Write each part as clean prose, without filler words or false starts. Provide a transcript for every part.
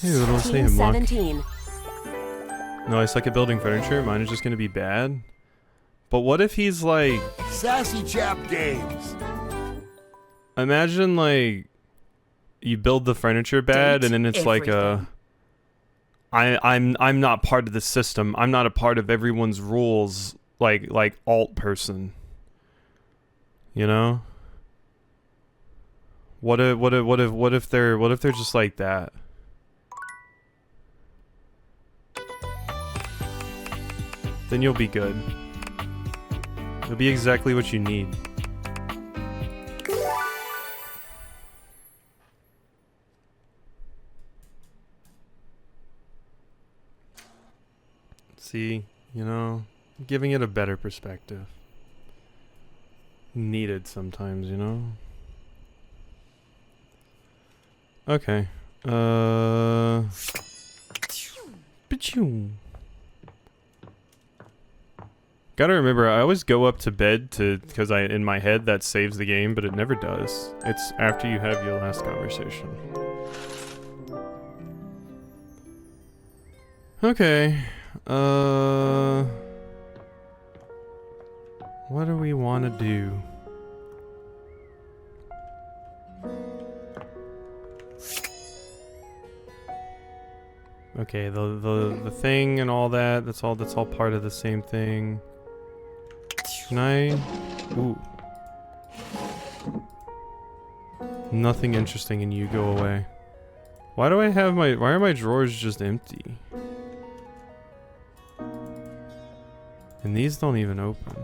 Ew, it'll say Team him luck. 17. No, I suck at building furniture. Mine is just gonna be bad. But what if he's like... Sassy Chap Games. Imagine like... You build the furniture bad Date and then it's like a... I'm not part of the system. I'm not a part of everyone's rules like alt person. You know? What if they're just like that? Then you'll be good. It'll be exactly what you need. See, you know, giving it a better perspective. Needed sometimes, you know? Okay. Pachoo. Gotta remember, I always go up to bed because in my head that saves the game, but it never does. It's after you have your last conversation. Okay. What do we want to do? Okay, the thing and all that, that's all part of the same thing. Can I? Ooh. Nothing interesting in you, go away. Why are my drawers just empty? And these don't even open.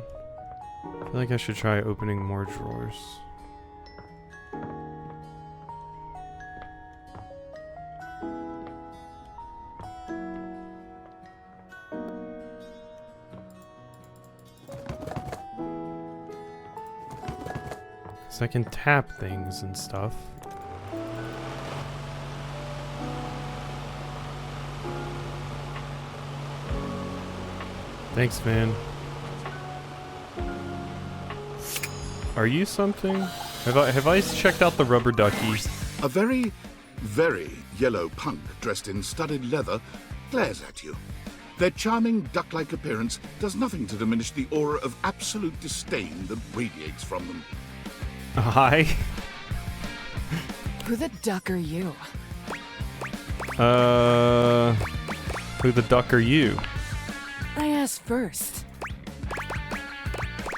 I feel like I should try opening more drawers. I can tap things and stuff. Thanks, man. Are you something? Have I checked out the rubber duckies? A very, very yellow punk dressed in studded leather glares at you. Their charming duck-like appearance does nothing to diminish the aura of absolute disdain that radiates from them. Hi. Who the duck are you? Who the duck are you? I asked first.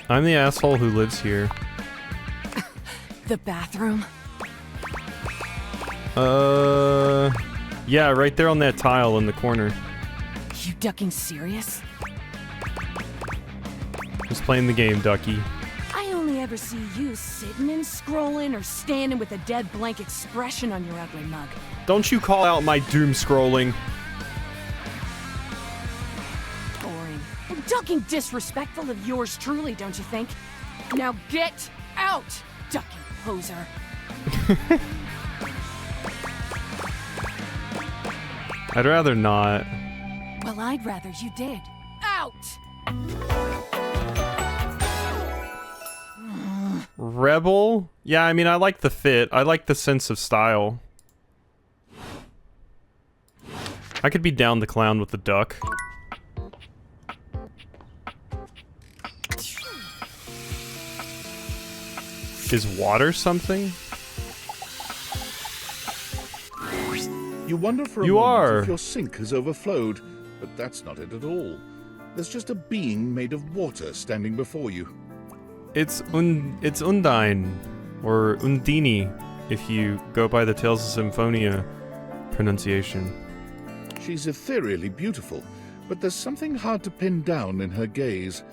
I'm the asshole who lives here. The bathroom? Yeah, right there on that tile in the corner. You ducking serious? Just playing the game, ducky. I only ever see you sitting and scrolling or standing with a dead blank expression on your ugly mug. Don't you call out my doom scrolling. Boring. Ducking disrespectful of yours truly, don't you think? Now get out, ducking poser. I'd rather not. Well, I'd rather you did. Out! Rebel? Yeah, I mean, I like the fit. I like the sense of style. I could be down the clown with the duck. Is water something? You wonder for a moment if your sink has overflowed, but that's not it at all. There's just a being made of water standing before you. It's Undine, or Undini, if you go by the Tales of Symphonia pronunciation. She's ethereally beautiful, but there's something hard to pin down in her gaze.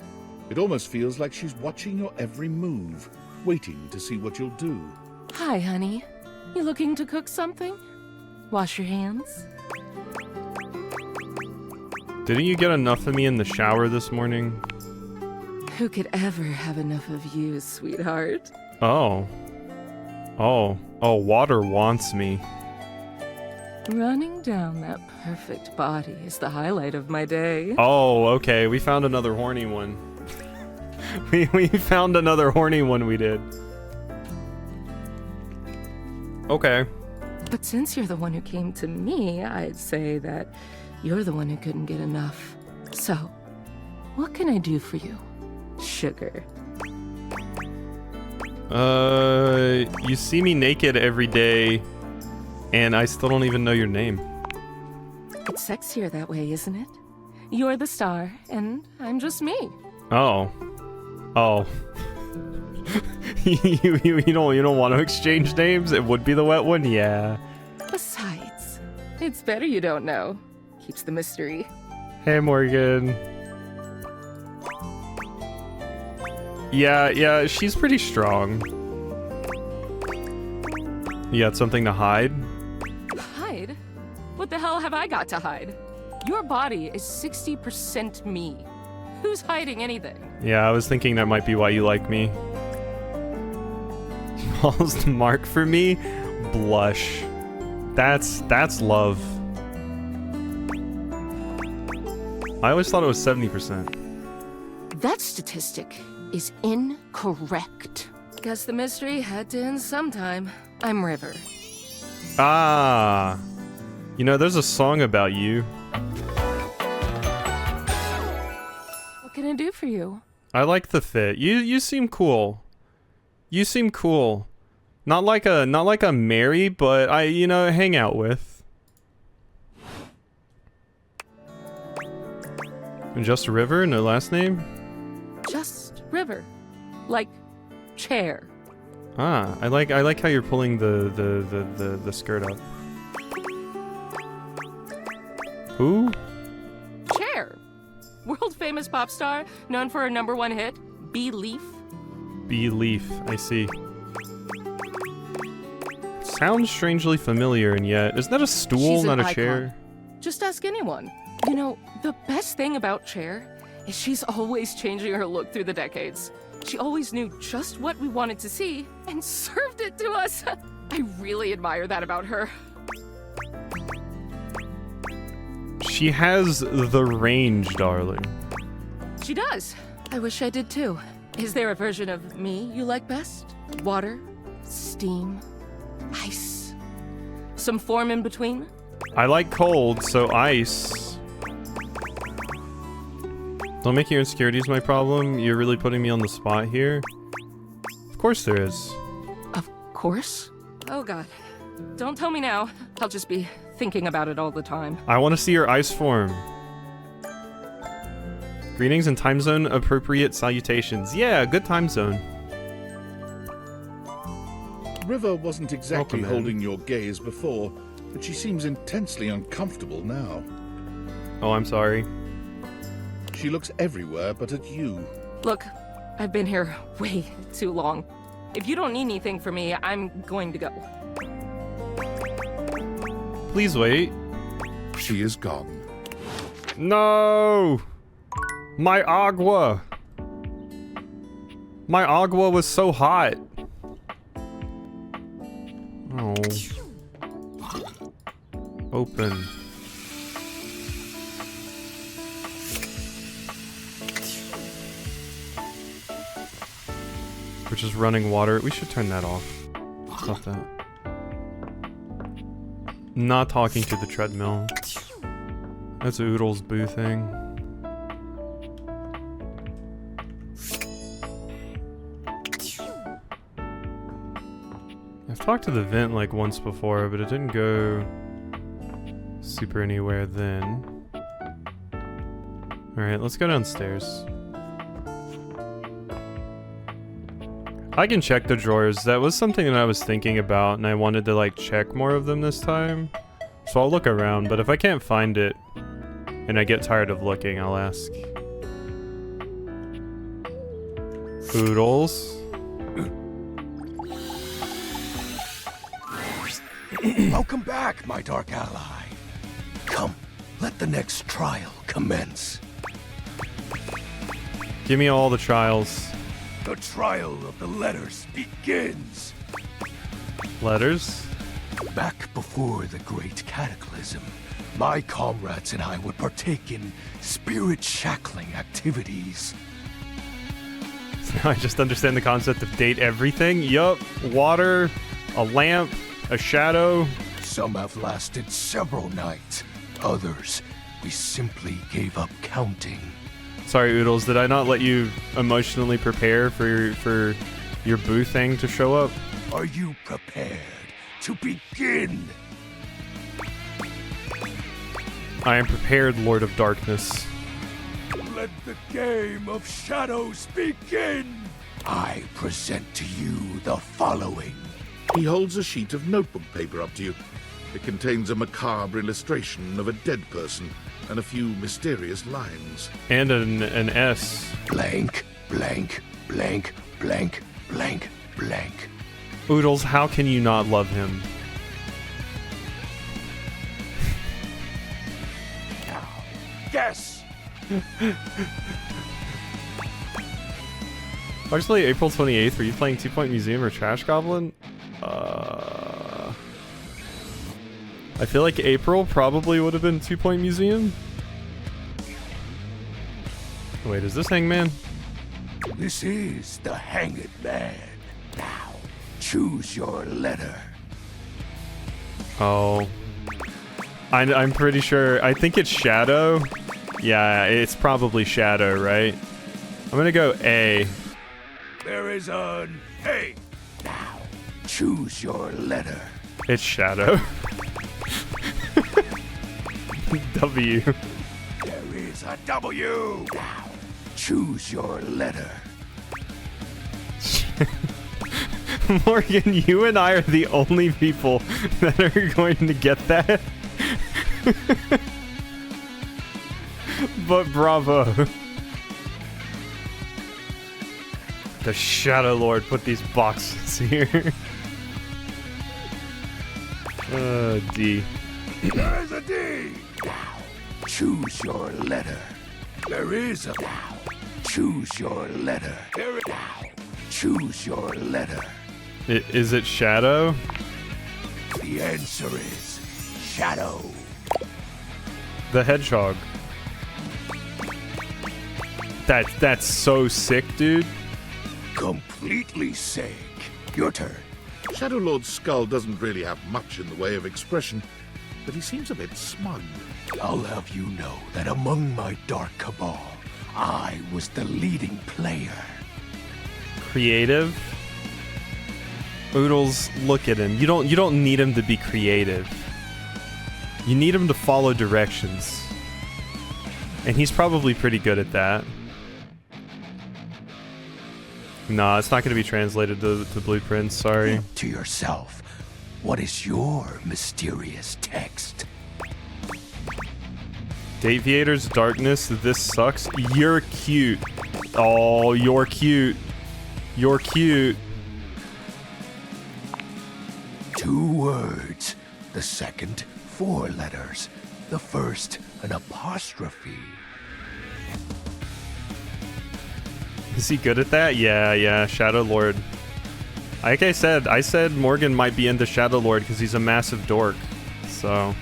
It almost feels like she's watching your every move, waiting to see what you'll do. Hi, honey. You looking to cook something? Wash your hands? Didn't you get enough of me in the shower this morning? Who could ever have enough of you, sweetheart? Oh, water wants me. Running down that perfect body is the highlight of my day. Oh, okay, we found another horny one. we found another horny one we did. Okay. But since you're the one who came to me, I'd say that you're the one who couldn't get enough. So, what can I do for you, sugar? You see me naked every day, and I still don't even know your name. It's sexier that way, isn't it? You're the star, and I'm just me. Oh. Oh. you don't want to exchange names? It would be the wet one? Yeah. Besides, it's better you don't know. Keeps the mystery. Hey, Morgan. Yeah, she's pretty strong. You got something to hide? Hide? What the hell have I got to hide? Your body is 60% me. Who's hiding anything? Yeah, I was thinking that might be why you like me. Smallest mark for me? Blush. That's love. I always thought it was 70%. That statistic is incorrect. Guess the mystery had to end sometime. I'm River. Ah. You know, there's a song about you. What can I do for you? I like the fit. You seem cool. You seem cool. Not like a Mary, but hang out with. Just River, no last name? Just River. Like chair. Ah, I like how you're pulling the skirt up. Who? Cher. World famous pop star, known for her #1 hit, Belief. Belief, I see. Sounds strangely familiar, and yet isn't that a stool, She's not an a icon. chair? Just ask anyone. You know, the best thing about Cher is she's always changing her look through the decades. She always knew just what we wanted to see and served it to us. I really admire that about her. She has the range, darling. She does. I wish I did too. Is there a version of me you like best? Water? Steam? Ice? Some form in between? I like cold, so ice. Don't make your insecurities my problem. You're really putting me on the spot here. Of course there is. Of course. Oh god. Don't tell me now. I'll just be thinking about it all the time. I want to see your ice form. Greetings and time zone appropriate salutations. Yeah, good time zone. River wasn't exactly Welcome, man. holding your gaze before, but she seems intensely uncomfortable now. Oh, I'm sorry. She looks everywhere but at you. Look, I've been here way too long. If you don't need anything from me, I'm going to go. Please wait. She is gone. No! My agua! My agua was so hot. Oh. Open. We're just running water. We should turn that off. Stop that. Not talking to the treadmill. That's Oodle's boo thing. I've talked to the vent like once before, but it didn't go super anywhere then. Alright, let's go downstairs. I can check the drawers. That was something that I was thinking about, and I wanted to like check more of them this time. So I'll look around, but if I can't find it, and I get tired of looking, I'll ask. Oodles? Welcome back, my dark ally. Come, let the next trial commence. Give me all the trials. The trial of the letters begins. Letters? Back before the Great Cataclysm, my comrades and I would partake in spirit-shackling activities. I just understand the concept of date everything. Yup. Water, a lamp, a shadow. Some have lasted several nights. Others, we simply gave up counting. Sorry, Oodles, did I not let you emotionally prepare for your boo thing to show up? Are you prepared to begin? I am prepared, Lord of Darkness. Let the game of shadows begin! I present to you the following. He holds a sheet of notebook paper up to you. It contains a macabre illustration of a dead person and a few mysterious lines. And an S. Blank, blank, blank, blank, blank, blank. Oodles, how can you not love him? Now, guess! Actually, April 28th, were you playing 2 Point Museum or Trash Goblin? I feel like April probably would have been 2 Point Museum. Wait, is this Hangman? This is the Hanged Man. Now, choose your letter. Oh. I'm pretty sure. I think it's Shadow. Yeah, it's probably Shadow, right? I'm gonna go A. There is an A. Now, choose your letter. It's Shadow. W. There is a W. Now, choose your letter. Morgan, you and I are the only people that are going to get that. But bravo. The Shadow Lord put these boxes here. D. There is a D. Now, choose your letter. There is a now. Choose your letter. There is now. Choose your letter. Is it Shadow? The answer is Shadow. The Hedgehog. That's so sick, dude. Completely sick. Your turn. Shadow Lord's skull doesn't really have much in the way of expression, but he seems a bit smug. I'll have you know that among my dark cabal, I was the leading player. Creative. Oodles, look at him. You don't need him to be creative. You need him to follow directions. And he's probably pretty good at that. Nah, it's not going to be translated to blueprints, sorry. Think to yourself, what is your mysterious text? Deviator's Darkness, this sucks. You're cute. Oh, you're cute. You're cute. 2 words. The second, 4 letters. The first, an apostrophe. Is he good at that? Yeah, Shadow Lord. Like I said Morgan might be into Shadow Lord because he's a massive dork. So.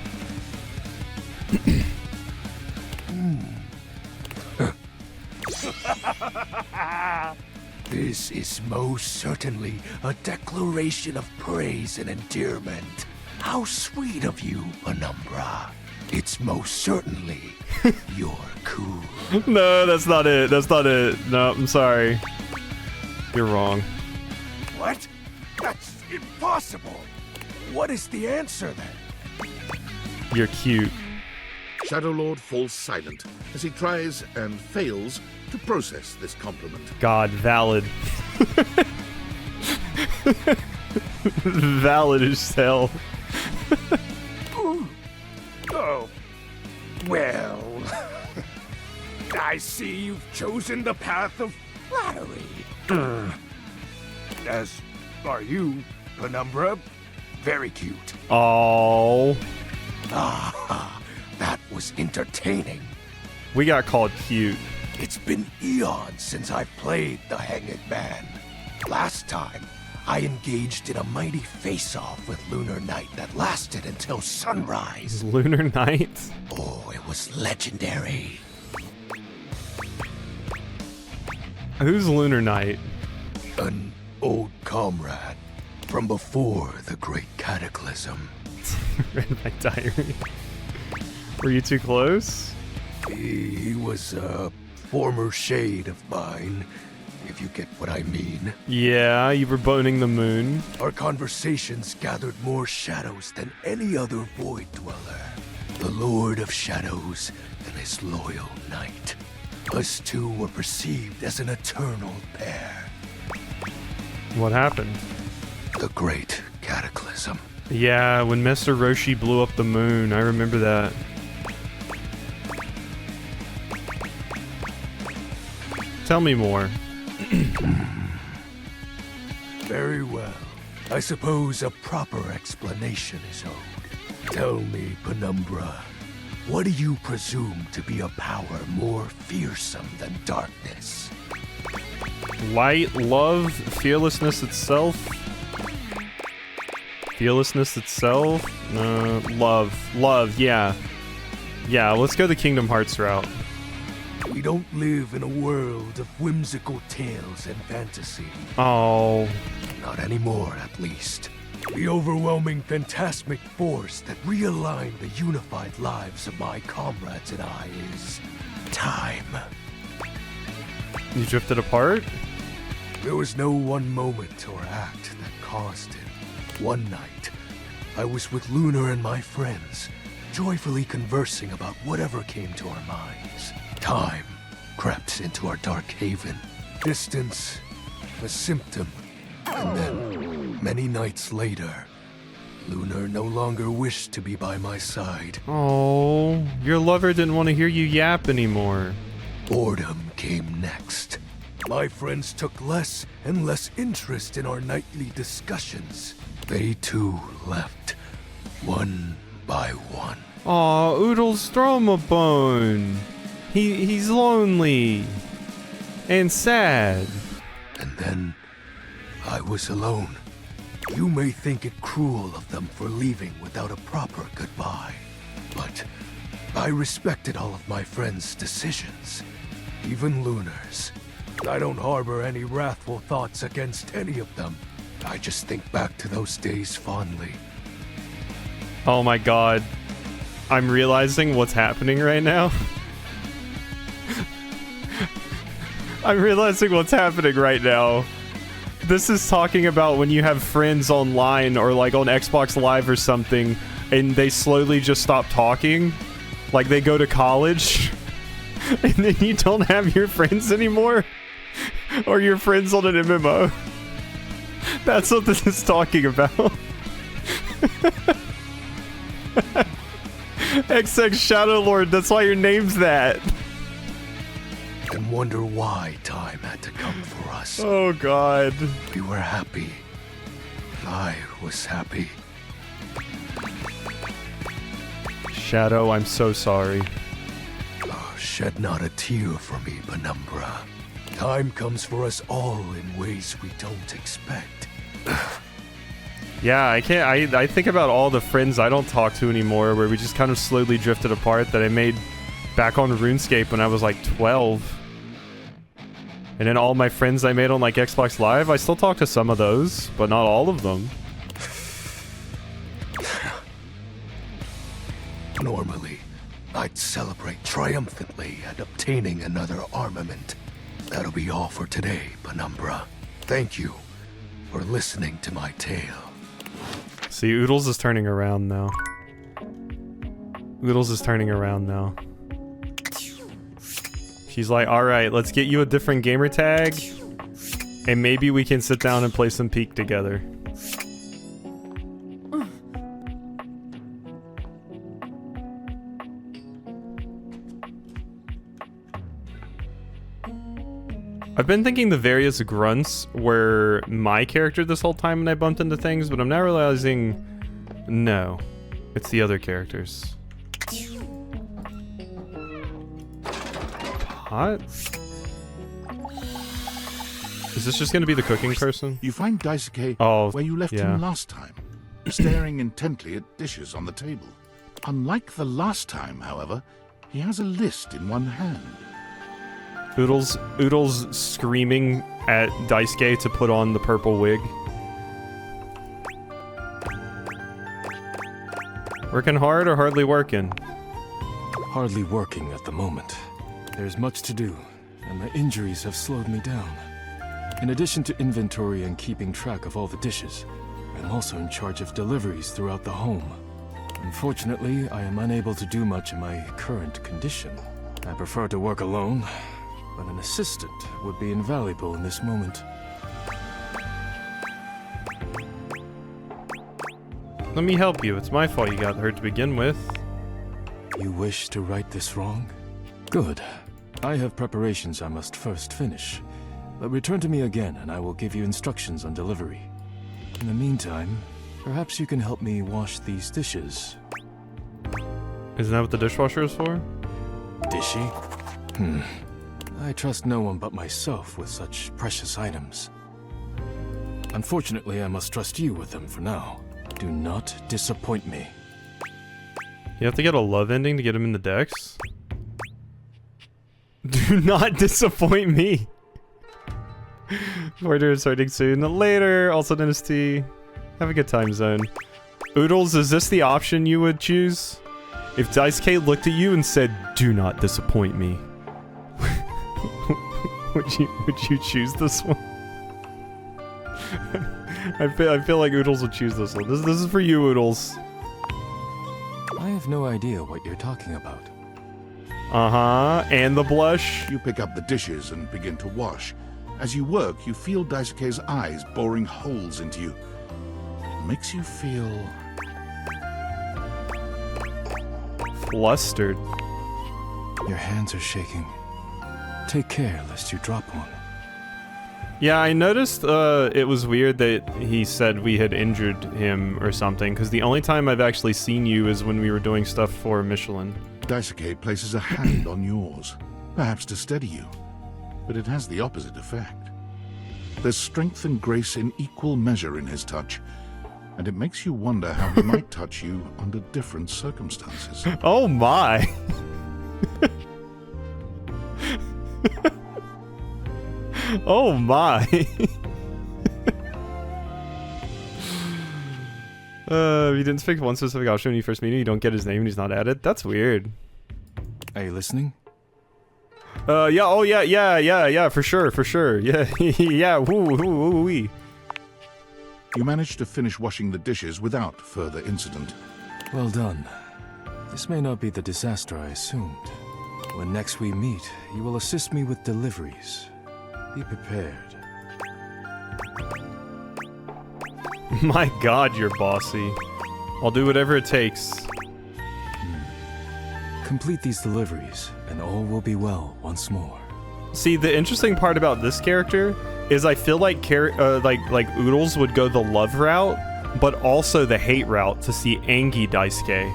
This is most certainly a declaration of praise and endearment. How sweet of you, Penumbra. It's most certainly you're cool. No, that's not it. That's not it. No, I'm sorry. You're wrong. What? That's impossible. What is the answer then? You're cute. Shadow Lord falls silent as he tries and fails to process this compliment. God, valid. Valid as hell. Oh, well, I see you've chosen the path of flattery. As are you, Penumbra. Very cute. Oh, Ah, that was entertaining. we got called cute. It's been eons since I've played the Hanged Man. Last time, I engaged in a mighty face-off with Lunar Knight that lasted until sunrise. Lunar Knight? Oh, it was legendary. Who's Lunar Knight? An old comrade. From before the Great Cataclysm. Read my diary. Were you too close? He was a former shade of mine, if you get what I mean. Yeah, you were boning the moon. Our conversations gathered more shadows than any other Void Dweller. The Lord of Shadows and his loyal knight. Us two were perceived as an eternal pair. What happened? The Great Cataclysm. Yeah, when Mr. Roshi blew up the moon, I remember that. Tell me more. Very well. I suppose a proper explanation is owed. Tell me, Penumbra, what do you presume to be a power more fearsome than darkness? Light, love, fearlessness itself. Fearlessness itself? Love, yeah. Yeah, let's go the Kingdom Hearts route. We don't live in a world of whimsical tales and fantasy. Oh. Not anymore, at least. The overwhelming phantasmic force that realigned the unified lives of my comrades and I is time. You drifted apart? There was no one moment or act that caused it. One night, I was with Lunar and my friends, joyfully conversing about whatever came to our minds. Time crept into our dark haven. Distance, a symptom. And then, many nights later, Lunar no longer wished to be by my side. Oh, your lover didn't want to hear you yap anymore. Boredom came next. My friends took less and less interest in our nightly discussions. They too left, one by one. Aw, Oodles, throw him a bone. He's lonely. And sad. And then, I was alone. You may think it cruel of them for leaving without a proper goodbye. But I respected all of my friends' decisions. Even Lunar's. I don't harbor any wrathful thoughts against any of them. I just think back to those days fondly. Oh my god. I'm realizing what's happening right now. I'm realizing what's happening right now. This is talking about when you have friends online or like on Xbox Live or something and they slowly just stop talking. Like they go to college and then you don't have your friends anymore. Or your friends on an MMO. That's what this is talking about. XX Shadow Lord, that's why your name's that. And wonder why time had to come for us. Oh god. We were happy. I was happy. Shadow, I'm so sorry. Oh, shed not a tear for me, Penumbra. Time comes for us all in ways we don't expect. Yeah, I can't. I think about all the friends I don't talk to anymore, where we just kind of slowly drifted apart that I made back on RuneScape when I was like 12. And then all my friends I made on like Xbox Live, I still talk to some of those, but not all of them. Normally, I'd celebrate triumphantly at obtaining another armament. That'll be all for today, Penumbra. Thank you for listening to my tale. See, Oodles is turning around now. Oodles is turning around now. She's like, alright, let's get you a different gamer tag, and maybe we can sit down and play some Peak together. I've been thinking the various grunts were my character this whole time when I bumped into things, but I'm now realizing, no, it's the other characters. Hot? Is this just gonna be the cooking person? You find Daisuke where you left him last time, staring intently at dishes on the table. Unlike the last time, however, he has a list in one hand. Oodles screaming at Daisuke to put on the purple wig. Working hard or hardly working? Hardly working at the moment. There's much to do, and my injuries have slowed me down. In addition to inventory and keeping track of all the dishes, I'm also in charge of deliveries throughout the home. Unfortunately, I am unable to do much in my current condition. I prefer to work alone, but an assistant would be invaluable in this moment. Let me help you. It's my fault you got hurt to begin with. You wish to right this wrong? Good. I have preparations I must first finish. But return to me again and I will give you instructions on delivery. In the meantime, perhaps you can help me wash these dishes. Isn't that what the dishwasher is for? Dishy? I trust no one but myself with such precious items. Unfortunately, I must trust you with them for now. Do not disappoint me. You have to get a love ending to get him in the decks? Do not disappoint me. Order starting soon. Later. Also, Dynasty. Have a good time, Zone. Oodles, is this the option you would choose? If Dice K looked at you and said, "Do not disappoint me," would you choose this one? I feel like Oodles would choose this one. This is for you, Oodles. I have no idea what you're talking about. And the blush. You pick up the dishes and begin to wash. As you work, you feel Daisuke's eyes boring holes into you. It makes you feel flustered. Your hands are shaking. Take care lest you drop one. Yeah, I noticed it was weird that he said we had injured him or something, because the only time I've actually seen you is when we were doing stuff for Michelin. Daisuke places a hand on yours, perhaps to steady you, but it has the opposite effect. There's strength and grace in equal measure in his touch, and it makes you wonder how he might touch you under different circumstances. Oh my! Oh my! If you didn't speak one specific option when you first meet him, you don't get his name and he's not added? That's weird. Are you listening? Yeah, oh yeah, for sure. Yeah, yeah, woo. You managed to finish washing the dishes without further incident. Well done. This may not be the disaster I assumed. When next we meet, you will assist me with deliveries. Be prepared. My god, you're bossy. I'll do whatever it takes. Complete these deliveries, and all will be well once more. See, the interesting part about this character is I feel like like Oodles would go the love route, but also the hate route to see Angie Daisuke.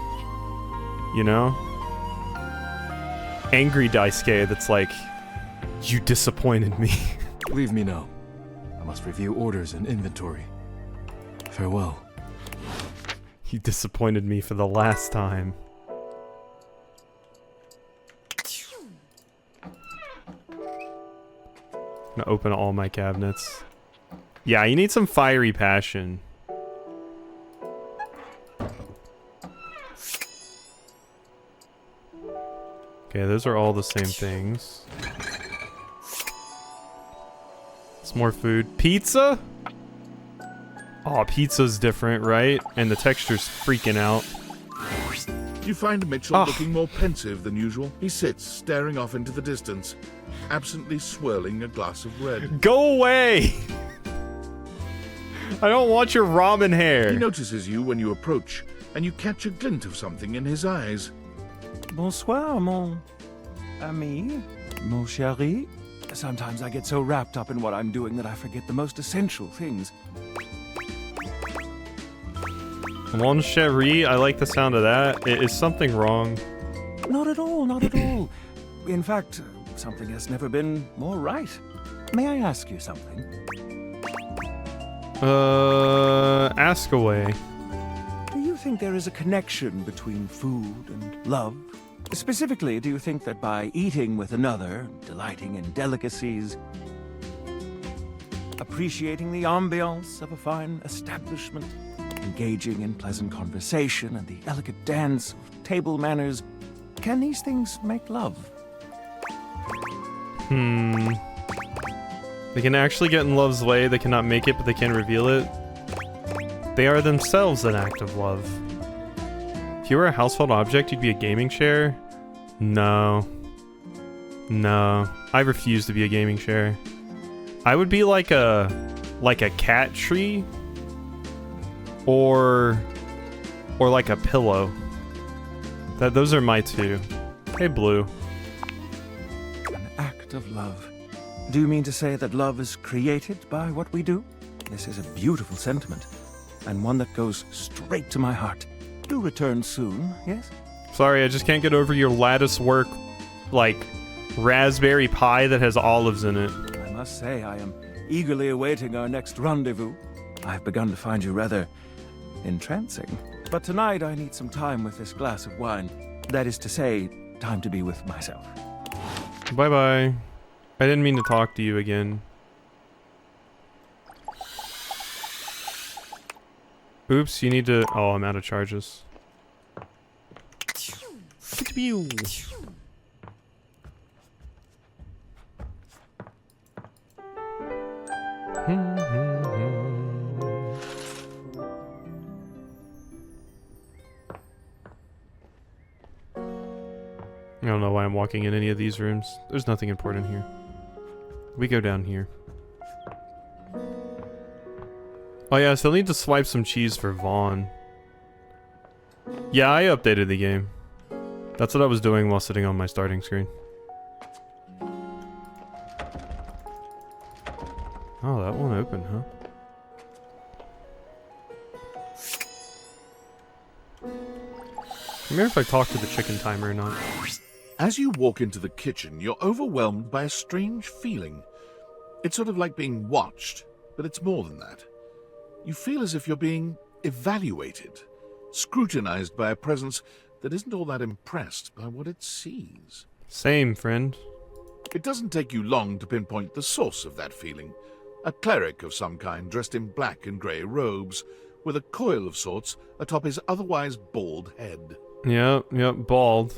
You know? Angry Daisuke that's like, you disappointed me. Leave me now. I must review orders and inventory. Farewell. You disappointed me for the last time. I'm gonna open all my cabinets. Yeah, you need some fiery passion. Okay, those are all the same things. It's more food. Pizza? Oh, pizza's different, right? And the texture's freaking out. You find Mitchell looking more pensive than usual. He sits, staring off into the distance, absently swirling a glass of red. Go away! I don't want your ramen hair. He notices you when you approach, and you catch a glint of something in his eyes. Bonsoir, mon ami, mon chéri. Sometimes I get so wrapped up in what I'm doing that I forget the most essential things. Mon chéri, I like the sound of that. Is something wrong? Not at all, not at all. In fact, something has never been more right. May I ask you something? Ask away. Do you think there is a connection between food and love? Specifically, do you think that by eating with another, delighting in delicacies, appreciating the ambiance of a fine establishment, engaging in pleasant conversation and the elegant dance of table manners, can these things make love? They can actually get in love's way. They cannot make it, but they can reveal it. They are themselves an act of love. If you were a household object, you'd be a gaming chair? No. No. I refuse to be a gaming chair. I would be like a cat tree or like a pillow. Those are my two. Hey, Blue. An act of love. Do you mean to say that love is created by what we do? This is a beautiful sentiment, and one that goes straight to my heart. Do return soon, yes? Sorry, I just can't get over your lattice work, like, raspberry pie that has olives in it. I must say I am eagerly awaiting our next rendezvous. I've begun to find you rather entrancing. But tonight I need some time with this glass of wine. That is to say, time to be with myself. Bye-bye. I didn't mean to talk to you again. Oops, you need to... Oh, I'm out of charges. I don't know why I'm walking in any of these rooms. There's nothing important here. We go down here. Oh yeah, I still need to swipe some cheese for Vaughn. Yeah, I updated the game. That's what I was doing while sitting on my starting screen. Oh, that one opened, huh? Come here if I talk to the chicken timer or not. As you walk into the kitchen, you're overwhelmed by a strange feeling. It's sort of like being watched, but it's more than that. You feel as if you're being evaluated, scrutinized by a presence that isn't all that impressed by what it sees. Same, friend. It doesn't take you long to pinpoint the source of that feeling. A cleric of some kind dressed in black and grey robes, with a coil of sorts atop his otherwise bald head. Yep, bald.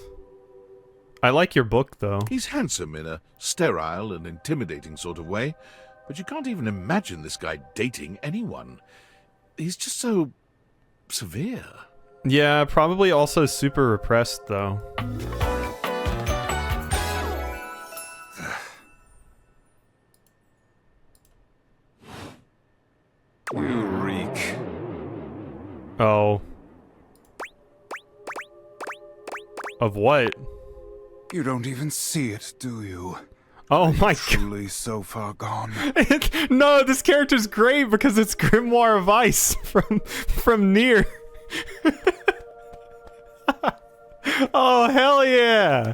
I like your book, though. He's handsome in a sterile and intimidating sort of way, but you can't even imagine this guy dating anyone. He's just so... severe. Yeah, probably also super repressed, though. You reek. Oh. Of what? You don't even see it, do you? Oh my god. Truly so far gone. No, this character's great because it's Grimoire of Ice from Nier. Oh, hell yeah.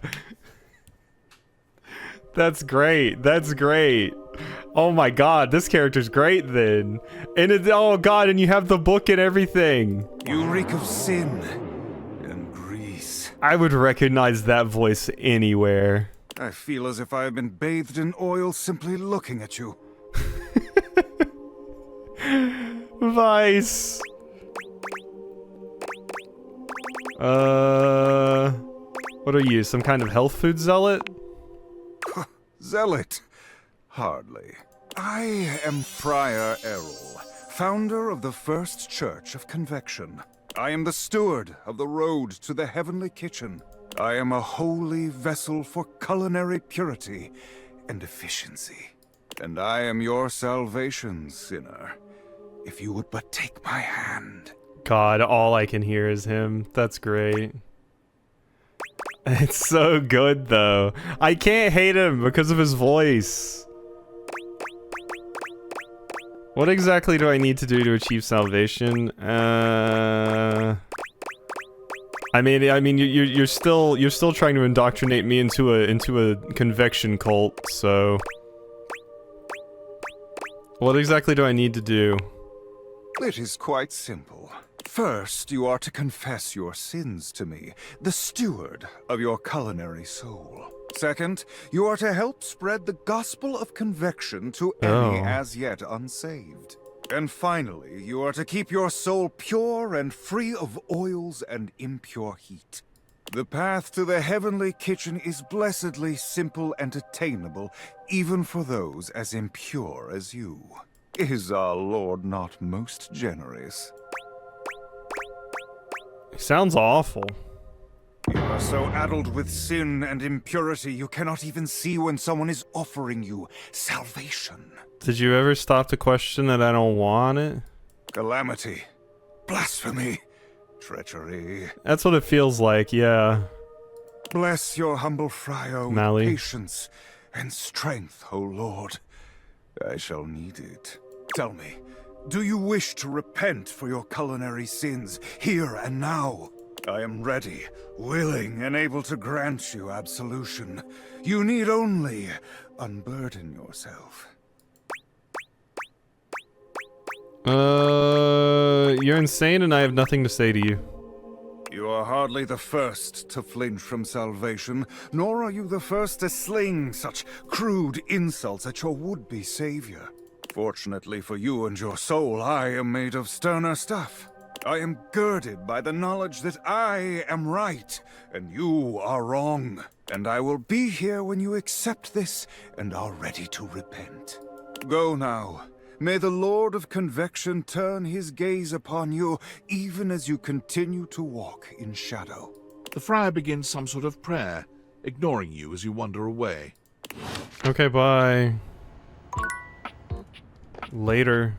That's great. That's great. Oh my god, this character's great then. And it's, oh god, and you have the book and everything. You reek of sin and grease. I would recognize that voice anywhere. I feel as if I have been bathed in oil simply looking at you. Vice. What are you, some kind of health food zealot? Zealot? Hardly. I am Friar Errol, founder of the First Church of Convection. I am the steward of the road to the heavenly kitchen. I am a holy vessel for culinary purity and efficiency. And I am your salvation, sinner, if you would but take my hand. God, all I can hear is him. That's great. It's so good, though. I can't hate him because of his voice. What exactly do I need to do to achieve salvation? I mean, you're still trying to indoctrinate me into a convection cult. So, what exactly do I need to do? It is quite simple. First, you are to confess your sins to me, the steward of your culinary soul. Second, you are to help spread the gospel of convection to any as yet unsaved. And finally, you are to keep your soul pure and free of oils and impure heat. The path to the heavenly kitchen is blessedly simple and attainable, even for those as impure as you. Is our Lord not most generous? Sounds awful. You are so addled with sin and impurity, you cannot even see when someone is offering you salvation. Did you ever stop to question that I don't want it? Calamity, blasphemy, treachery. That's what it feels like, yeah. Bless your humble friar with Mally. patience and strength, O Lord. I shall need it. Tell me, do you wish to repent for your culinary sins here and now? I am ready, willing, and able to grant you absolution. You need only unburden yourself. You're insane and I have nothing to say to you. You are hardly the first to flinch from salvation, nor are you the first to sling such crude insults at your would-be savior. Fortunately for you and your soul, I am made of sterner stuff. I am girded by the knowledge that I am right, and you are wrong. And I will be here when you accept this and are ready to repent. Go now. May the Lord of Convection turn his gaze upon you, even as you continue to walk in shadow. The friar begins some sort of prayer, ignoring you as you wander away. Okay, bye. Later.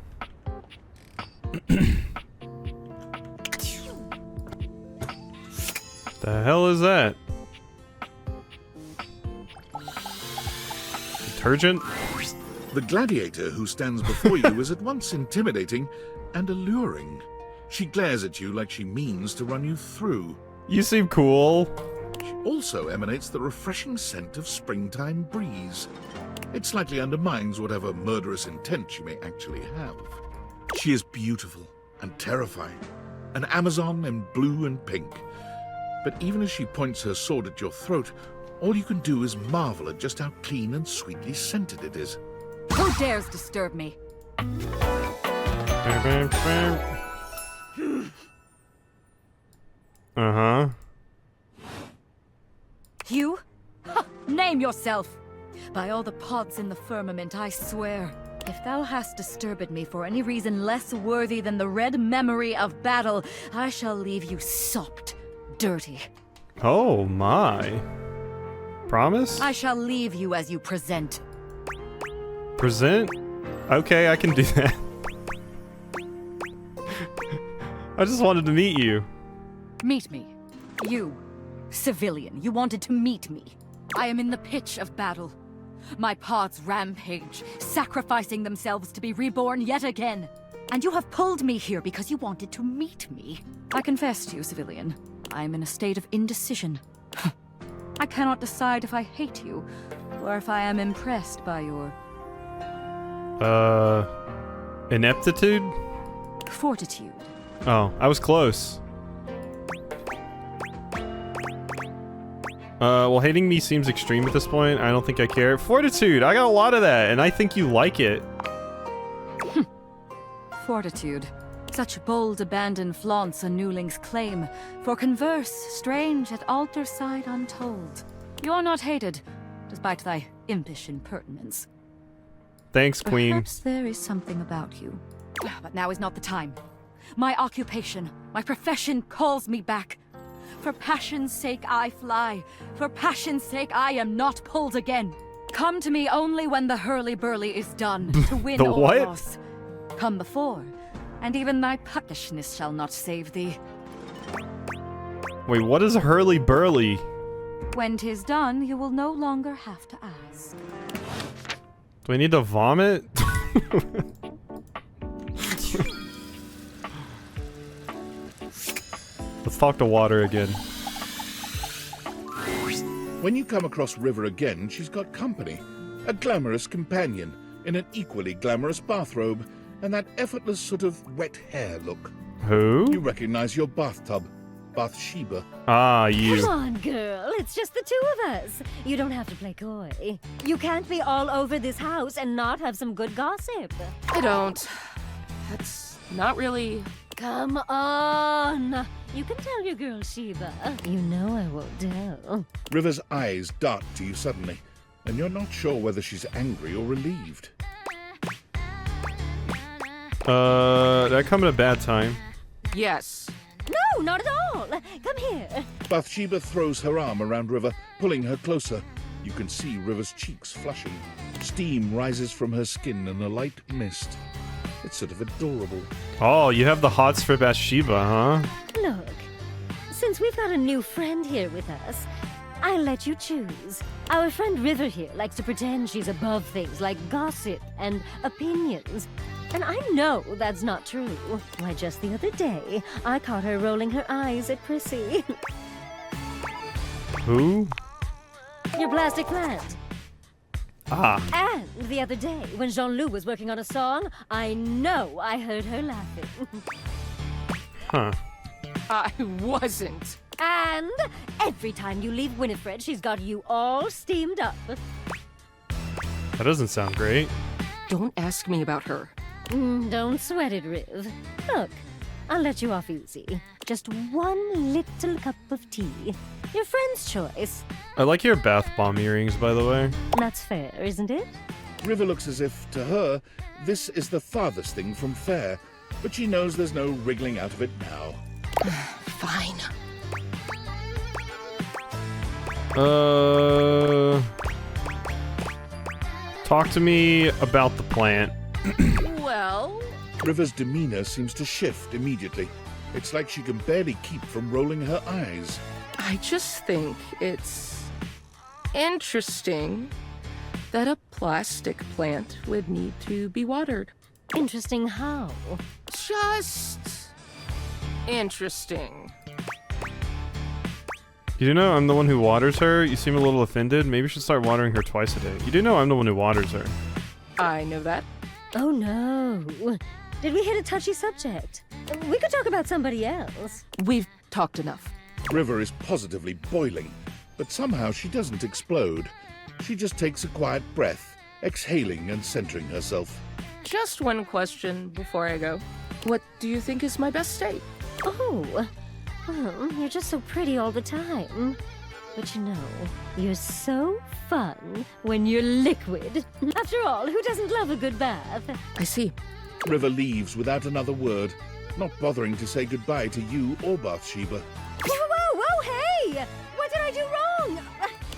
The hell is that? Detergent? The gladiator who stands before you is at once intimidating and alluring. She glares at you like she means to run you through. You seem cool. She also emanates the refreshing scent of springtime breeze. It slightly undermines whatever murderous intent she may actually have. She is beautiful and terrifying, an Amazon in blue and pink. But even as she points her sword at your throat, all you can do is marvel at just how clean and sweetly scented it is. Who dares disturb me? Uh-huh. You? Ha! Name yourself! By all the pods in the firmament, I swear, if thou hast disturbed me for any reason less worthy than the red memory of battle, I shall leave you sopped, dirty. Oh my. Promise? I shall leave you as you present. Present? Okay, I can do that. I just wanted to meet you. Meet me. You, civilian, you wanted to meet me. I am in the pitch of battle. My pods rampage, sacrificing themselves to be reborn yet again. And you have pulled me here because you wanted to meet me. I confess to you, civilian, I am in a state of indecision. I cannot decide if I hate you, or if I am impressed by your... Ineptitude? fortitude. Oh, I was close. Well, hating me seems extreme at this point. I don't think I care. Fortitude! I got a lot of that, and I think you like it. Fortitude. Such bold abandon flaunts a newling's claim. For converse, strange at altar side untold. You are not hated, despite thy impish impertinence. Thanks, Queen. Perhaps there is something about you. But now is not the time. My occupation, my profession calls me back. For passion's sake I fly. For passion's sake I am not pulled again. Come to me only when the hurly-burly is done, to win The or what? loss. Come before, and even thy puckishness shall not save thee. Wait, what is hurly-burly? When 'tis done, you will no longer have to ask. Do I need to vomit? Let's talk to water again. When you come across River again, she's got company. A glamorous companion in an equally glamorous bathrobe and that effortless sort of wet hair look. Who? You recognize your bathtub, Bathsheba. Ah, you. Come on, girl. It's just the two of us. You don't have to play coy. You can't be all over this house and not have some good gossip. I don't. That's not really... Come on! You can tell your girl Sheba. You know I won't tell. River's eyes dart to you suddenly, and you're not sure whether she's angry or relieved. That come at a bad time. Yes. No, not at all! Come here. Bathsheba throws her arm around River, pulling her closer. You can see River's cheeks flushing. Steam rises from her skin in a light mist. It's sort of adorable. Oh, you have the hots for Bathsheba, huh? Look, since we've got a new friend here with us, I'll let you choose. Our friend River here likes to pretend she's above things like gossip and opinions. And I know that's not true. Why, just the other day, I caught her rolling her eyes at Prissy. Who? Your plastic plant. Ah. And the other day, when Jean-Loup was working on a song, I know I heard her laughing. Huh. I wasn't. And every time you leave Winifred, she's got you all steamed up. That doesn't sound great. Don't ask me about her. Don't sweat it, Riv. Look, I'll let you off easy. Just one little cup of tea. Your friend's choice. I like your bath bomb earrings, by the way. That's fair, isn't it? River looks as if, to her, this is the farthest thing from fair, but she knows there's no wriggling out of it now. Fine. Talk to me about the plant. Well... River's demeanor seems to shift immediately. It's like she can barely keep from rolling her eyes. I just think it's interesting that a plastic plant would need to be watered. Interesting how? Just interesting. You do know I'm the one who waters her? You seem a little offended. Maybe you should start watering her twice a day. You do know I'm the one who waters her. I know that. Oh no. Did we hit a touchy subject? We could talk about somebody else. We've talked enough. River is positively boiling, but somehow she doesn't explode. She just takes a quiet breath, exhaling and centering herself. Just one question before I go. What do you think is my best state? Oh, well, you're just so pretty all the time. But you know, you're so fun when you're liquid. After all, who doesn't love a good bath? I see. River leaves without another word, not bothering to say goodbye to you or Bathsheba. Whoa, hey! What did I do wrong?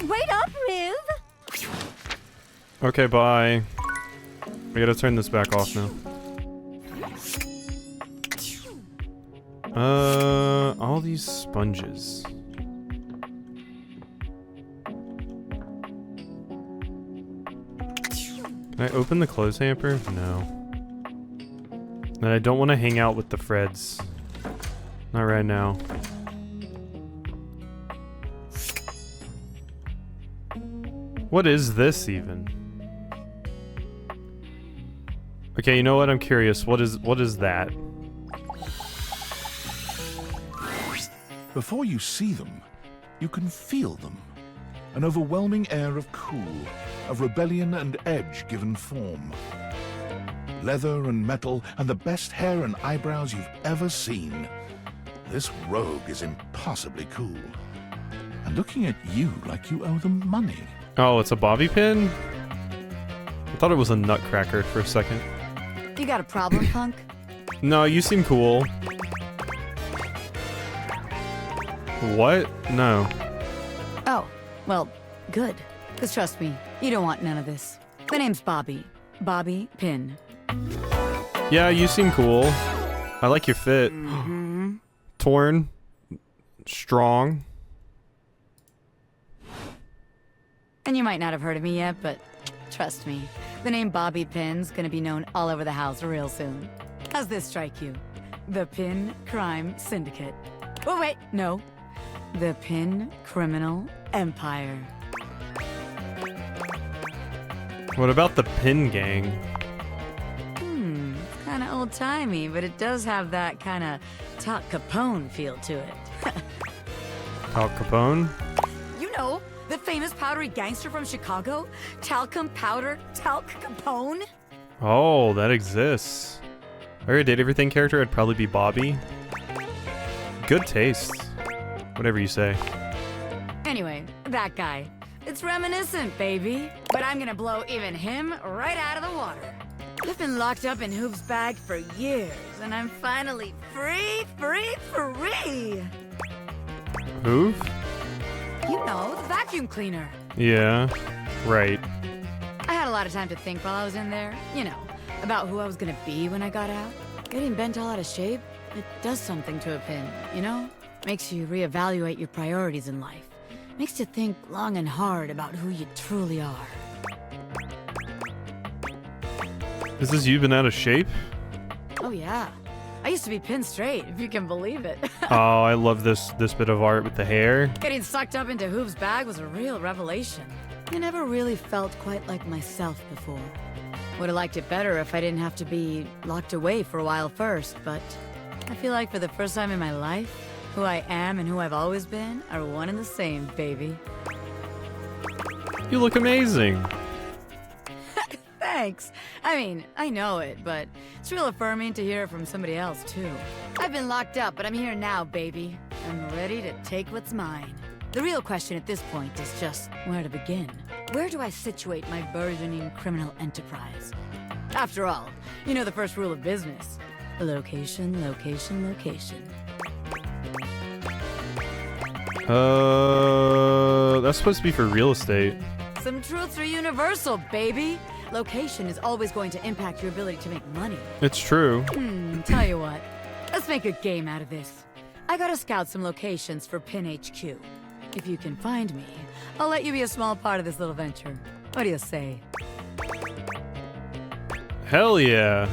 Wait up, Riv! Okay, bye. We gotta turn this back off now. All these sponges. Can I open the clothes hamper? No. And I don't want to hang out with the Freds. Not right now. What is this even? Okay, you know what? I'm curious. What is that? Before you see them, you can feel them. An overwhelming air of cool, of rebellion and edge given form. Leather and metal, and the best hair and eyebrows you've ever seen. This rogue is impossibly cool. And looking at you like you owe them money. Oh, it's a bobby pin? I thought it was a nutcracker for a second. You got a problem, punk? No, you seem cool. What? No. Oh, well, good. Because trust me, you don't want none of this. My name's Bobby. Bobby Pin. Yeah, you seem cool. I like your fit. Torn. Strong. And you might not have heard of me yet, but trust me, the name Bobby Pin's gonna be known all over the house real soon. How's this strike you? The Pin Crime Syndicate. Oh wait, no. The Pin Criminal Empire. What about the Pin Gang? Kinda old-timey, but it does have that kinda Talk Capone feel to it. Al Capone? You know, the famous powdery gangster from Chicago? Talcum Powder Talc Capone? Oh, that exists. If I were a Date Everything character, I'd probably be Bobby. Good taste. Whatever you say. Anyway, that guy. It's reminiscent, baby. But I'm gonna blow even him right out of the water. I've been locked up in Hoop's bag for years, and I'm finally free! Hoof? You know, the vacuum cleaner. Yeah. Right. I had a lot of time to think while I was in there, you know, about who I was gonna be when I got out. Getting bent all out of shape, it does something to a pin, you know? Makes you reevaluate your priorities in life. Makes you think long and hard about who you truly are. Is this you been out of shape? Oh yeah. I used to be pinned straight, if you can believe it. Oh, I love this bit of art with the hair. Getting sucked up into Hoop's bag was a real revelation. I never really felt quite like myself before. Would have liked it better if I didn't have to be locked away for a while first, but I feel like for the first time in my life, who I am and who I've always been are one and the same, baby. You look amazing. Thanks. I mean, I know it, but it's real affirming to hear it from somebody else, too. I've been locked up, but I'm here now, baby. I'm ready to take what's mine. The real question at this point is just where to begin. Where do I situate my burgeoning criminal enterprise? After all, you know the first rule of business. Location, location, location. That's supposed to be for real estate. Some truths are universal, baby. Location is always going to impact your ability to make money. It's true. Tell you what, let's make a game out of this. I gotta scout some locations for Pin HQ. If you can find me, I'll let you be a small part of this little venture. What do you say? Hell yeah.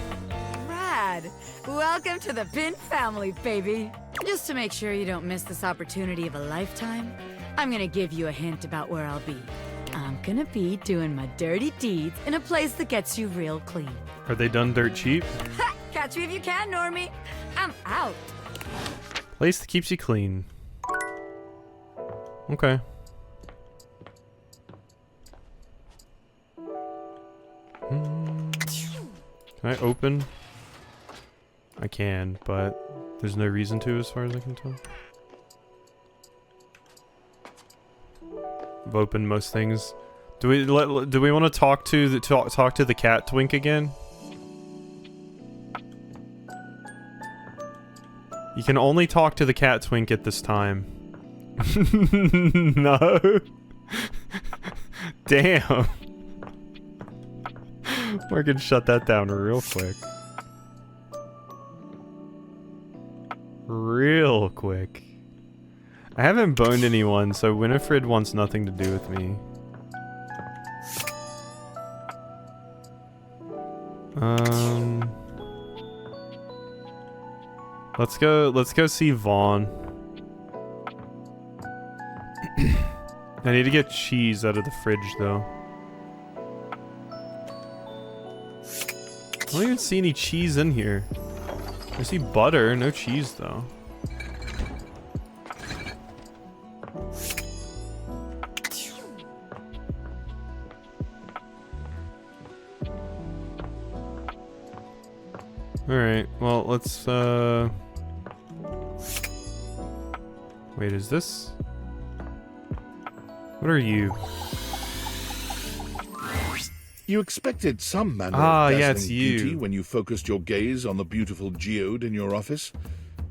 Rad! Welcome to the Pin family, baby. Just to make sure you don't miss this opportunity of a lifetime, I'm gonna give you a hint about where I'll be. I'm gonna be doing my dirty deeds in a place that gets you real clean. Are they done dirt cheap? Ha! Catch me if you can, Normie. I'm out. Place that keeps you clean. Okay. Can I open? I can, but there's no reason to as far as I can tell. I've opened most things. Do we want to talk to the cat twink again? You can only talk to the cat twink at this time. No. Damn. We're gonna shut that down real quick. Real quick. I haven't boned anyone, so Winifred wants nothing to do with me. Let's go see Vaughn. I need to get cheese out of the fridge though. I don't even see any cheese in here. I see butter, no cheese though. Alright, well, let's, wait, is this? What are you? You expected some manner Ah, of yeah, dazzling it's you. beauty when you focused your gaze on the beautiful geode in your office,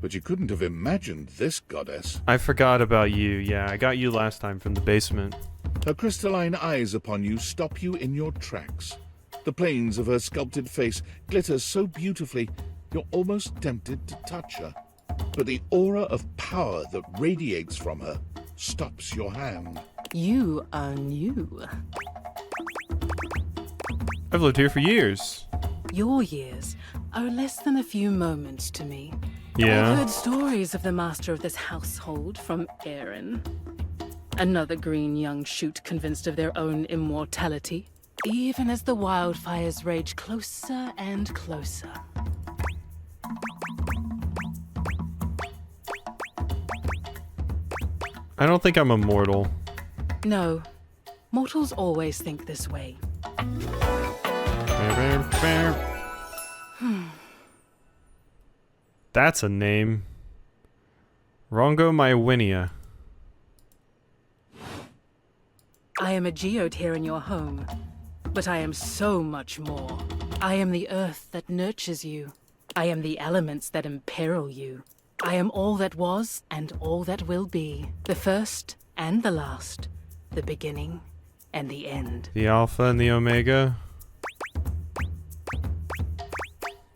but you couldn't have imagined this goddess. I forgot about you. Yeah, I got you last time from the basement. Her crystalline eyes upon you stop you in your tracks. The planes of her sculpted face glitter so beautifully, you're almost tempted to touch her. But the aura of power that radiates from her stops your hand. You are new. I've lived here for years. Your years are less than a few moments to me. Yeah. I've heard stories of the master of this household from Aaron. Another green young shoot convinced of their own immortality, even as the wildfires rage closer and closer. I don't think I'm immortal. No, mortals always think this way. That's a name. Rongomyowinia. I am a geode here in your home, but I am so much more. I am the earth that nurtures you. I am the elements that imperil you. I am all that was and all that will be. The first and the last. The beginning and the end. The Alpha and the Omega.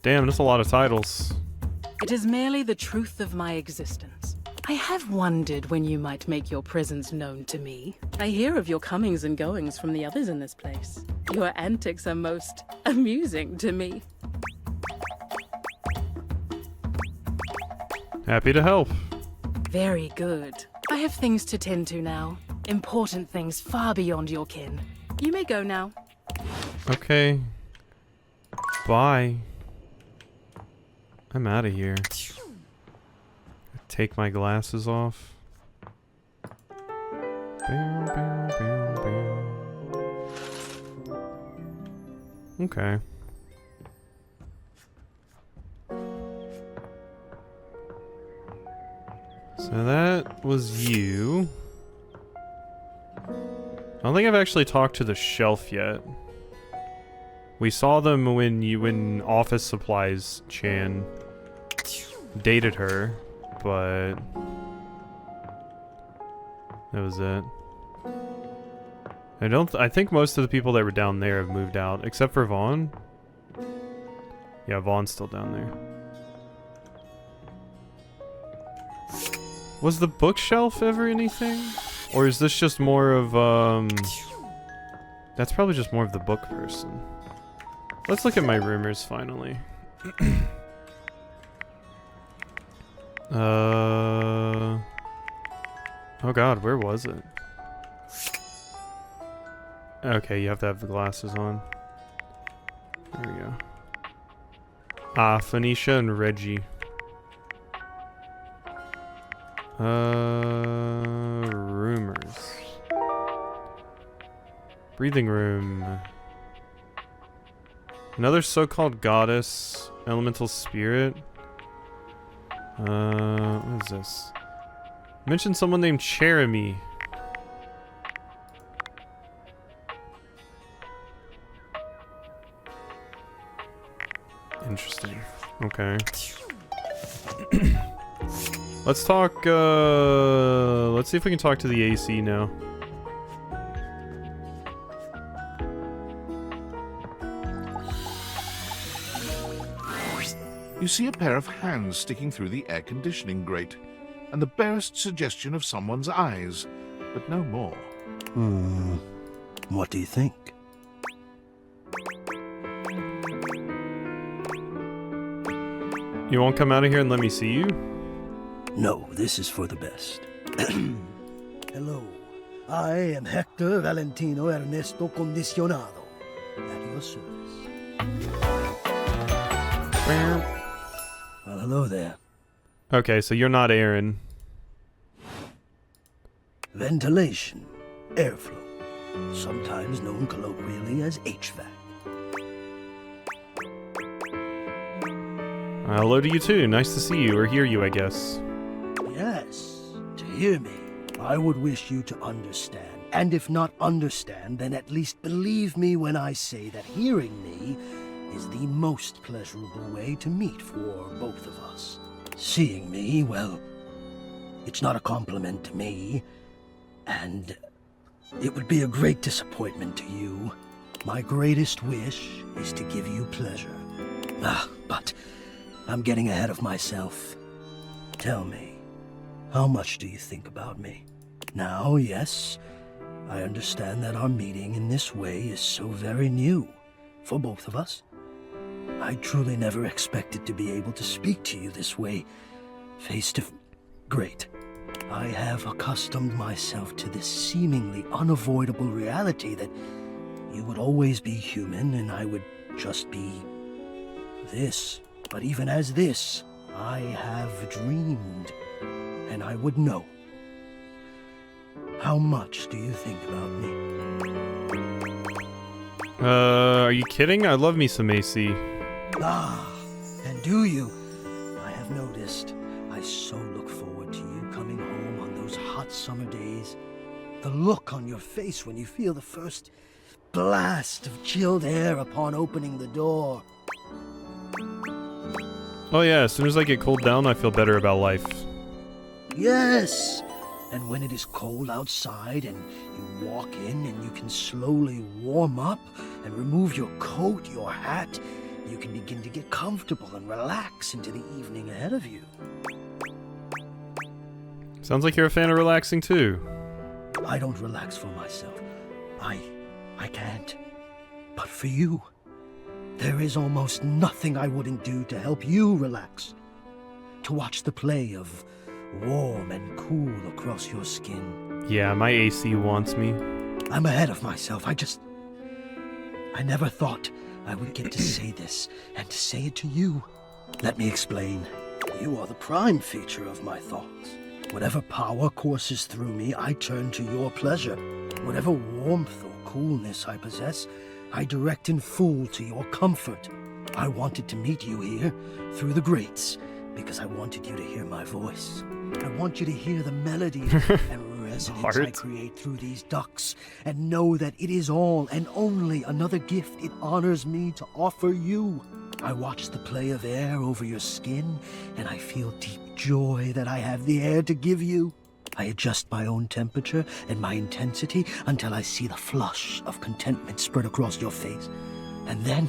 Damn, that's a lot of titles. It is merely the truth of my existence. I have wondered when you might make your presence known to me. I hear of your comings and goings from the others in this place. Your antics are most amusing to me. Happy to help. Very good. I have things to tend to now. Important things far beyond your kin. You may go now. Okay. Bye. I'm out of here. Take my glasses off. Bow, bow, bow, bow. Okay. So that was you. I don't think I've actually talked to the shelf yet. We saw them when Office Supplies Chan dated her, but that was it. I think most of the people that were down there have moved out, except for Vaughn. Yeah, Vaughn's still down there. Was the bookshelf ever anything? Or is this just more of, that's probably just more of the book person. Let's look at my rumors finally. Oh god, where was it? Okay, you have to have the glasses on. There we go. Ah, Phoenicia and Reggie. Rumors. Breathing room. Another so-called goddess. Elemental spirit. What is this? Mentioned someone named Cherami. Interesting. Okay. Let's talk, let's see if we can talk to the AC now. You see a pair of hands sticking through the air conditioning grate, and the barest suggestion of someone's eyes, but no more. What do you think? You won't come out of here and let me see you? No, this is for the best. Hello. I am Hector Valentino Ernesto Condicionado. At your service. Well, hello there. Okay, so you're not Aaron. Ventilation. Airflow. Sometimes known colloquially as HVAC. Hello to you too. Nice to see you, or hear you, I guess. Yes, to hear me, I would wish you to understand. And if not understand, then at least believe me when I say that hearing me is the most pleasurable way to meet for both of us. Seeing me, well, it's not a compliment to me, and it would be a great disappointment to you. My greatest wish is to give you pleasure. But I'm getting ahead of myself. Tell me, how much do you think about me? Now, yes, I understand that our meeting in this way is so very new for both of us. I truly never expected to be able to speak to you this way, face to face. Great. I have accustomed myself to this seemingly unavoidable reality that you would always be human and I would just be this. But even as this, I have dreamed, and I would know. How much do you think about me? Are you kidding? I love me some AC. Ah, and do you? I have noticed, I so look forward to you coming home on those hot summer days. The look on your face when you feel the first blast of chilled air upon opening the door. Oh yeah, as soon as I get cooled down, I feel better about life. Yes! And when it is cold outside and you walk in and you can slowly warm up and remove your coat, your hat, you can begin to get comfortable and relax into the evening ahead of you. Sounds like you're a fan of relaxing too. I don't relax for myself. I can't. But for you, there is almost nothing I wouldn't do to help you relax. To watch the play of warm and cool across your skin. Yeah, my AC wants me. I'm ahead of myself. I never thought I would get to say this and to say it to you. Let me explain. You are the prime feature of my thoughts. Whatever power courses through me, I turn to your pleasure. Whatever warmth or coolness I possess, I direct in full to your comfort. I wanted to meet you here through the grates because I wanted you to hear my voice. I want you to hear the melody and resonance I create through these ducts and know that it is all and only another gift it honors me to offer you. I watch the play of air over your skin and I feel deep joy that I have the air to give you. I adjust my own temperature and my intensity until I see the flush of contentment spread across your face. And then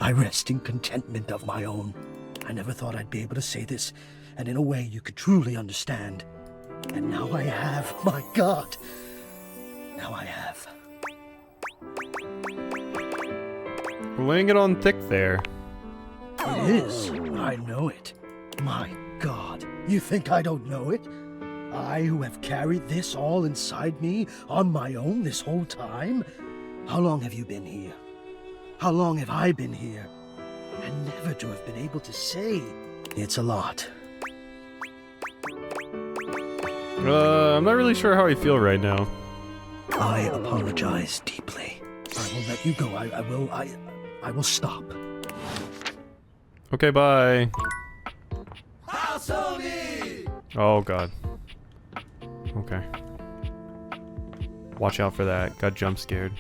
I rest in contentment of my own. I never thought I'd be able to say this, and in a way you could truly understand. And now I have, my God! Now I have. We're laying it on thick there. It is. I know it. My God, you think I don't know it? I who have carried this all inside me on my own this whole time? How long have you been here? How long have I been here? And never to have been able to say. It's a lot. I'm not really sure how I feel right now. I apologize deeply. I will let you go. I will stop. Okay, bye. Oh god. Okay. Watch out for that. Got jump scared.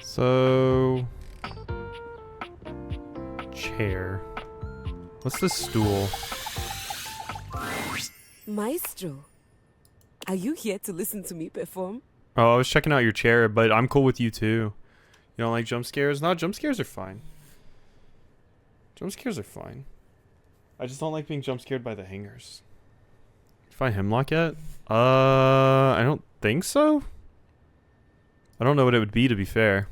So... chair. What's this stool? Maestro, are you here to listen to me perform? Oh, I was checking out your chair, but I'm cool with you too. You don't like jump scares? No, jump scares are fine. Jump scares are fine. I just don't like being jump scared by the hangers. Did you find Hemlock yet? I don't think so. I don't know what it would be, to be fair.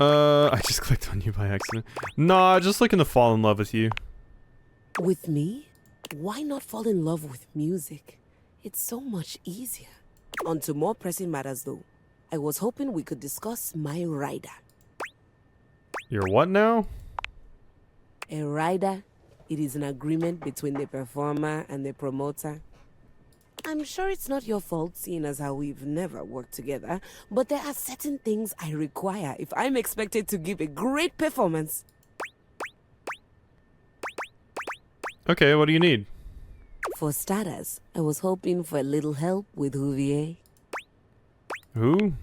I just clicked on you by accident. Nah, just looking to fall in love with you. With me? Why not fall in love with music? It's so much easier. On to more pressing matters though. I was hoping we could discuss my rider. Your what now? A rider? It is an agreement between the performer and the promoter. I'm sure it's not your fault, seeing as how we've never worked together, but there are certain things I require if I'm expected to give a great performance. Okay, what do you need? For starters, I was hoping for a little help with Huvier. Who?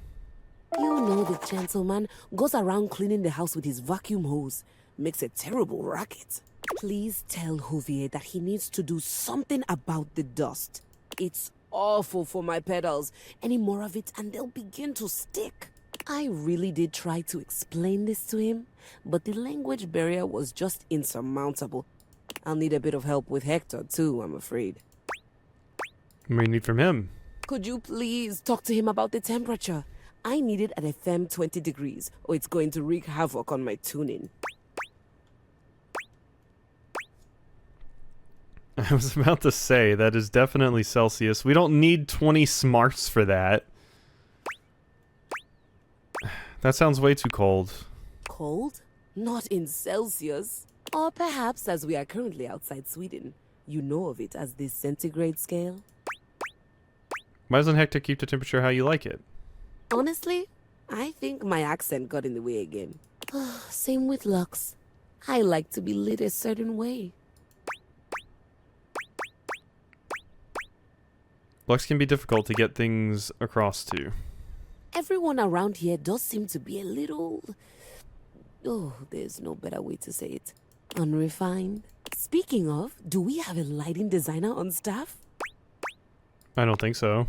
You know the gentleman goes around cleaning the house with his vacuum hose. Makes a terrible racket. Please tell Huvier that he needs to do something about the dust. It's awful for my pedals. Any more of it and they'll begin to stick. I really did try to explain this to him, but the language barrier was just insurmountable. I'll need a bit of help with Hector too, I'm afraid. What do you need from him? Could you please talk to him about the temperature? I need it at a firm 20 degrees, or it's going to wreak havoc on my tuning. I was about to say, that is definitely Celsius. We don't need 20 smarts for that. That sounds way too cold. Cold? Not in Celsius. Or perhaps as we are currently outside Sweden. You know of it as the centigrade scale? Why doesn't Hector keep the temperature how you like it? Honestly, I think my accent got in the way again. Same with Lux. I like to be lit a certain way. Lux can be difficult to get things across to. Everyone around here does seem to be a little... Oh, there's no better way to say it. Unrefined. Speaking of, do we have a lighting designer on staff? I don't think so.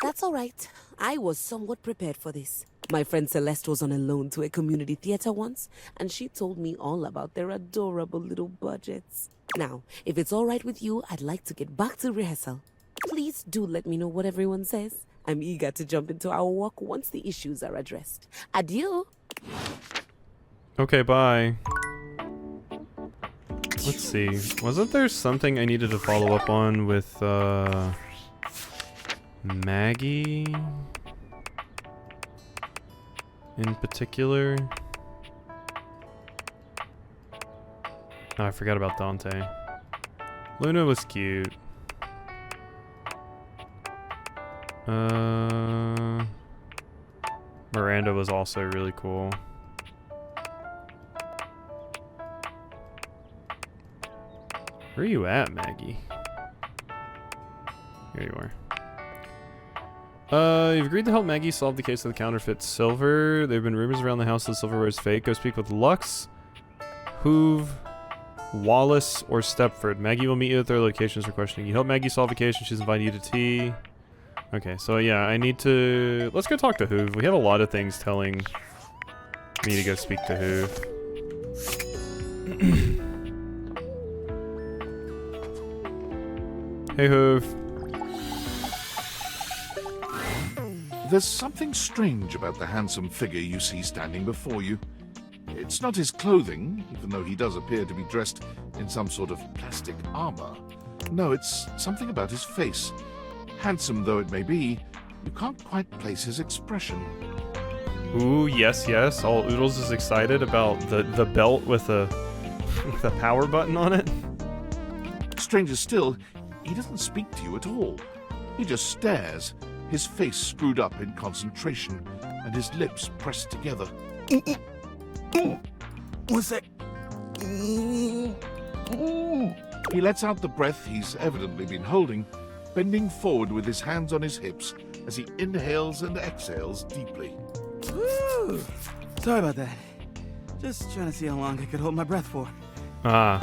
That's all right. I was somewhat prepared for this. My friend Celeste was on a loan to a community theater once, and she told me all about their adorable little budgets. Now, if it's all right with you, I'd like to get back to rehearsal. Please do let me know what everyone says. I'm eager to jump into our work once the issues are addressed. Adieu. Okay, bye. Let's see. Wasn't there something I needed to follow up on with, Maggie? In particular? Oh, I forgot about Dante. Luna was cute. Miranda was also really cool. Where are you at, Maggie? Here you are. You've agreed to help Maggie solve the case of the counterfeit silver. There have been rumors around the house that the silverware is fake. Go speak with Lux, Hoove, Wallace, or Stepford. Maggie will meet you at their locations for questioning. You help Maggie solve the case and she's invited you to tea. Okay, so yeah, I need to... Let's go talk to Hoove. We have a lot of things telling me to go speak to Hoove. Hey, Hoove. There's something strange about the handsome figure you see standing before you. It's not his clothing, even though he does appear to be dressed in some sort of plastic armor. No, it's something about his face. Handsome though it may be, you can't quite place his expression. Ooh, yes, yes. All Oodles is excited about the belt with a power button on it. Stranger still, he doesn't speak to you at all. He just stares, his face screwed up in concentration, and his lips pressed together. What's that? He lets out the breath he's evidently been holding, bending forward with his hands on his hips as he inhales and exhales deeply. Woo! Sorry about that. Just trying to see how long I could hold my breath for. Ah.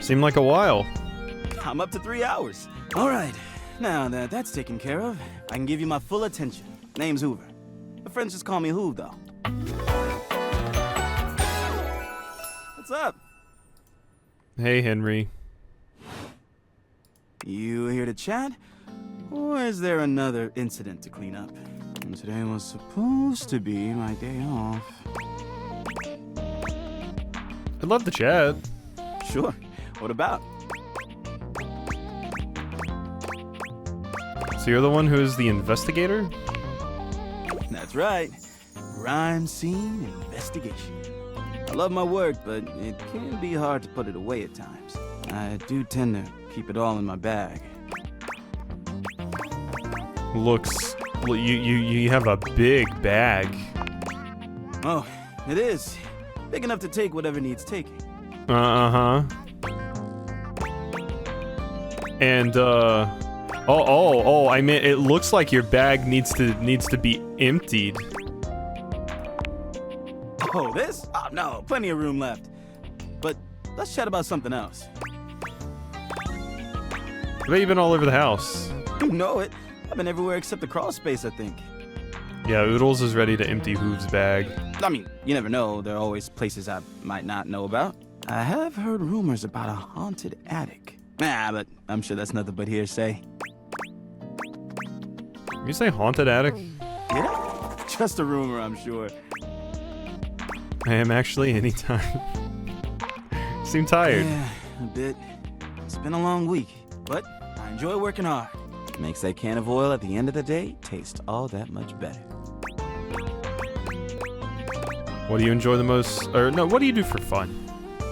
Seemed like a while. I'm up to 3 hours. All right. Now that that's taken care of, I can give you my full attention. Name's Hoover. My friends just call me Hoove, though. What's up? Hey, Henry. You here to chat? Or is there another incident to clean up? And today was supposed to be my day off. I'd love to chat. Sure. What about? So you're the one who is the investigator? That's right. Crime scene investigation. I love my work, but it can be hard to put it away at times. I do tend to keep it all in my bag. You have a big bag. Oh, it is. Big enough to take whatever needs taking. Uh-huh. And, I mean, it looks like your bag needs to be emptied. Oh, this? Oh, no, plenty of room left. But let's chat about something else. I bet you've been all over the house. You know it. I've been everywhere except the crawl space, I think. Yeah, Oodles is ready to empty Hoove's bag. I mean, you never know. There are always places I might not know about. I have heard rumors about a haunted attic. Nah, but I'm sure that's nothing but hearsay. You say haunted attic? Yeah, just a rumor, I'm sure. I am actually anytime. Seem tired. Yeah, a bit. It's been a long week, but I enjoy working hard. Makes that can of oil at the end of the day taste all that much better. What do you enjoy the most? Or no, what do you do for fun?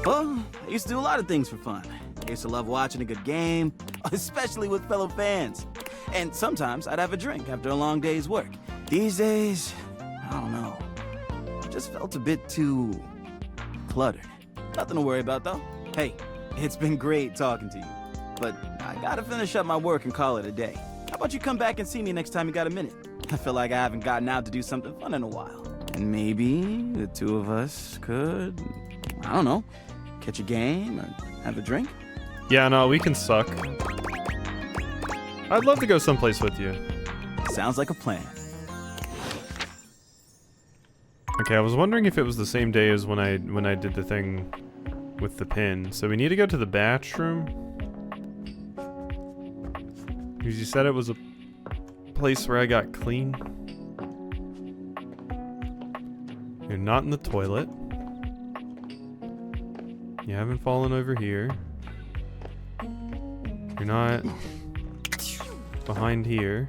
Well, I used to do a lot of things for fun. I used to love watching a good game, especially with fellow fans. And sometimes I'd have a drink after a long day's work. These days, I don't know. Just felt a bit too cluttered. Nothing to worry about, though. Hey, it's been great talking to you. But I gotta finish up my work and call it a day. How about you come back and see me next time you got a minute? I feel like I haven't gotten out to do something fun in a while. And maybe the two of us could, I don't know, catch a game or have a drink? Yeah, no, we can suck. I'd love to go someplace with you. Sounds like a plan. Okay, I was wondering if it was the same day as when I did the thing with the pin. So we need to go to the bathroom. Because you said it was a place where I got clean. You're not in the toilet. You haven't fallen over here. You're not behind here.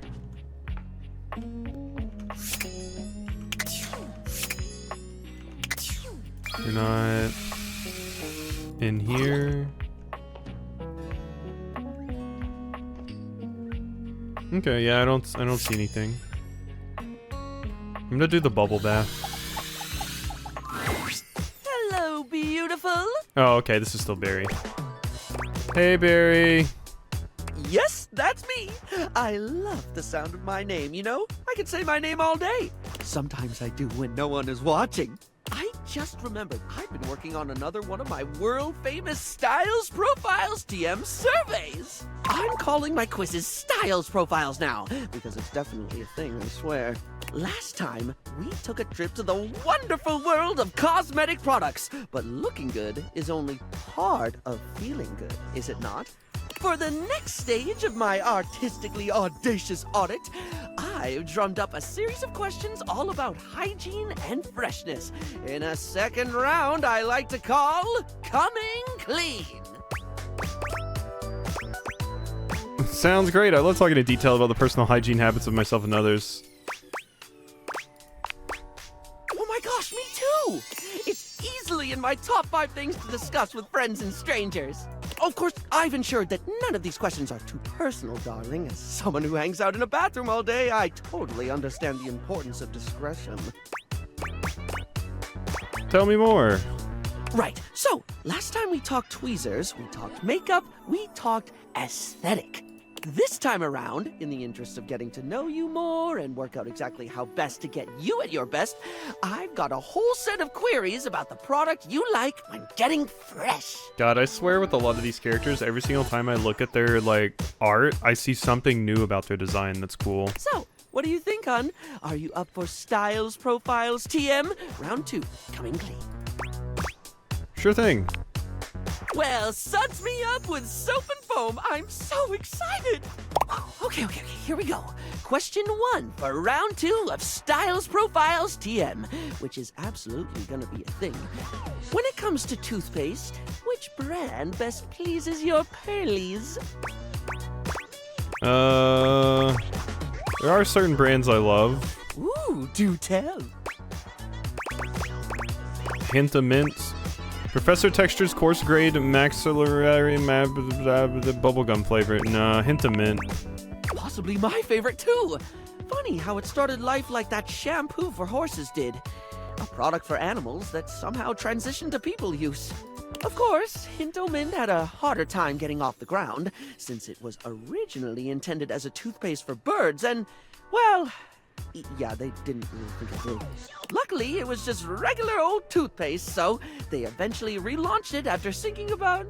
You're not in here. Okay, yeah, I don't see anything. I'm gonna do the bubble bath. Hello, beautiful. Oh, okay, this is still Barry. Hey, Barry. Yes, that's me. I love the sound of my name, you know? I can say my name all day. Sometimes I do when no one is watching. I just remembered I've been working on another one of my world-famous Styles Profiles TM surveys. I'm calling my quizzes Styles Profiles now, because it's definitely a thing, I swear. Last time, we took a trip to the wonderful world of cosmetic products, but looking good is only part of feeling good, is it not? For the next stage of my artistically audacious audit, I've drummed up a series of questions all about hygiene and freshness. In a second round I like to call Coming Clean. Sounds great. I love talking in detail about the personal hygiene habits of myself and others. Oh my gosh, me too! It's easily in my top 5 things to discuss with friends and strangers. Of course, I've ensured that none of these questions are too personal, darling. As someone who hangs out in a bathroom all day, I totally understand the importance of discretion. Tell me more. Right, so last time we talked tweezers, we talked makeup, we talked aesthetic. This time around, in the interest of getting to know you more and work out exactly how best to get you at your best, I've got a whole set of queries about the product you like when getting fresh. God, I swear with a lot of these characters, every single time I look at their, like, art, I see something new about their design that's cool. So, what do you think, hon? Are you up for Styles Profiles TM? Round 2, coming clean. Sure thing. Well, suds me up with soap and foam. I'm so excited. Okay, here we go. Question 1 for round 2 of Styles Profiles TM, which is absolutely gonna be a thing. When it comes to toothpaste, which brand best pleases your pearlies? There are certain brands I love. Ooh, do tell. Hint of mint. Professor Texture's coarse grade maxillary bubblegum flavor. Nah, hint of mint. Possibly my favorite too. Funny how it started life like that shampoo for horses did. A product for animals that somehow transitioned to people use. Of course, Hinto-Mint had a harder time getting off the ground, since it was originally intended as a toothpaste for birds and, well, yeah, they didn't really think it would. Luckily, it was just regular old toothpaste, so they eventually relaunched it after sinking about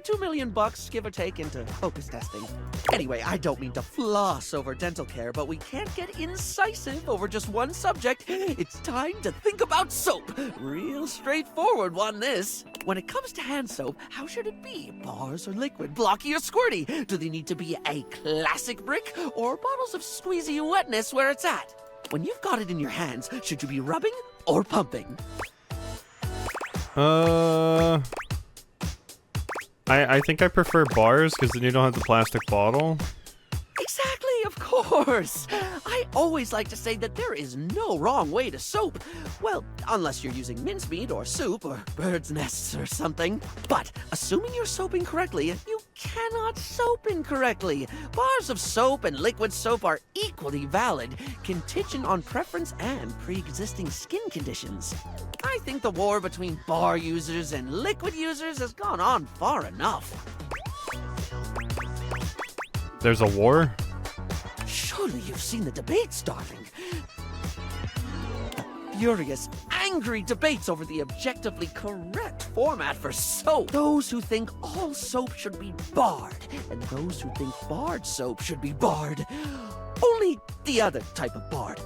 $2 million, give or take, into focus testing. Anyway, I don't mean to floss over dental care, but we can't get incisive over just one subject. It's time to think about soap. Real straightforward one, this. When it comes to hand soap, how should it be? Bars or liquid, blocky or squirty? Do they need to be a classic brick or bottles of squeezy wetness where it's at? When you've got it in your hands, should you be rubbing or pumping? I think I prefer bars because then you don't have the plastic bottle. Exactly, of course. course! I always like to say that there is no wrong way to soap. Well, unless you're using mincemeat or soup or bird's nests or something. But assuming you're soaping correctly, you cannot soap incorrectly. Bars of soap and liquid soap are equally valid, contingent on preference and pre-existing skin conditions. I think the war between bar users and liquid users has gone on far enough. There's a war? Surely you've seen the debates, darling. Furious, angry debates over the objectively correct format for soap. Those who think all soap should be barred, and those who think barred soap should be barred. Only the other type of barred.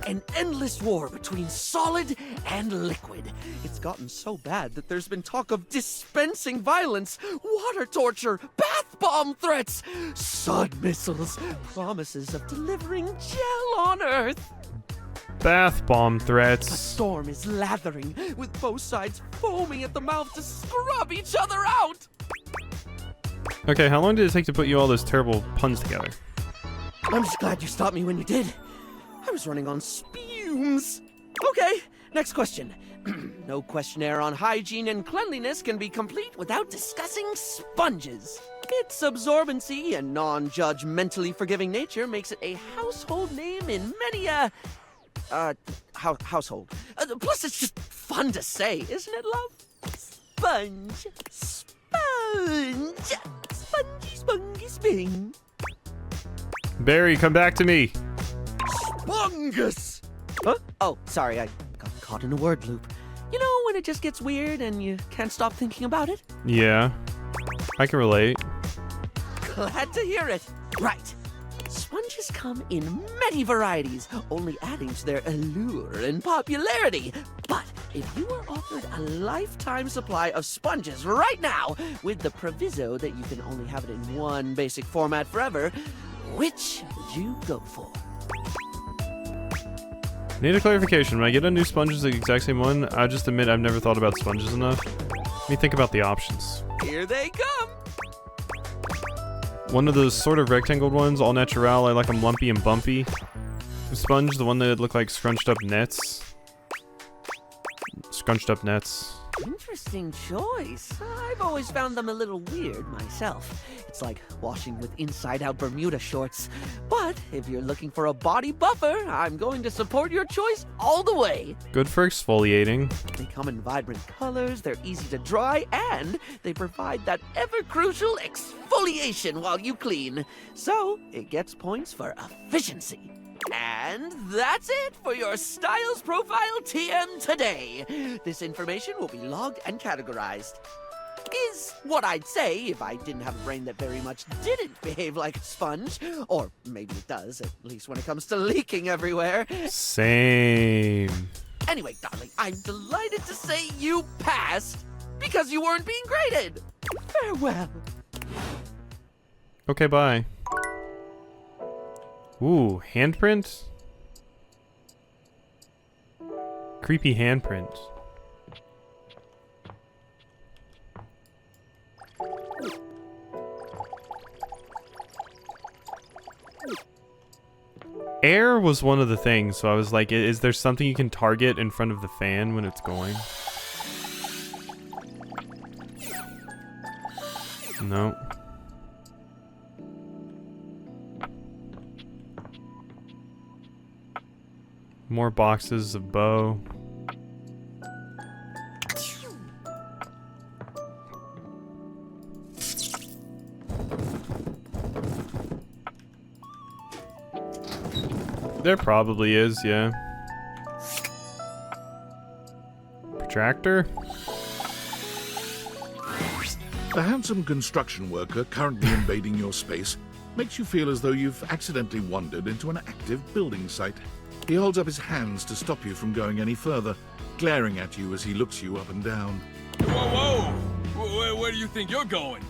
An endless war between solid and liquid. It's gotten so bad that there's been talk of dispensing violence, water torture, bath bomb threats, sun missiles, promises of delivering gel on Earth. Bath bomb A threats. storm is lathering, with both sides foaming at the mouth to scrub each other out. Okay, how long did it take to put you all those terrible puns together? I'm just glad you stopped me when you did. I was running on spumes. Okay, next question. No questionnaire on hygiene and cleanliness can be complete without discussing sponges. Its absorbency and non-judgmentally forgiving nature makes it a household name in many household. Plus, it's just fun to say, isn't it, love? Sponge, sponge, spongy, spongy, sping. Barry, come back to me. Spongus! Huh? Oh, sorry, I got caught in a word loop. You know when it just gets weird and you can't stop thinking about it? Yeah, I can relate. Glad to hear it. Right. Sponges come in many varieties, only adding to their allure and popularity. But if you were offered a lifetime supply of sponges right now, with the proviso that you can only have it in one basic format forever, which would you go for? Need a clarification. When I get a new sponge is the exact same one, I just admit I've never thought about sponges enough. Let me think about the options. Here they come. One of those sort of rectangled ones, all natural. I like them lumpy and bumpy. The sponge, the one that look like scrunched up nets. Scrunched up nets. Interesting choice. I've always found them a little weird myself. It's like washing with inside-out Bermuda shorts. But if you're looking for a body buffer, I'm going to support your choice all the way. Good for exfoliating. They come in vibrant colors, they're easy to dry, and they provide that ever-crucial exfoliation while you clean. So, it gets points for efficiency. And that's it for your Styles Profile TM today. This information will be logged and categorized. Is what I'd say if I didn't have a brain that very much didn't behave like a sponge. Or maybe it does, at least when it comes to leaking everywhere. Same. Anyway, darling, I'm delighted to say you passed because you weren't being graded. Farewell. Okay, bye. Ooh, handprint? Creepy handprint. Air was one of the things, so I was like, is there something you can target in front of the fan when it's going? No. More boxes of bow. There probably is, yeah. Protractor? The handsome construction worker currently invading your space makes you feel as though you've accidentally wandered into an active building site. He holds up his hands to stop you from going any further, glaring at you as he looks you up and down. Whoa, whoa! Where do you think you're going?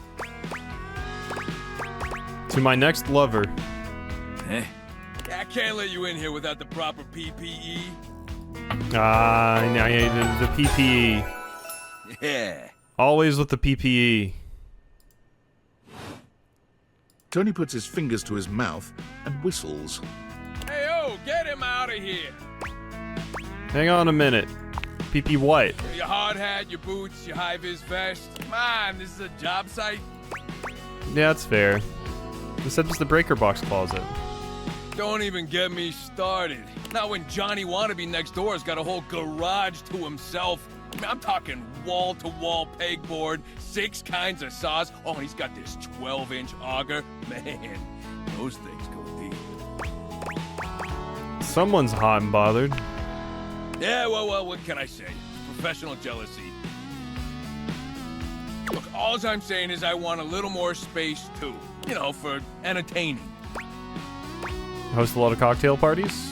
To my next lover. Eh? I can't let you in here without the proper PPE. The PPE. Yeah. Always with the PPE. Tony puts his fingers to his mouth and whistles. Hey, oh, get him out of here. Hang on a minute. PP what? Your hard hat, your boots, your high-vis vest. Come on, this is a job site. Yeah, that's fair. This is just the breaker box closet. Don't even get me started. Not when Johnny Wannabe next door has got a whole garage to himself. I mean, I'm talking wall-to-wall pegboard, 6 kinds of saws. Oh, and he's got this 12-inch auger. Man, those things go deep. Someone's hot and bothered. Yeah, well, what can I say? Professional jealousy. Look, all I'm saying is I want a little more space, too. You know, for entertaining. Host a lot of cocktail parties.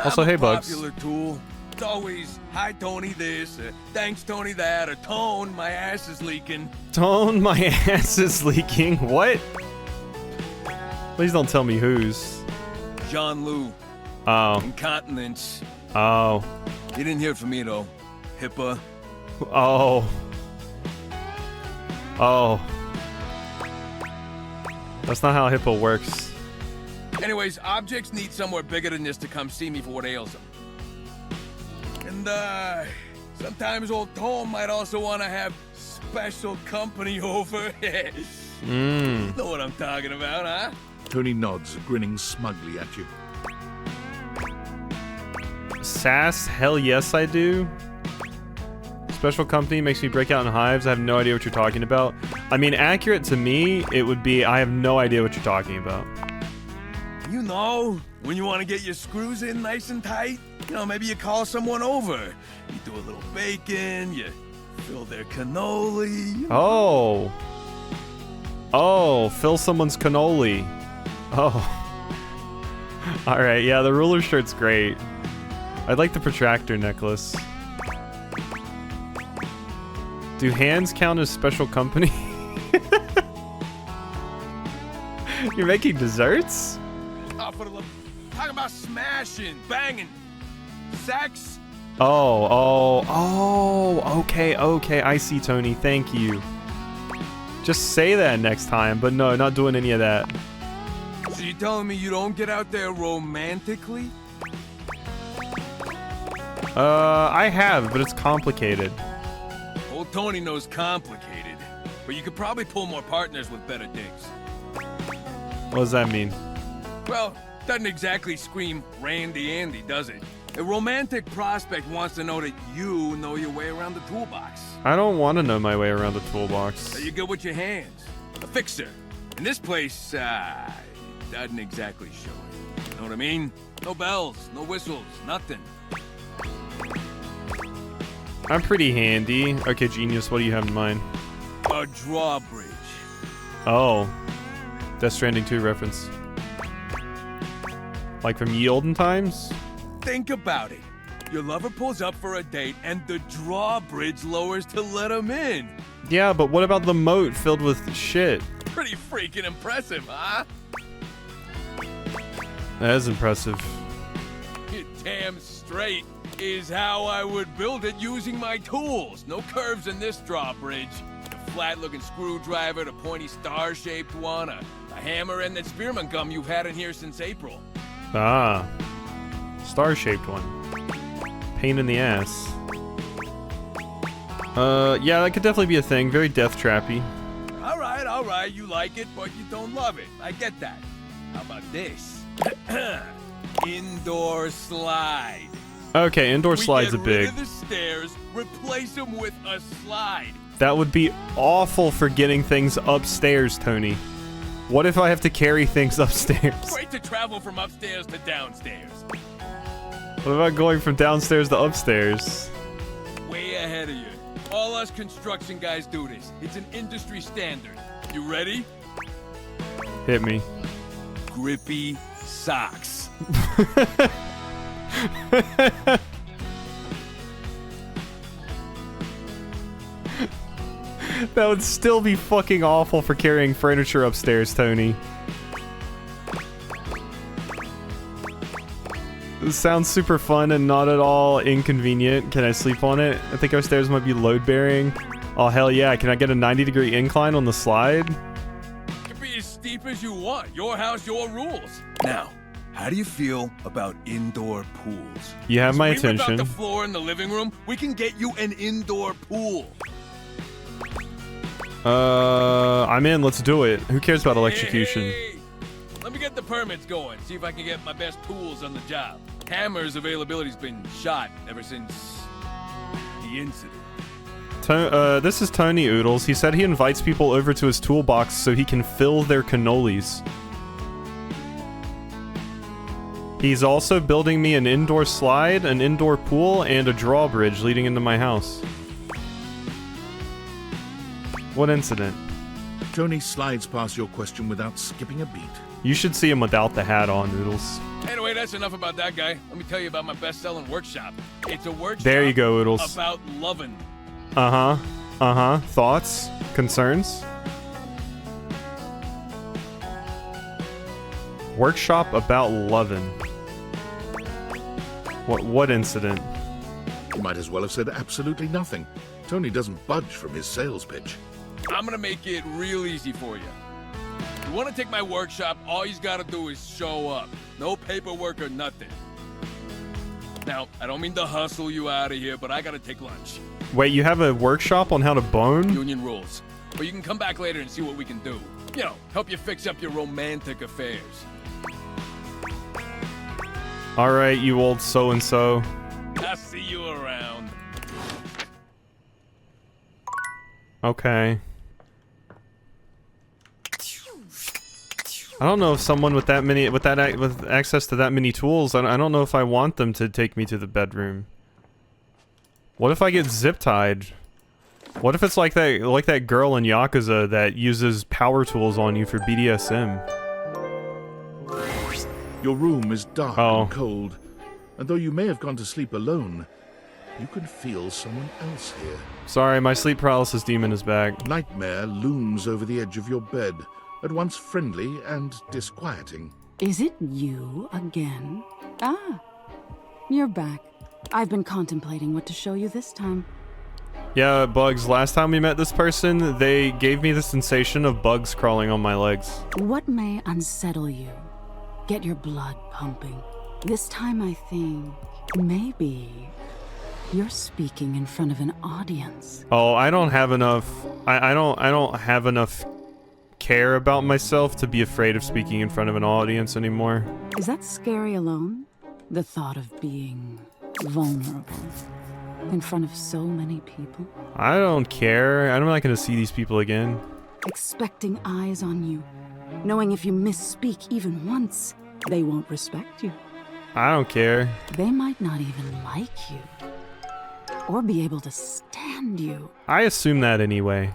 Also, hey, Bugs. Popular tool. It's always, hi, Tony this, thanks, Tony that, or Tone, my ass is leaking. Tone, my ass is leaking. What? Please don't tell me whose. John Lou. Oh. Incontinence. Oh. You didn't hear it from me, though. HIPAA. Oh. Oh. That's not how HIPAA works. Anyways, objects need somewhere bigger than this to come see me for what ails them. And, sometimes old Tom might also want to have special company over. You know what I'm talking about, huh? Tony nods, grinning smugly at you. Sass? Hell yes, I do. Special company makes me break out in hives. I have no idea what you're talking about. I mean, accurate to me, it would be I have no idea what you're talking about. You know, when you want to get your screws in nice and tight, you know, maybe you call someone over. You do a little bacon, you fill their cannoli. Oh. Oh, fill someone's cannoli. Oh. Alright, yeah, the ruler shirt's great. I'd like the protractor necklace. Do hands count as special company? You're making desserts? Oh, for the love. Talking about smashing, banging, sex. Oh, okay, I see, Tony, thank you. Just say that next time, but no, not doing any of that. So you telling me you don't get out there romantically? I have, but it's complicated. Old Tony knows complicated, but you could probably pull more partners with better dicks. What does that mean? Well, doesn't exactly scream Randy Andy, does it? A romantic prospect wants to know that you know your way around the toolbox. I don't want to know my way around the toolbox. So you're good with your hands. A fixer. In this place, doesn't exactly show it. Know what I mean? No bells, no whistles, nothing. I'm pretty handy. Okay, genius, what do you have in mind? A drawbridge. Oh. Death Stranding 2 reference. Like from ye olden times? Think about it. Your lover pulls up for a date and the drawbridge lowers to let him in. Yeah, but what about the moat filled with shit? Pretty freaking impressive, huh? That is impressive. You're damn straight is how I would build it using my tools. No curves in this drawbridge. The flat-looking screwdriver, the pointy star-shaped one, a hammer, and that spearmint gum you've had in here since April. Ah. Star-shaped one. Pain in the ass. Yeah, that could definitely be a thing. Very death trappy. All right, you like it, but you don't love it. I get that. How about this? Indoor slide. Okay, indoor slides are big. Get rid of the stairs, replace them with a slide. That would be awful for getting things upstairs, Tony. What if I have to carry things upstairs? Great to travel from upstairs to downstairs. What about going from downstairs to upstairs? Way ahead of you. All us construction guys do this. It's an industry standard. You ready? Hit me. Grippy socks. That would still be fucking awful for carrying furniture upstairs, Tony. This sounds super fun and not at all inconvenient. Can I sleep on it? I think our stairs might be load-bearing. Oh, hell yeah. Can I get a 90-degree incline on the slide? It could be as steep cheap as you want. Your house, your rules. Now, how do you feel about indoor pools? You have my We rip out attention. the floor in the living room. We can get you an indoor pool. I'm in. Let's do it. Who cares about electrocution? Hey, let me get the permits going. See if I can get my best tools on the job. Hammer's availability's been shot ever since the incident. This is Tony Oodles. He said he invites people over to his toolbox so he can fill their cannolis. He's also building me an indoor slide, an indoor pool, and a drawbridge leading into my house. What incident? Tony slides past your question without skipping a beat. You should see him without the hat on, Oodles. Anyway, that's enough about that guy. Let me tell you about my best-selling workshop. It's a workshop There you go, Oodles. about loving. Uh-huh. Thoughts? Concerns? Workshop about lovin'. What incident? You might as well have said absolutely nothing. Tony doesn't budge from his sales pitch. I'm gonna make it real easy for you. You wanna take my workshop, all you gotta do is show up. No paperwork or nothing. Now, I don't mean to hustle you out of here, but I gotta take lunch. Wait, you have a workshop on how to bone? Union rules. But you can come back later and see what we can do. You know, help you fix up your romantic affairs. Alright, you old so-and-so. I'll see you around. Okay. I don't know if someone with that many, with access to that many tools, I don't know if I want them to take me to the bedroom. What if I get zip-tied? What if it's like that girl in Yakuza that uses power tools on you for BDSM? Your room is dark and cold, and though you may have gone to sleep alone, you can feel someone else here. Sorry, my sleep paralysis demon is back. Nightmare looms over the edge of your bed, at once friendly and disquieting. Is it you again? Ah, you're back. I've been contemplating what to show you this time. Yeah, Bugs, last time we met this person, they gave me the sensation of bugs crawling on my legs. What may unsettle you? Get your blood pumping. This time I think maybe you're speaking in front of an audience. Oh, I don't have enough. I don't have enough care about myself to be afraid of speaking in front of an audience anymore. Is that scary alone? The thought of being vulnerable in front of so many people? I don't care. I'm not gonna see these people again. Expecting eyes on you, knowing if you misspeak even once, they won't respect you. I don't care. They might not even like you, or be able to stand you. I assume that anyway.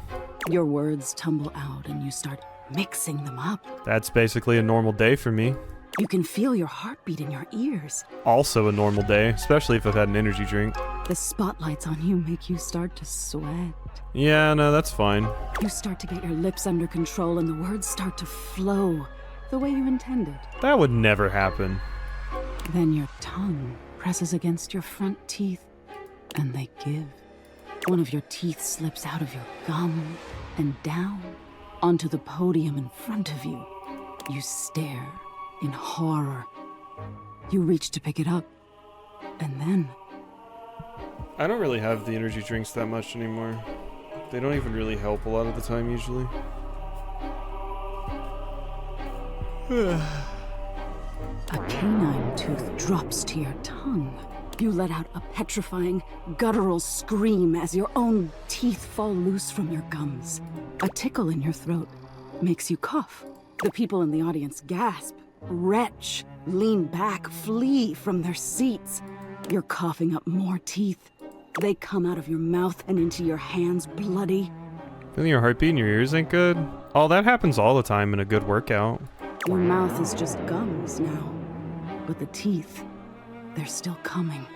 Your words tumble out and you start mixing them up. That's basically a normal day for me. You can feel your heartbeat in your ears. Also a normal day, especially if I've had an energy drink. The spotlights on you make you start to sweat. Yeah, no, that's fine. You start to get your lips under control and the words start to flow the way you intended. That would never happen. Then your tongue presses against your front teeth and they give. One of your teeth slips out of your gum and down onto the podium in front of you. You stare in horror. You reach to pick it up, and then... I don't really have the energy drinks that much anymore. They don't even really help a lot of the time, usually. A canine tooth drops to your tongue. You let out a petrifying, guttural scream as your own teeth fall loose from your gums. A tickle in your throat makes you cough. The people in the audience gasp, retch, lean back, flee from their seats. You're coughing up more teeth. They come out of your mouth and into your hands bloody. Feeling your heartbeat in your ears ain't good? Oh, that happens all the time in a good workout. Your mouth is just gums now, but the teeth, they're still coming.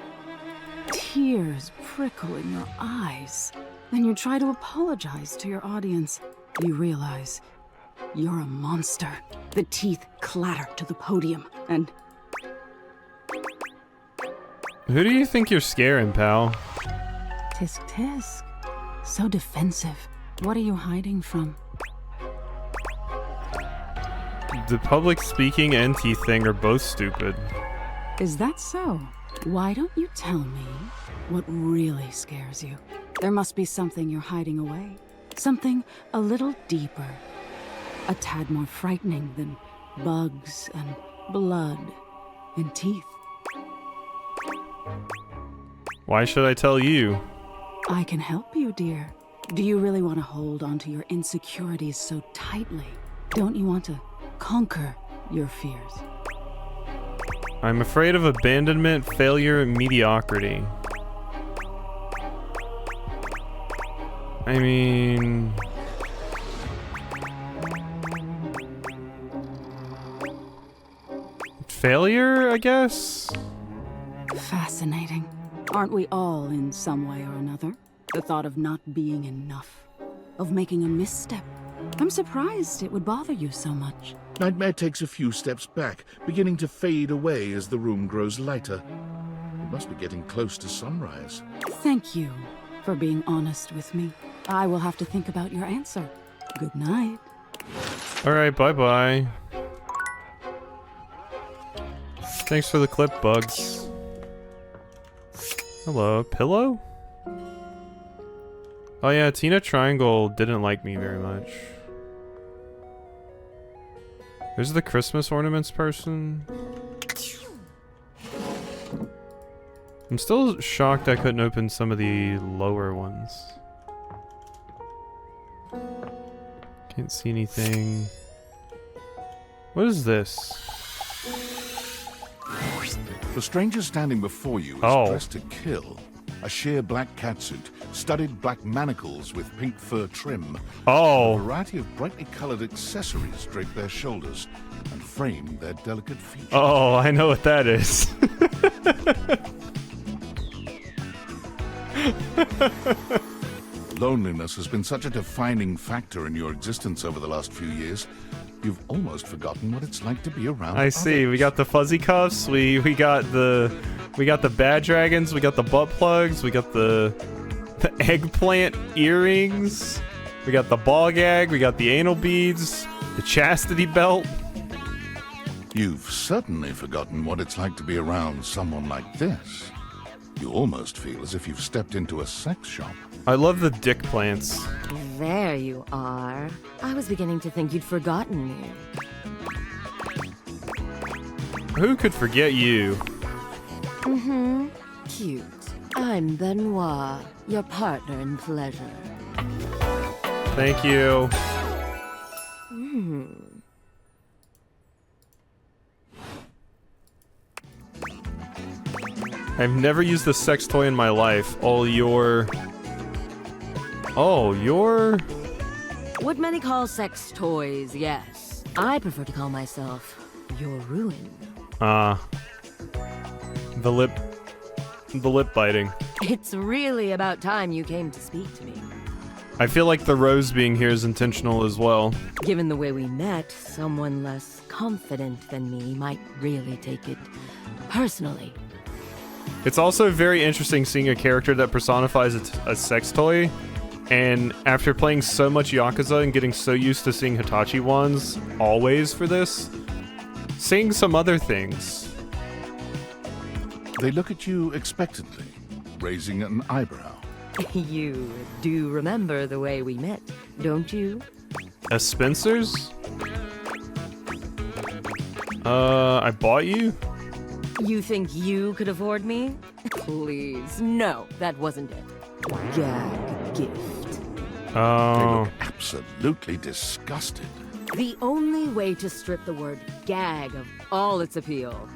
Tears prickle in your eyes. Then you try to apologize to your audience. You realize you're a monster. The teeth clatter to the podium, and... Who do you think you're scaring, pal? Tisk tisk. So defensive. What are you hiding from? The public speaking and teeth thing are both stupid. Is that so? Why don't you tell me what really scares you? There must be something you're hiding away. Something a little deeper. A tad more frightening than bugs and blood and teeth. Why should I tell you? I can help you, dear. Do you really want to hold on to your insecurities so tightly? Don't you want to conquer your fears? I'm afraid of abandonment, failure, and mediocrity. I mean... failure, I guess? Fascinating. Aren't we all in some way or another? The thought of not being enough, of making a misstep. I'm surprised it would bother you so much. Nightmare takes a few steps back, beginning to fade away as the room grows lighter. It must be getting close to sunrise. Thank you for being honest with me. I will have to think about your answer. Good night. Alright, bye-bye. Thanks for the clip, Bugs. Hello, pillow? Oh yeah, Tina Triangle didn't like me very much. There's the Christmas ornaments person. I'm still shocked I couldn't open some of the lower ones. Can't see anything. What is this? The stranger standing before you is dressed to kill. A sheer black catsuit, studded black manacles with pink fur trim. Oh. A variety of brightly colored accessories drape their shoulders and frame their delicate features. Oh, I know what that is. Loneliness has been such a defining factor in your existence over the last few years. You've almost forgotten what it's like to be around I see. others. We got the fuzzy cuffs. We got the bad dragons. We got the butt plugs. We got the eggplant earrings. We got the ball gag. We got the anal beads. The chastity belt. You've certainly forgotten what it's like to be around someone like this. You almost feel as if you've stepped into a sex shop. I love the dick plants. There you are. I was beginning to think you'd forgotten me. Who could forget you? Mm-hmm. Cute. I'm Benoit, your partner in pleasure. Thank you. I've never used a sex toy in my life. Oh, you're... What many call sex toys, yes. I prefer to call myself your ruin. The lip biting. It's really about time you came to speak to me. I feel like the rose being here is intentional as well. Given the way we met, someone less confident than me might really take it personally. It's also very interesting seeing a character that personifies a sex toy, and after playing so much Yakuza and getting so used to seeing Hitachi wands always for this, seeing some other things. They look at you expectantly, raising an eyebrow. You do remember the way we met, don't you? A Spencer's? I bought you? You think you could afford me? Please, no, that wasn't it. Gag gift. Oh. They look absolutely disgusted. The only way to strip the word gag of all its appeal.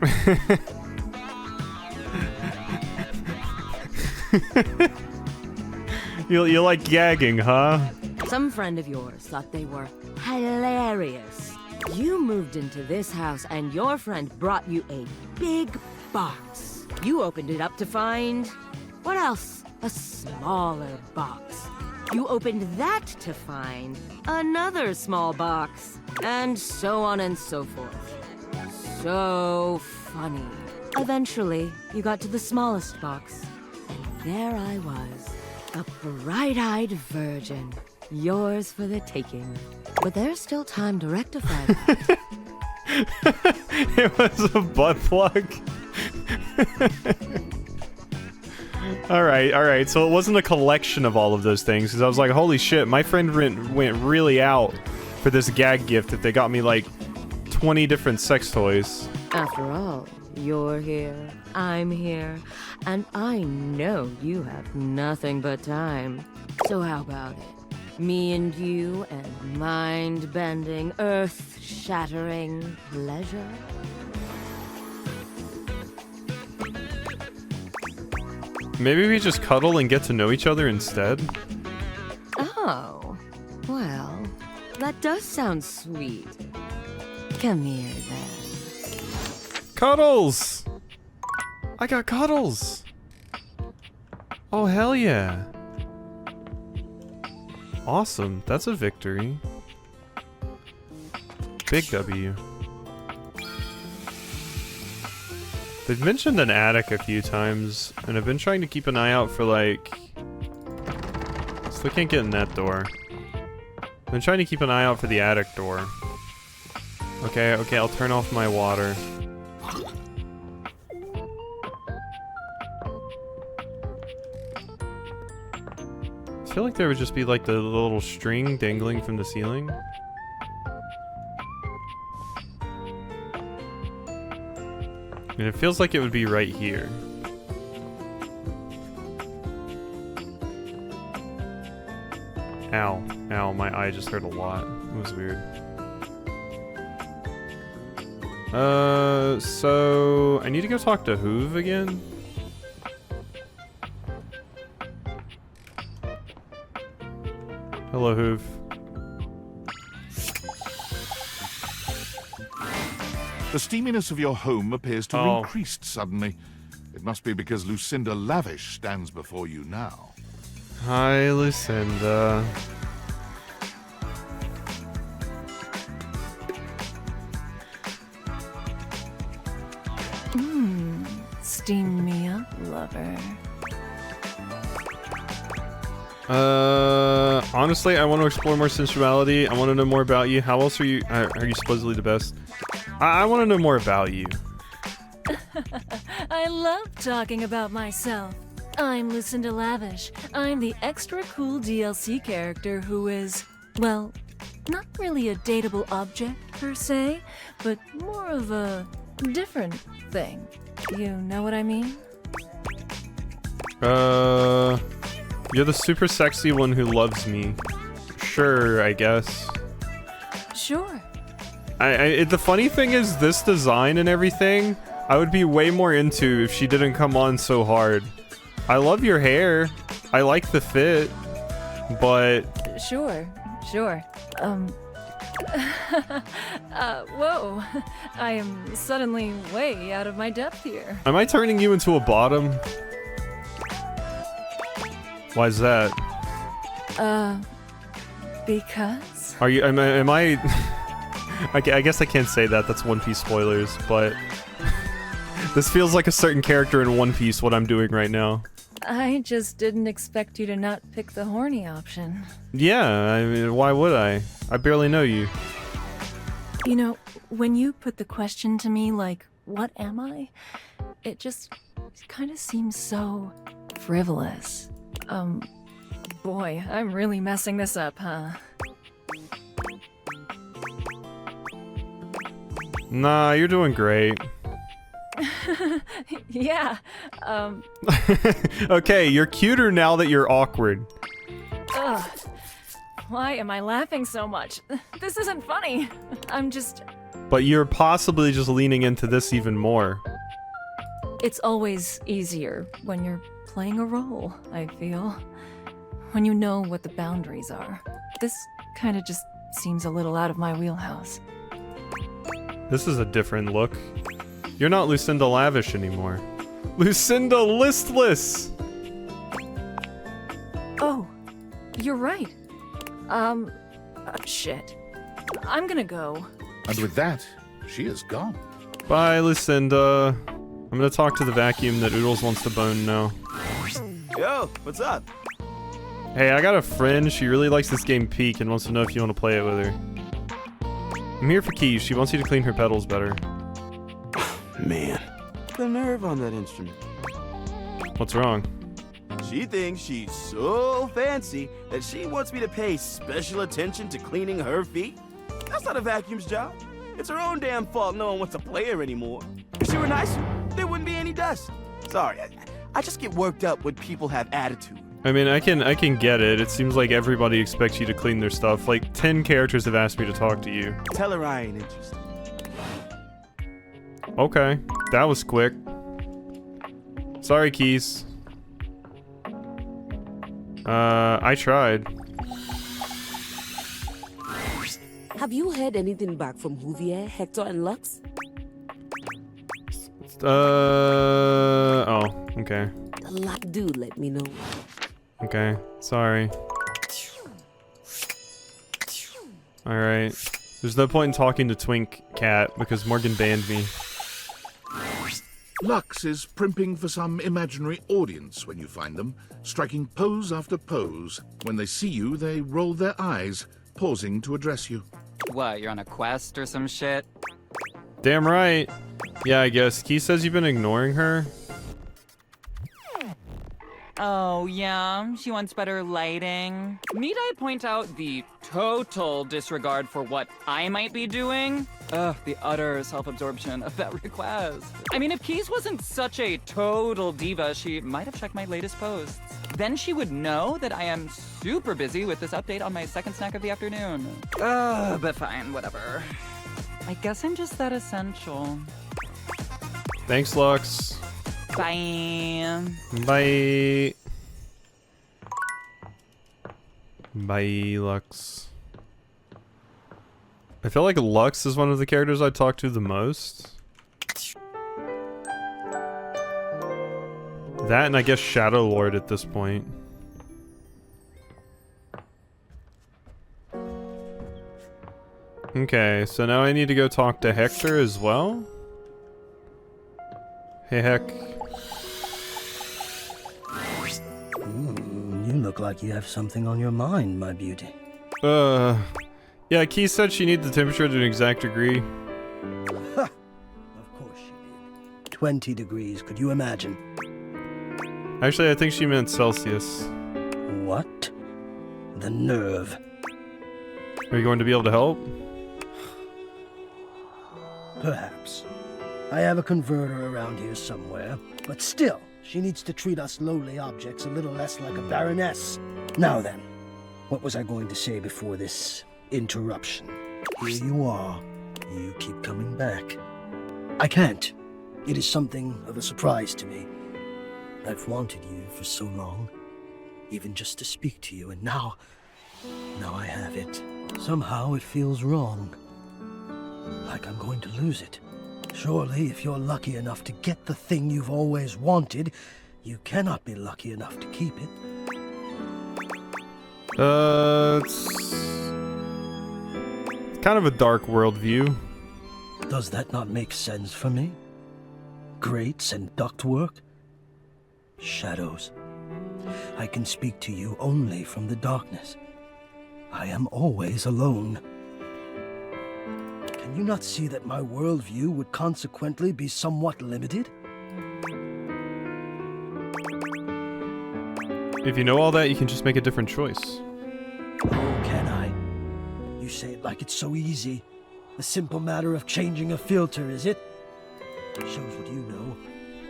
You like gagging, huh? Some friend of yours thought they were hilarious. You moved into this house and your friend brought you a big box. You opened it up to find... what else? A smaller box. You opened that to find another small box. And so on and so forth. So funny. Eventually, you got to the smallest box. And there I was. A bright-eyed virgin. Yours for the taking. But there's still time to rectify that. It was a butt plug. Alright, so it wasn't a collection of all of those things, because I was like, holy shit, my friend went really out for this gag gift if they got me like 20 different sex toys. After all, you're here, I'm here, and I know you have nothing but time. So how about it? Me and you and mind-bending, earth-shattering pleasure? Maybe we just cuddle and get to know each other instead? Oh, well, that does sound sweet. Come here, then. Cuddles! I got cuddles! Oh, hell yeah. Awesome, that's a victory. Big W. They've mentioned an attic a few times, and I've been trying to keep an eye out for like... Still can't get in that door. I've been trying to keep an eye out for the attic door. Okay, I'll turn off my water. I feel like there would just be like the little string dangling from the ceiling. And it feels like it would be right here. Ow. Ow, my eye just hurt a lot. It was weird. So... I need to go talk to Hoove again? Hello, Hoove. The steaminess of your home appears to have increased suddenly. It must be because Lucinda Lavish stands before you now. Hi, Lucinda. Steam me up, lover. Honestly, I want to explore more sensuality. I want to know more about you. How else are you supposedly the best? I want to know more about you. I love talking about myself. I'm Lucinda Lavish. I'm the extra cool DLC character who is, well, not really a dateable object per se, but more of a different thing. You know what I mean? You're the super sexy one who loves me. Sure, I guess. Sure. The funny thing is, this design and everything, I would be way more into if she didn't come on so hard. I love your hair. I like the fit, but... Sure. Whoa. I am suddenly way out of my depth here. Am I turning you into a bottom? Why is that? Because? Are you, am I... I guess I can't say that, that's One Piece spoilers, but... This feels like a certain character in One Piece, what I'm doing right now. I just didn't expect you to not pick the horny option. Yeah, I mean, why would I? I barely know you. You know, when you put the question to me like, what am I? It just kind of seems so frivolous. Boy, I'm really messing this up, huh? Nah, you're doing great. Yeah, Okay, you're cuter now that you're awkward. Ugh. Why am I laughing so much? This isn't funny. I'm just... But you're possibly just leaning into this even more. It's always easier when you're playing a role, I feel. When you know what the boundaries are. This kind of just seems a little out of my wheelhouse. This is a different look. You're not Lucinda Lavish anymore. Lucinda Listless! Oh, you're right. Shit. I'm gonna go. And with that, she is gone. Bye, Lucinda. I'm gonna talk to the vacuum that Oodles wants to bone now. Yo, what's up? Hey, I got a friend. She really likes this game Peak and wants to know if you want to play it with her. I'm here for Keys. She wants you to clean her pedals better. Man, the nerve on that instrument. What's wrong? She thinks she's so fancy that she wants me to pay special attention to cleaning her feet. That's not a vacuum's job. It's her own damn fault no one wants to play her anymore. If she were nicer, there wouldn't be any dust. Sorry, I just get worked up when people have attitude. I mean, I can get it. It seems like everybody expects you to clean their stuff. Like 10 characters have asked me to talk to you. Tell her I ain't interested. Okay, that was quick. Sorry, Keys. I tried. Have you heard anything back from Huvier, Hector, and Lux? Oh, okay. Do let me know. Okay, sorry. Alright. There's no point in talking to Twink Cat because Morgan banned me. Lux is primping for some imaginary audience when you find them, striking pose after pose. When they see you, they roll their eyes, pausing to address you. What, you're on a quest or some shit? Damn right. Yeah, I guess. Key says you've been ignoring her. Oh, yeah, she wants better lighting. Need I point out the total disregard for what I might be doing? Ugh, the utter self-absorption of that request. I mean, if Keys wasn't such a total diva, she might have checked my latest posts. Then she would know that I am super busy with this update on my second snack of the afternoon. But fine, whatever. I guess I'm just that essential. Thanks, Lux. Bye. Bye. Bye, Lux. I feel like Lux is one of the characters I talk to the most. That and I guess Shadow Lord at this point. Okay, so now I need to go talk to Hector as well. Hey, Heck. You look like you have something on your mind, my beauty. Yeah, Key said she needs the temperature to an exact degree. Ha! Of course she did. 20 degrees, could you imagine? Actually, I think she meant Celsius. What? The nerve. Are you going to be able to help? Perhaps. I have a converter around here somewhere, but still, she needs to treat us lowly objects a little less like a baroness. Now then, what was I going to say before this interruption? Here you are. You keep coming back. I can't. It is something of a surprise to me. I've wanted you for so long, even just to speak to you, and now I have it. Somehow it feels wrong. Like I'm going to lose it. Surely, if you're lucky enough to get the thing you've always wanted, you cannot be lucky enough to keep it. It's kind of a dark worldview. Does that not make sense for me? Grates and ductwork? Shadows. I can speak to you only from the darkness. I am always alone. Can you not see that my worldview would consequently be somewhat limited? If you know all that, you can just make a different choice. Oh, can I? You say it like it's so easy. A simple matter of changing a filter, is it? Shows what you know.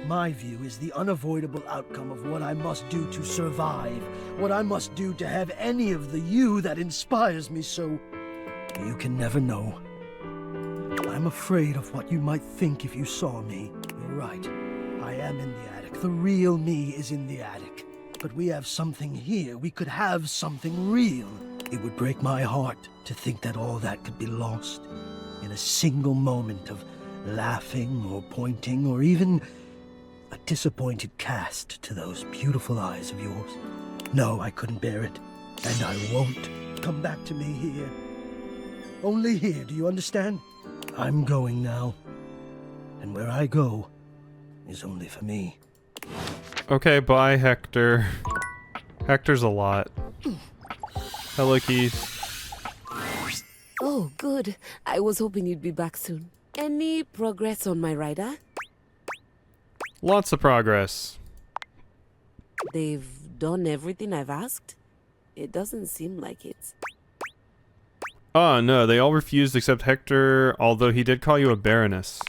My view is the unavoidable outcome of what I must do to survive. What I must do to have any of the you that inspires me so. You can never know. I'm afraid of what you might think if you saw me. You're right. I am in the attic. The real me is in the attic. But we have something here. We could have something real. It would break my heart to think that all that could be lost in a single moment of laughing or pointing or even a disappointed cast to those beautiful eyes of yours. No, I couldn't bear it. And I won't. Come back to me here. Only here, do you understand? I'm going now. And where I go is only for me. Okay, bye, Hector. Hector's a lot. Hello, Keith. Oh, good. I was hoping you'd be back soon. Any progress on my rider? Lots of progress. They've done everything I've asked? It doesn't seem like it. Oh, no, they all refused except Hector, although he did call you a baroness.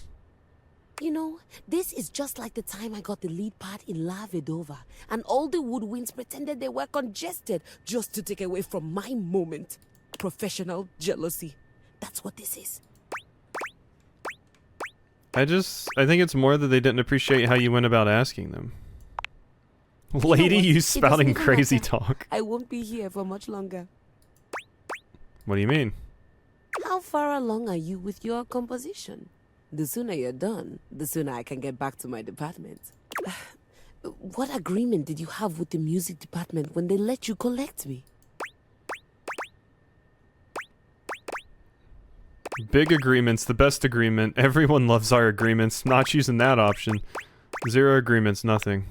You know, this is just like the time I got the lead part in La Vedova, and all the woodwinds pretended they were congested just to take away from my moment. Professional jealousy. That's what this is. I think it's more that they didn't appreciate how you went about asking them. Lady, you spouting crazy talk. I won't be here for much longer. What do you mean? How far along are you with your composition? The sooner you're done, the sooner I can get back to my department. What agreement did you have with the music department when they let you collect me? Big agreements, the best agreement. Everyone loves our agreements. Not choosing that option. 0 agreements, nothing.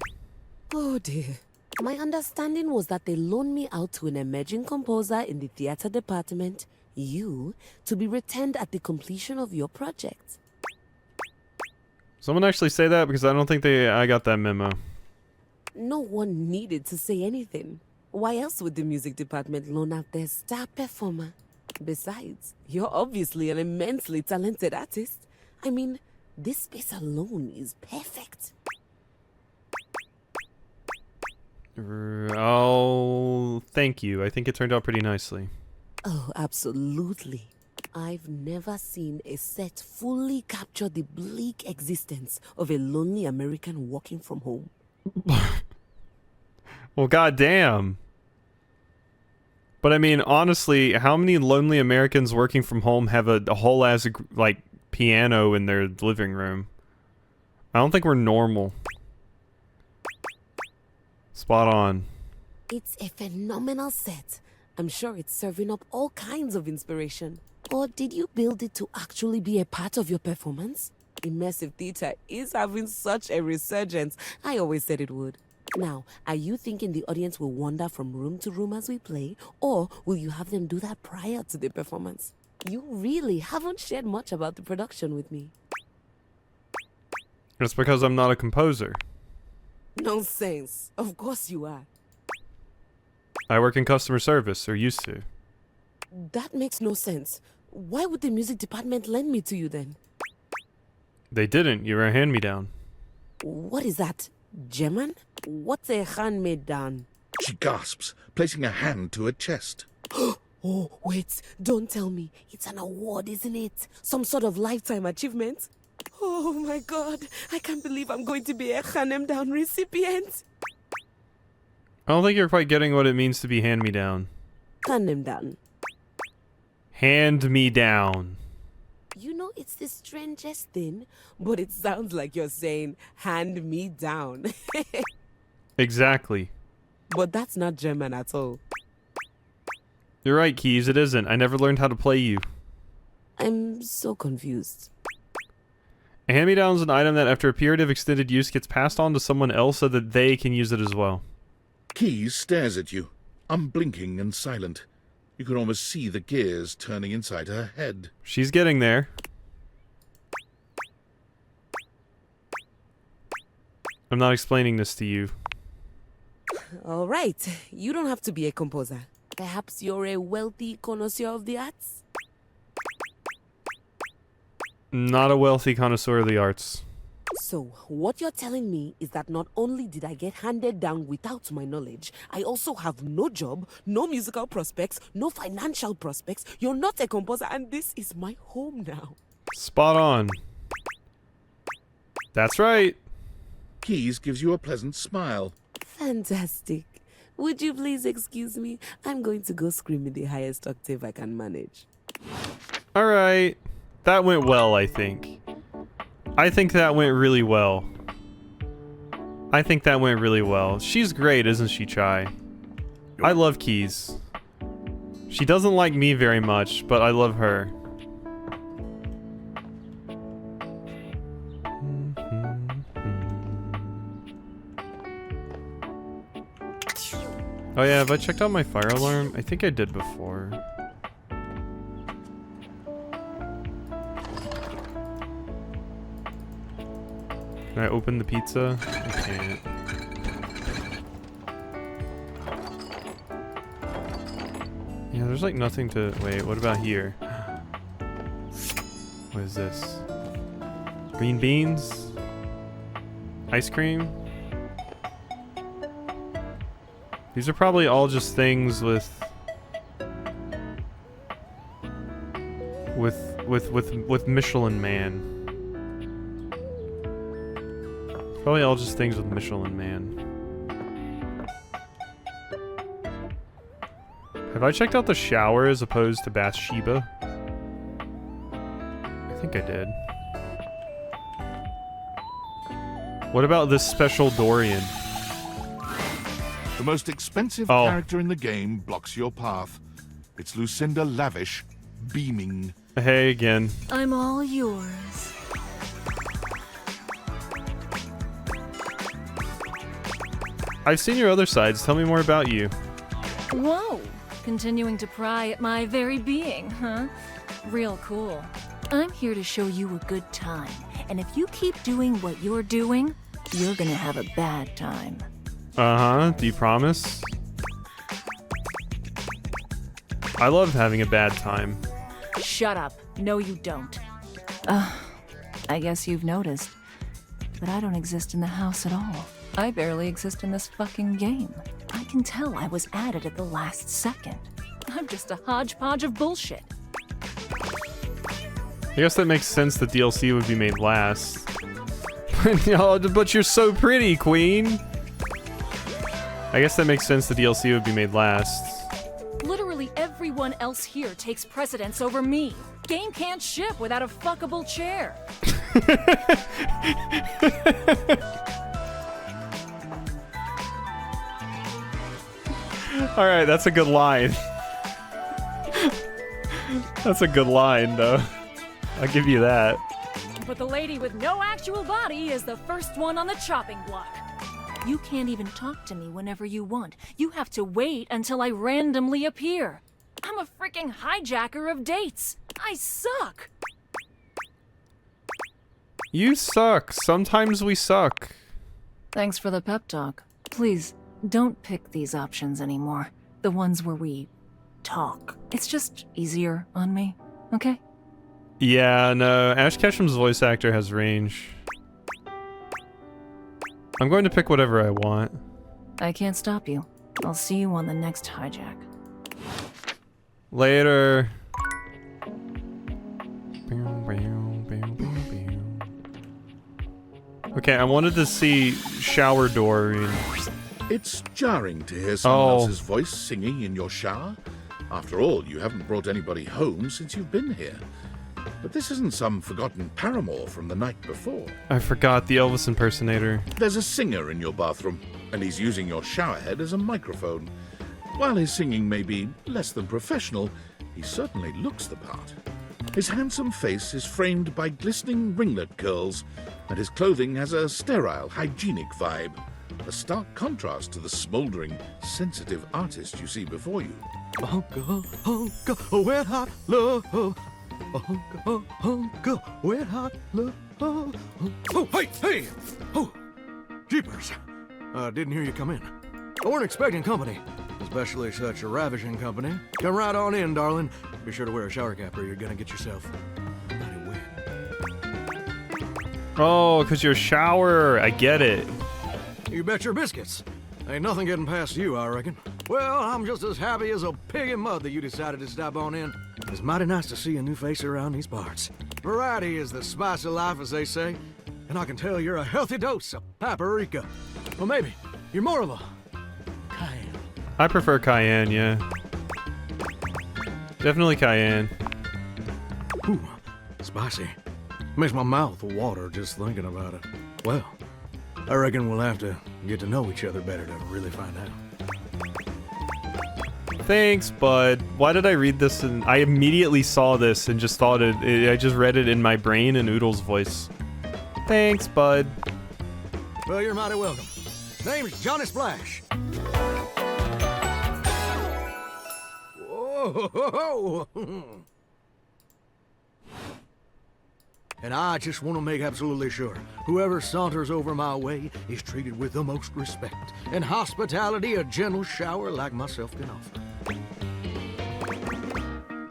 Oh dear. My understanding was that they loaned me out to an emerging composer in the theater department, you, to be returned at the completion of your project. Someone actually say that because I don't think I got that memo. No one needed to say anything. Why else would the music department loan out their star performer? Besides, you're obviously an immensely talented artist. I mean, this space alone is perfect. Oh, thank you. I think it turned out pretty nicely. Oh, absolutely. I've never seen a set fully capture the bleak existence of a lonely American working from home. Well, goddamn. But I mean, honestly, how many lonely Americans working from home have a whole ass like piano in their living room? I don't think we're normal. Spot on. It's a phenomenal set. I'm sure it's serving up all kinds of inspiration. Or did you build it to actually be a part of your performance? Immersive theater is having such a resurgence. I always said it would. Now, are you thinking the audience will wander from room to room as we play, or will you have them do that prior to the performance? You really haven't shared much about the production with me. It's because I'm not a composer. Nonsense. Of course you are. I work in customer service, or used to. That makes no sense. Why would the music department lend me to you then? They didn't. You were a hand-me-down. What is that? German? What's a hand-me-down? She gasps, placing a hand to her chest. Oh, wait. Don't tell me. It's an award, isn't it? Some sort of lifetime achievement? Oh my god. I can't believe I'm going to be a hand-me-down recipient. I don't think you're quite getting what it means to be hand-me-down. Hand-me-down. Hand-me-down. You know, it's the strangest thing, but it sounds like you're saying, hand me down. Exactly. But that's not German at all. You're right, Keys, it isn't. I never learned how to play you. I'm so confused. A hand-me-down is an item that after a period of extended use gets passed on to someone else so that they can use it as well. Keys stares at you, unblinking and silent. You can almost see the gears turning inside her head. She's getting there. I'm not explaining this to you. All right. You don't have to be a composer. Perhaps you're a wealthy connoisseur of the arts? Not a wealthy connoisseur of the arts. So, what you're telling me is that not only did I get handed down without my knowledge, I also have no job, no musical prospects, no financial prospects. You're not a composer, and this is my home now. Spot on. That's right. Keys gives you a pleasant smile. Fantastic. Would you please excuse me? I'm going to go scream in the highest octave I can manage. Alright. That went well, I think. I think that went really well. She's great, isn't she, Chai? I love Keys. She doesn't like me very much, but I love her. Oh yeah, have I checked out my fire alarm? I think I did before. Can I open the pizza? I can't. Yeah, there's like nothing to... Wait, what about here? What is this? Green beans? Ice cream? These are probably all just things with Michelin Man. Probably all just things with Michelin Man. Have I checked out the shower as opposed to Bathsheba? I think I did. What about this special Dorian? The most expensive character in the game blocks your path. It's Lucinda Lavish, beaming. Hey again. I'm all yours. I've seen your other sides. Tell me more about you. Whoa! Continuing to pry at my very being, huh? Real cool. I'm here to show you a good time. And if you keep doing what you're doing, you're gonna have a bad time. Uh-huh. Do you promise? I love having a bad time. Shut up. No, you don't. I guess you've noticed. But I don't exist in the house at all. I barely exist in this fucking game. I can tell I was added at the last second. I'm just a hodgepodge of bullshit. I guess that makes sense the DLC would be made last. But you're so pretty, Queen! I guess that makes sense the DLC would be made last. Literally everyone else here takes precedence over me. Game can't ship without a fuckable chair. Alright, that's a good line. That's a good line, though. I'll give you that. But the lady with no actual body is the first one on the chopping block. You can't even talk to me whenever you want. You have to wait until I randomly appear. I'm a freaking hijacker of dates. I suck. You suck. Sometimes we suck. Thanks for the pep talk. Please, don't pick these options anymore. The ones where we talk. It's just easier on me, okay? Yeah, no. Ash Ketchum's voice actor has range. I'm going to pick whatever I want. I can't stop you. I'll see you on the next hijack. Later. Okay, I wanted to see Shower Doreen. It's jarring to hear someone else's voice singing in your shower. After all, you haven't brought anybody home since you've been here. But this isn't some forgotten paramour from the night before. I forgot the Elvis impersonator. There's a singer in your bathroom, and he's using your showerhead as a microphone. While his singing may be less than professional, he certainly looks the part. His handsome face is framed by glistening ringlet curls, and his clothing has a sterile, hygienic vibe. A stark contrast to the smouldering, sensitive artist you see before you. Hunka, hunka, wet hot love. Hunka, hunka, wet hot love. Oh, hey! Oh, jeepers. Didn't hear you come in. I weren't expecting company, especially such a ravishing company. Come right on in, darling. Be sure to wear a shower cap or you're gonna get yourself mighty wet. Oh, because you're a shower. I get it. You bet your biscuits. Ain't nothing getting past you, I reckon. Well, I'm just as happy as a pig in mud that you decided to stop on in. It's mighty nice to see a new face around these parts. Variety is the spice of life, as they say. And I can tell you're a healthy dose of paprika. Well, maybe you're more of a cayenne. I prefer cayenne, yeah. Definitely cayenne. Ooh, spicy. Makes my mouth water just thinking about it. Well, I reckon we'll have to get to know each other better to really find out. Thanks, bud. Why did I read this? And I immediately saw this and just thought I just read it in my brain in Oodle's voice. Thanks, bud. Well, you're mighty welcome. Name's Johnny Splash. Whoa! and I just want to make absolutely sure whoever saunters over my way is treated with the most respect and hospitality a gentle shower like myself can offer.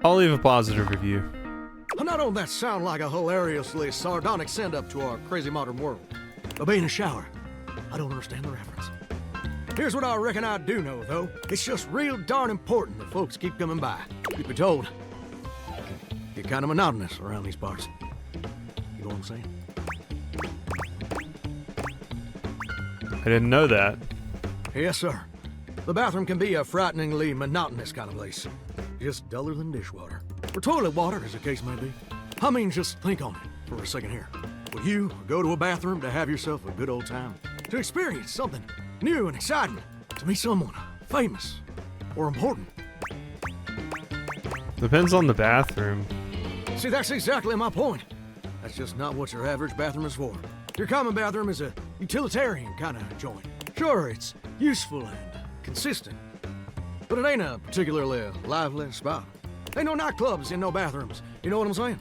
I'll leave a positive review. Now don't that sound like a hilariously sardonic send-up to our crazy modern world? But being a shower, I don't understand the reference. Here's what I reckon I do know, though. It's just real darn important that folks keep coming by. Truth be told, it can get kind of monotonous around these parts. You know what I'm saying? I didn't know that. Yes, sir. The bathroom can be a frighteningly monotonous kind of place. Just duller than dishwater. Or toilet water, as the case may be. I mean, just think on it for a second here. Would you go to a bathroom to have yourself a good old time? To experience something new and exciting? To meet someone famous or important? Depends on the bathroom. See, that's exactly my point. That's just not what your average bathroom is for. Your common bathroom is a utilitarian kind of joint. Sure, it's useful and consistent, but it ain't a particularly lively spot. Ain't no nightclubs in no bathrooms. You know what I'm saying?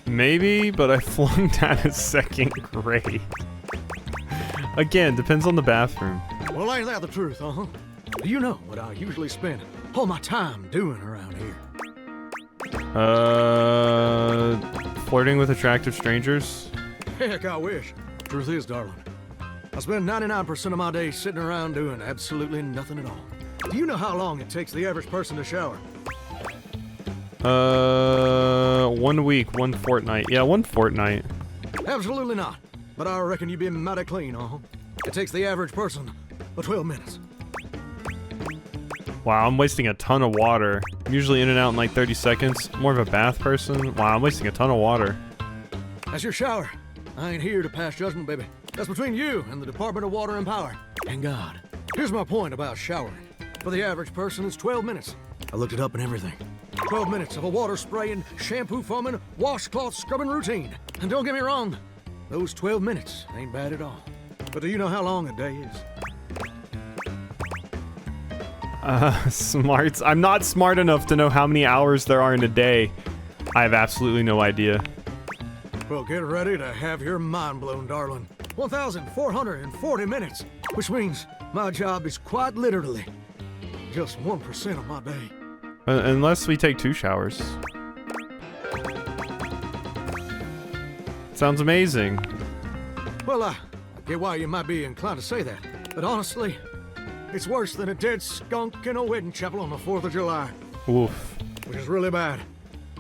Maybe, but I flunked out of 2nd grade. Again, depends on the bathroom. Well, ain't that the truth, uh-huh? Do you know what I usually spend all my time doing around here? Flirting with attractive strangers? Heck, I wish. Truth is, darling, I spend 99% of my day sitting around doing absolutely nothing at all. Do you know how long it takes the average person to shower? 1 week, 1 fortnight. Yeah, 1 fortnight. Absolutely not. But I reckon you've been mighty clean, uh-huh. It takes the average person 12 minutes. Wow, I'm wasting a ton of water. I'm usually in and out in like 30 seconds. More of a bath person. Wow, I'm wasting a ton of water. That's your shower. I ain't here to pass judgment, baby. That's between you and the Department of Water and Power. And God. Here's my point about showering. For the average person, it's 12 minutes. I looked it up and everything. 12 minutes of a water spraying, shampoo foaming, washcloth scrubbing routine. And don't get me wrong, those 12 minutes ain't bad at all. But do you know how long a day is? Smarts. I'm not smart enough to know how many hours there are in a day. I have absolutely no idea. Well, get ready to have your mind blown, darling. 1,440 minutes, which means my job is quite literally just 1% of my day. Unless we take 2 showers. Sounds amazing. Well, I get why you might be inclined to say that, but honestly, it's worse than a dead skunk in a wedding chapel on the 4th of July. Oof. Which is really bad,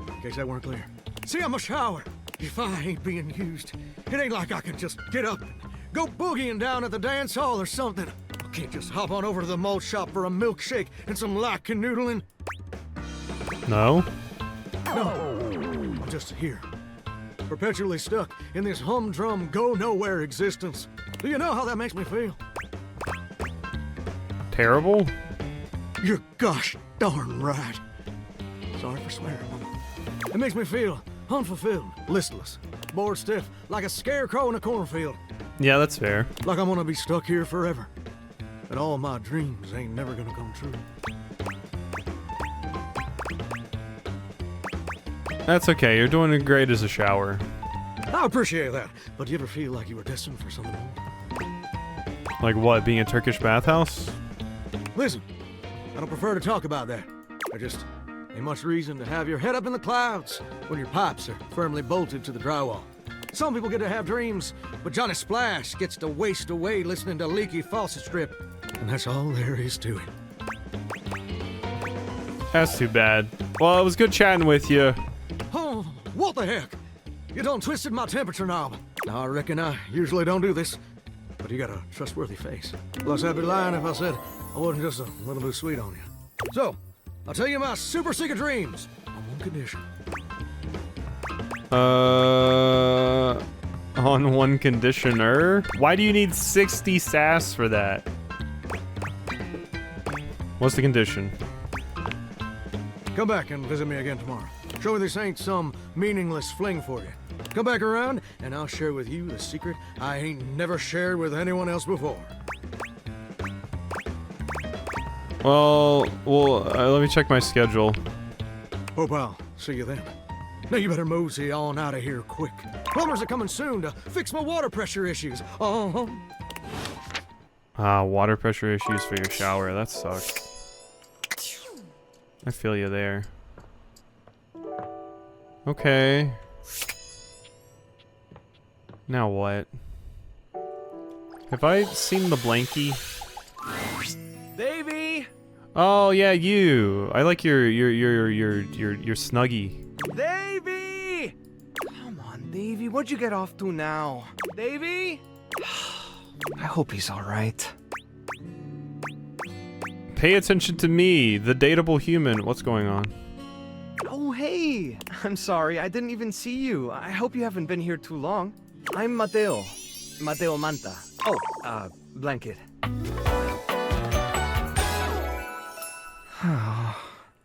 in case that weren't clear. See, I'm a shower. If I ain't being used, it ain't like I can just get up and go boogieing down at the dance hall or something. I can't just hop on over to the malt shop for a milkshake and some light canoodling. No? No, I'm just here, perpetually stuck in this humdrum, go-nowhere existence. Do you know how that makes me feel? Terrible? You're gosh darn right. Sorry for swearing, Mama. It makes me feel unfulfilled, listless, bored stiff, like a scarecrow in a cornfield. Yeah, that's fair. Like I'm gonna be stuck here forever. And all my dreams ain't never gonna come true. That's okay, you're doing great as a shower. I appreciate that, but do you ever feel like you were destined for something more? Like what, being a Turkish bathhouse? Listen, I don't prefer to talk about that. I just ain't much reason to have your head up in the clouds when your pipes are firmly bolted to the drywall. Some people get to have dreams, but Johnny Splash gets to waste away listening to leaky faucet strip. And that's all there is to it. That's too bad. Well, it was good chatting with you. Oh, what the heck? You done twisted my temperature knob. Now, I reckon I usually don't do this, but you got a trustworthy face. Plus, I'd be lying if I said I wasn't just a little bit sweet on you. So, I'll tell you my super secret dreams on one condition. On one conditioner? Why do you need 60 sass for that? What's the condition? Come back and visit me again tomorrow. Show me this ain't some meaningless fling for you. Come back around, and I'll share with you the secret I ain't never shared with anyone else before. Well, let me check my schedule. Hope I'll see you then. Now you better mosey on out of here quick. Plumbers are coming soon to fix my water pressure issues. Uh-huh. Water pressure issues for your shower. That sucks. I feel you there. Okay. Now what? Have I seen the blankie? Davy! Oh yeah, you. I like your snuggie. Davy! Come on, Davy. What'd you get off to now? Davy? I hope he's alright. Pay attention to me, the dateable human. What's going on? Oh, hey! I'm sorry, I didn't even see you. I hope you haven't been here too long. I'm Mateo. Mateo Manta. Oh, Blanket.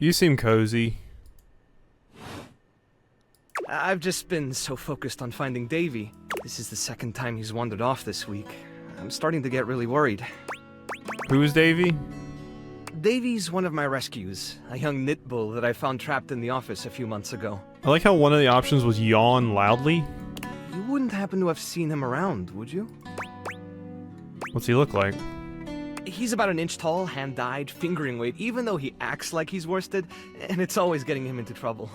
You seem cozy. I've just been so focused on finding Davy. This is the second time he's wandered off this week. I'm starting to get really worried. Who is Davy? Davy's one of my rescues, a young knit bull that I found trapped in the office a few months ago. I like how one of the options was yawn loudly. You wouldn't happen to have seen him around, would you? What's he look like? He's about an inch tall, hand-dyed, fingering weight, even though he acts like he's worsted, and it's always getting him into trouble.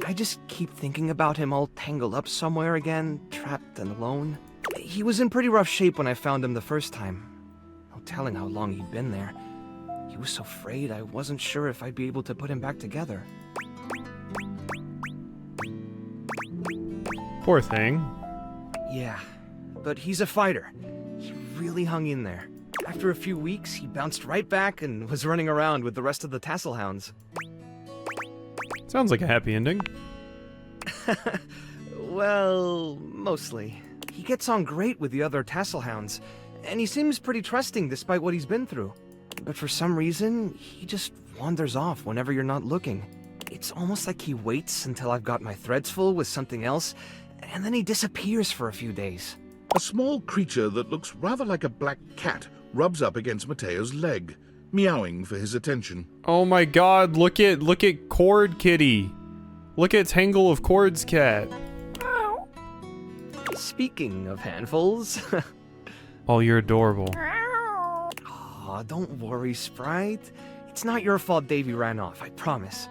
I just keep thinking about him all tangled up somewhere again, trapped and alone. He was in pretty rough shape when I found him the first time. No telling how long he'd been there. He was so frayed I wasn't sure if I'd be able to put him back together. Poor thing. Yeah, but he's a fighter. He really hung in there. After a few weeks, he bounced right back and was running around with the rest of the tassel hounds. Sounds like a happy ending. Well, mostly. He gets on great with the other tassel hounds, and he seems pretty trusting despite what he's been through. But for some reason, he just wanders off whenever you're not looking. It's almost like he waits until I've got my threads full with something else, and then he disappears for a few days. A small creature that looks rather like a black cat rubs up against Mateo's leg, meowing for his attention. Oh my god, look at Cord Kitty. Look at Tangle of Cord's cat. Speaking of handfuls... Oh, you're adorable. Aw, don't worry, Sprite. It's not your fault Davy ran off, I promise.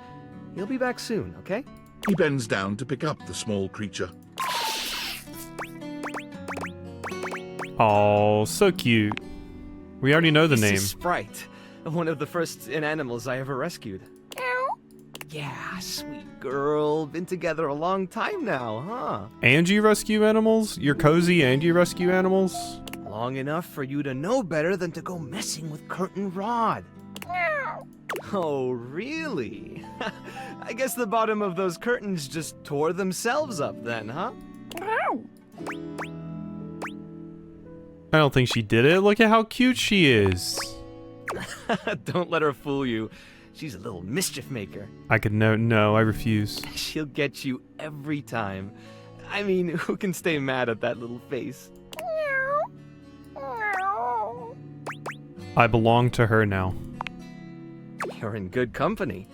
He'll be back soon, okay? He bends down to pick up the small creature. Oh, so cute. We already know the name. This is Sprite, one of the first animals I ever rescued. Yeah, sweet girl. Been together a long time now, huh? And you rescue animals? You're cozy and you rescue animals? Long enough for you to know better than to go messing with Curtain Rod. Oh, really? I guess the bottom of those curtains just tore themselves up then, huh? I don't think she did it. Look at how cute she is. Don't let her fool you. She's a little mischief maker. I could no, I refuse. She'll get you every time. I mean, who can stay mad at that little face? I belong to her now. You're in good company.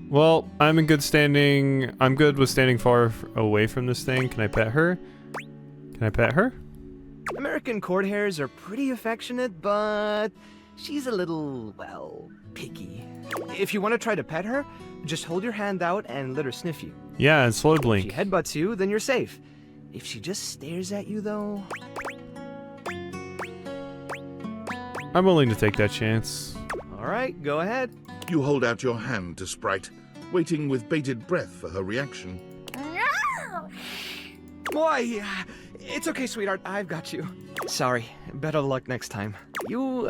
Well, I'm in good standing. I'm good with standing far away from this thing. Can I pet her? Can I pet her? American Courthares are pretty affectionate, but she's a little, well, picky. If you want to try to pet her, just hold your hand out and let her sniff you. Yeah, and slow blink. If she headbutts you, then you're safe. If she just stares at you, though... I'm willing to take that chance. Alright, go ahead. You hold out your hand to Sprite, waiting with bated breath for her reaction. Boy, it's okay, sweetheart. I've got you. Sorry. Better luck next time. You,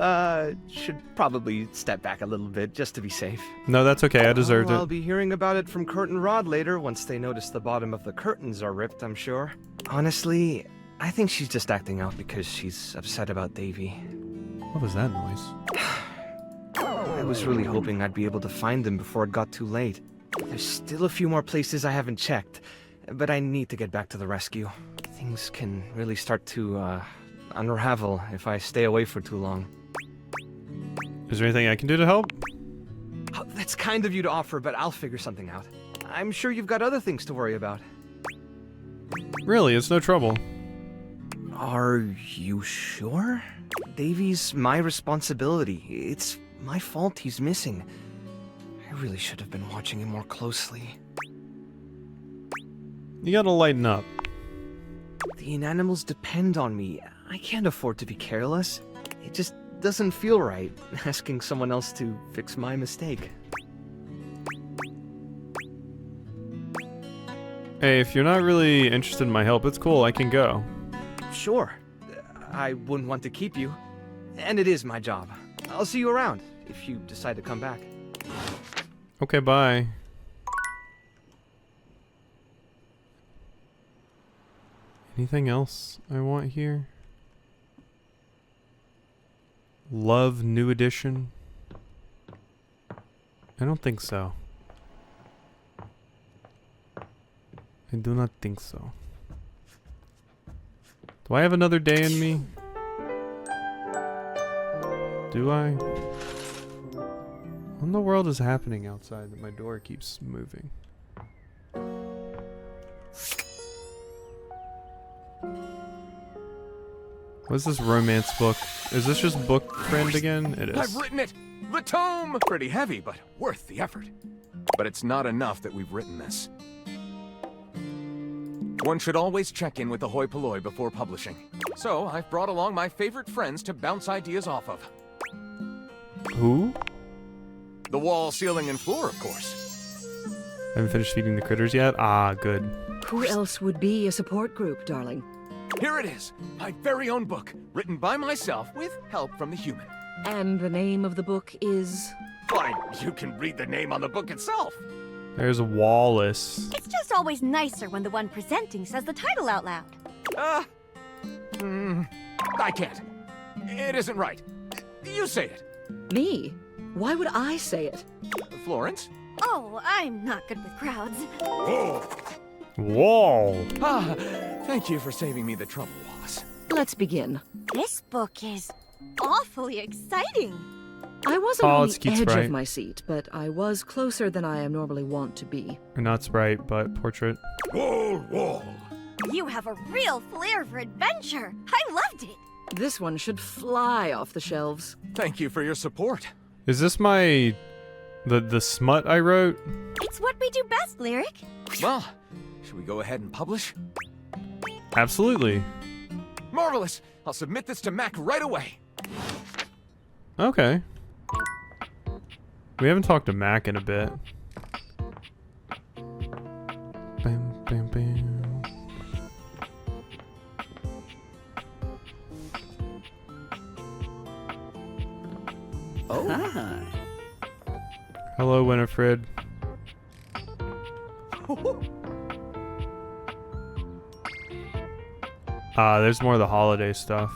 should probably step back a little bit just to be safe. No, that's okay. I deserved I'll it. be hearing about it from Curtain Rod later once they notice the bottom of the curtains are ripped, I'm sure. Honestly, I think she's just acting out because she's upset about Davy. What was that noise? I was really hoping I'd be able to find them before it got too late. There's still a few more places I haven't checked, but I need to get back to the rescue. Things can really start to, unravel if I stay away for too long. Is there anything I can do to help? Oh, that's kind of you to offer, but I'll figure something out. I'm sure you've got other things to worry about. Really, it's no trouble. Are you sure? Davy's my responsibility. It's my fault he's missing. I really should have been watching him more closely. You gotta lighten up. The inanimals depend on me. I can't afford to be careless. It just doesn't feel right, asking someone else to fix my mistake. Hey, if you're not really interested in my help, it's cool, I can go. Sure. I wouldn't want to keep you. And it is my job. I'll see you around, if you decide to come back. Okay, bye. Anything else I want here? Love New Edition? I don't think so. I do not think so. Do I have another day in me? Do I? What in the world is happening outside that my door keeps moving? What's this romance book? Is this just book friend again? It is. I've written it! The tome! Pretty heavy, but worth the effort. But it's not enough that we've written this. One should always check in with the hoi polloi before publishing. So, I've brought along my favorite friends to bounce ideas off of. Who? The wall, ceiling, and floor, of course. Haven't finished feeding the critters yet? Ah, good. Who else would be a support group, darling? Here it is, my very own book, written by myself with help from the human. And the name of the book is? Fine, you can read the name on the book itself. There's Wallace. It's just always nicer when the one presenting says the title out loud. I can't. It isn't right. You say it. Me? Why would I say it? Florence? Oh, I'm not good with crowds. Whoa! Whoa! Ah, thank you for saving me the trouble, Wallace. Let's begin. This book is awfully exciting. I wasn't on it's the edge Sprite. of my seat, but I was closer than I am normally wont to be. Or not Sprite, but portrait. Wall. You have a real flair for adventure. I loved it. This one should fly off the shelves. Thank you for your support. Is this my... the smut I wrote? It's what we do best, Lyric. Well, should we go ahead and publish? Absolutely. Marvelous. I'll submit this to Mac right away. Okay. We haven't talked to Mac in a bit. Bam, bam, bam. Oh. Ah. Hello, Winifred. Ah, there's more of the holiday stuff.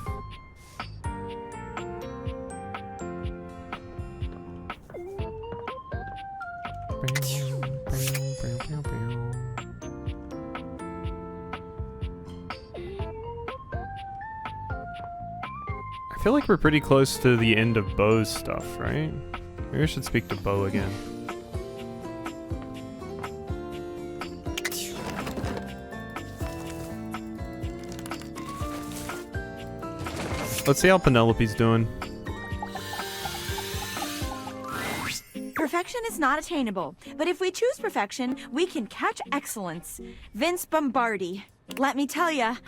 I feel like we're pretty close to the end of Bo's stuff, right? Maybe I should speak to Bo again. Let's see how Penelope's doing. Perfection is not attainable, but if we choose perfection, we can catch excellence. Vince Bombardi. Let me tell ya,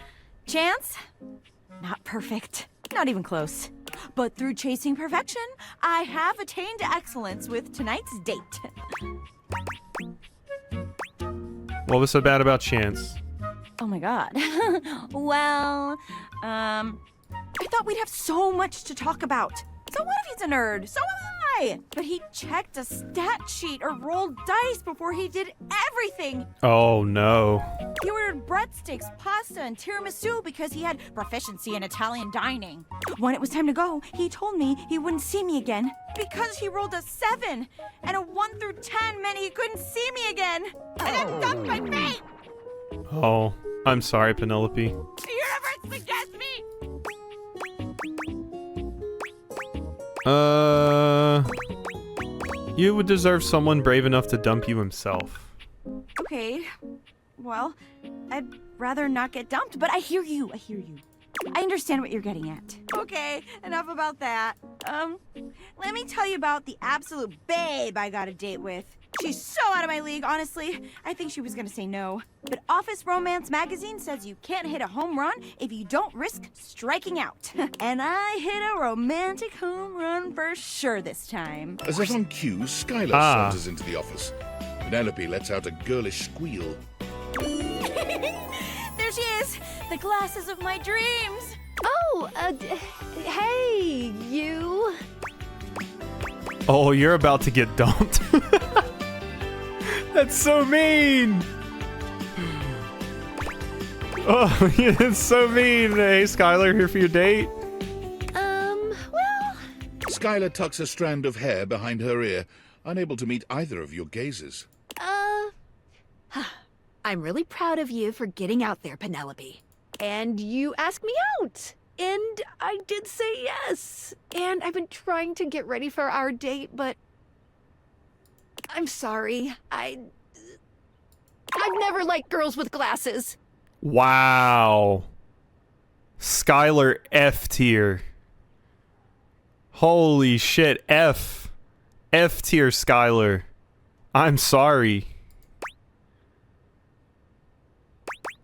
Chance? Not perfect. Not even close. But through chasing perfection, I have attained excellence with tonight's date. What was so bad about Chance? Oh my god. Well, I thought we'd have so much to talk about. So what if he's a nerd? So am I! But he checked a stat sheet or rolled dice before he did everything. Oh no. He ordered breadsticks, pasta, and tiramisu because he had proficiency in Italian dining. When it was time to go, he told me he wouldn't see me again because he rolled a 7, and a 1 through 10 meant he couldn't see me again. And I'm dumped my fate! Oh, I'm sorry, Penelope. The universe forgets me! You would deserve someone brave enough to dump you himself. well, I'd rather not get dumped, but I hear you. I understand what you're getting at. Okay, enough about that. Let me tell you about the absolute babe I got a date with. She's so out of my league, honestly. I think she was gonna say no. But Office Romance magazine says you can't hit a home run if you don't risk striking out. And I hit a romantic home run for sure this time. As if on cue, Skylar saunters into the office. Penelope lets out a girlish squeal. There she is! The glasses of my dreams! Oh, hey, you. Oh, you're about to get dumped. That's so mean. Oh, it's so mean. Hey, Skylar, here for your date? Well... Skylar tucks a strand of hair behind her ear, unable to meet either of your gazes. I'm really proud of you for getting out there, Penelope. And you asked me out. And I did say yes. And I've been trying to get ready for our date, but... I'm sorry. I've never liked girls with glasses. Wow. Skylar F tier. Holy shit, F. F tier Skylar. I'm sorry.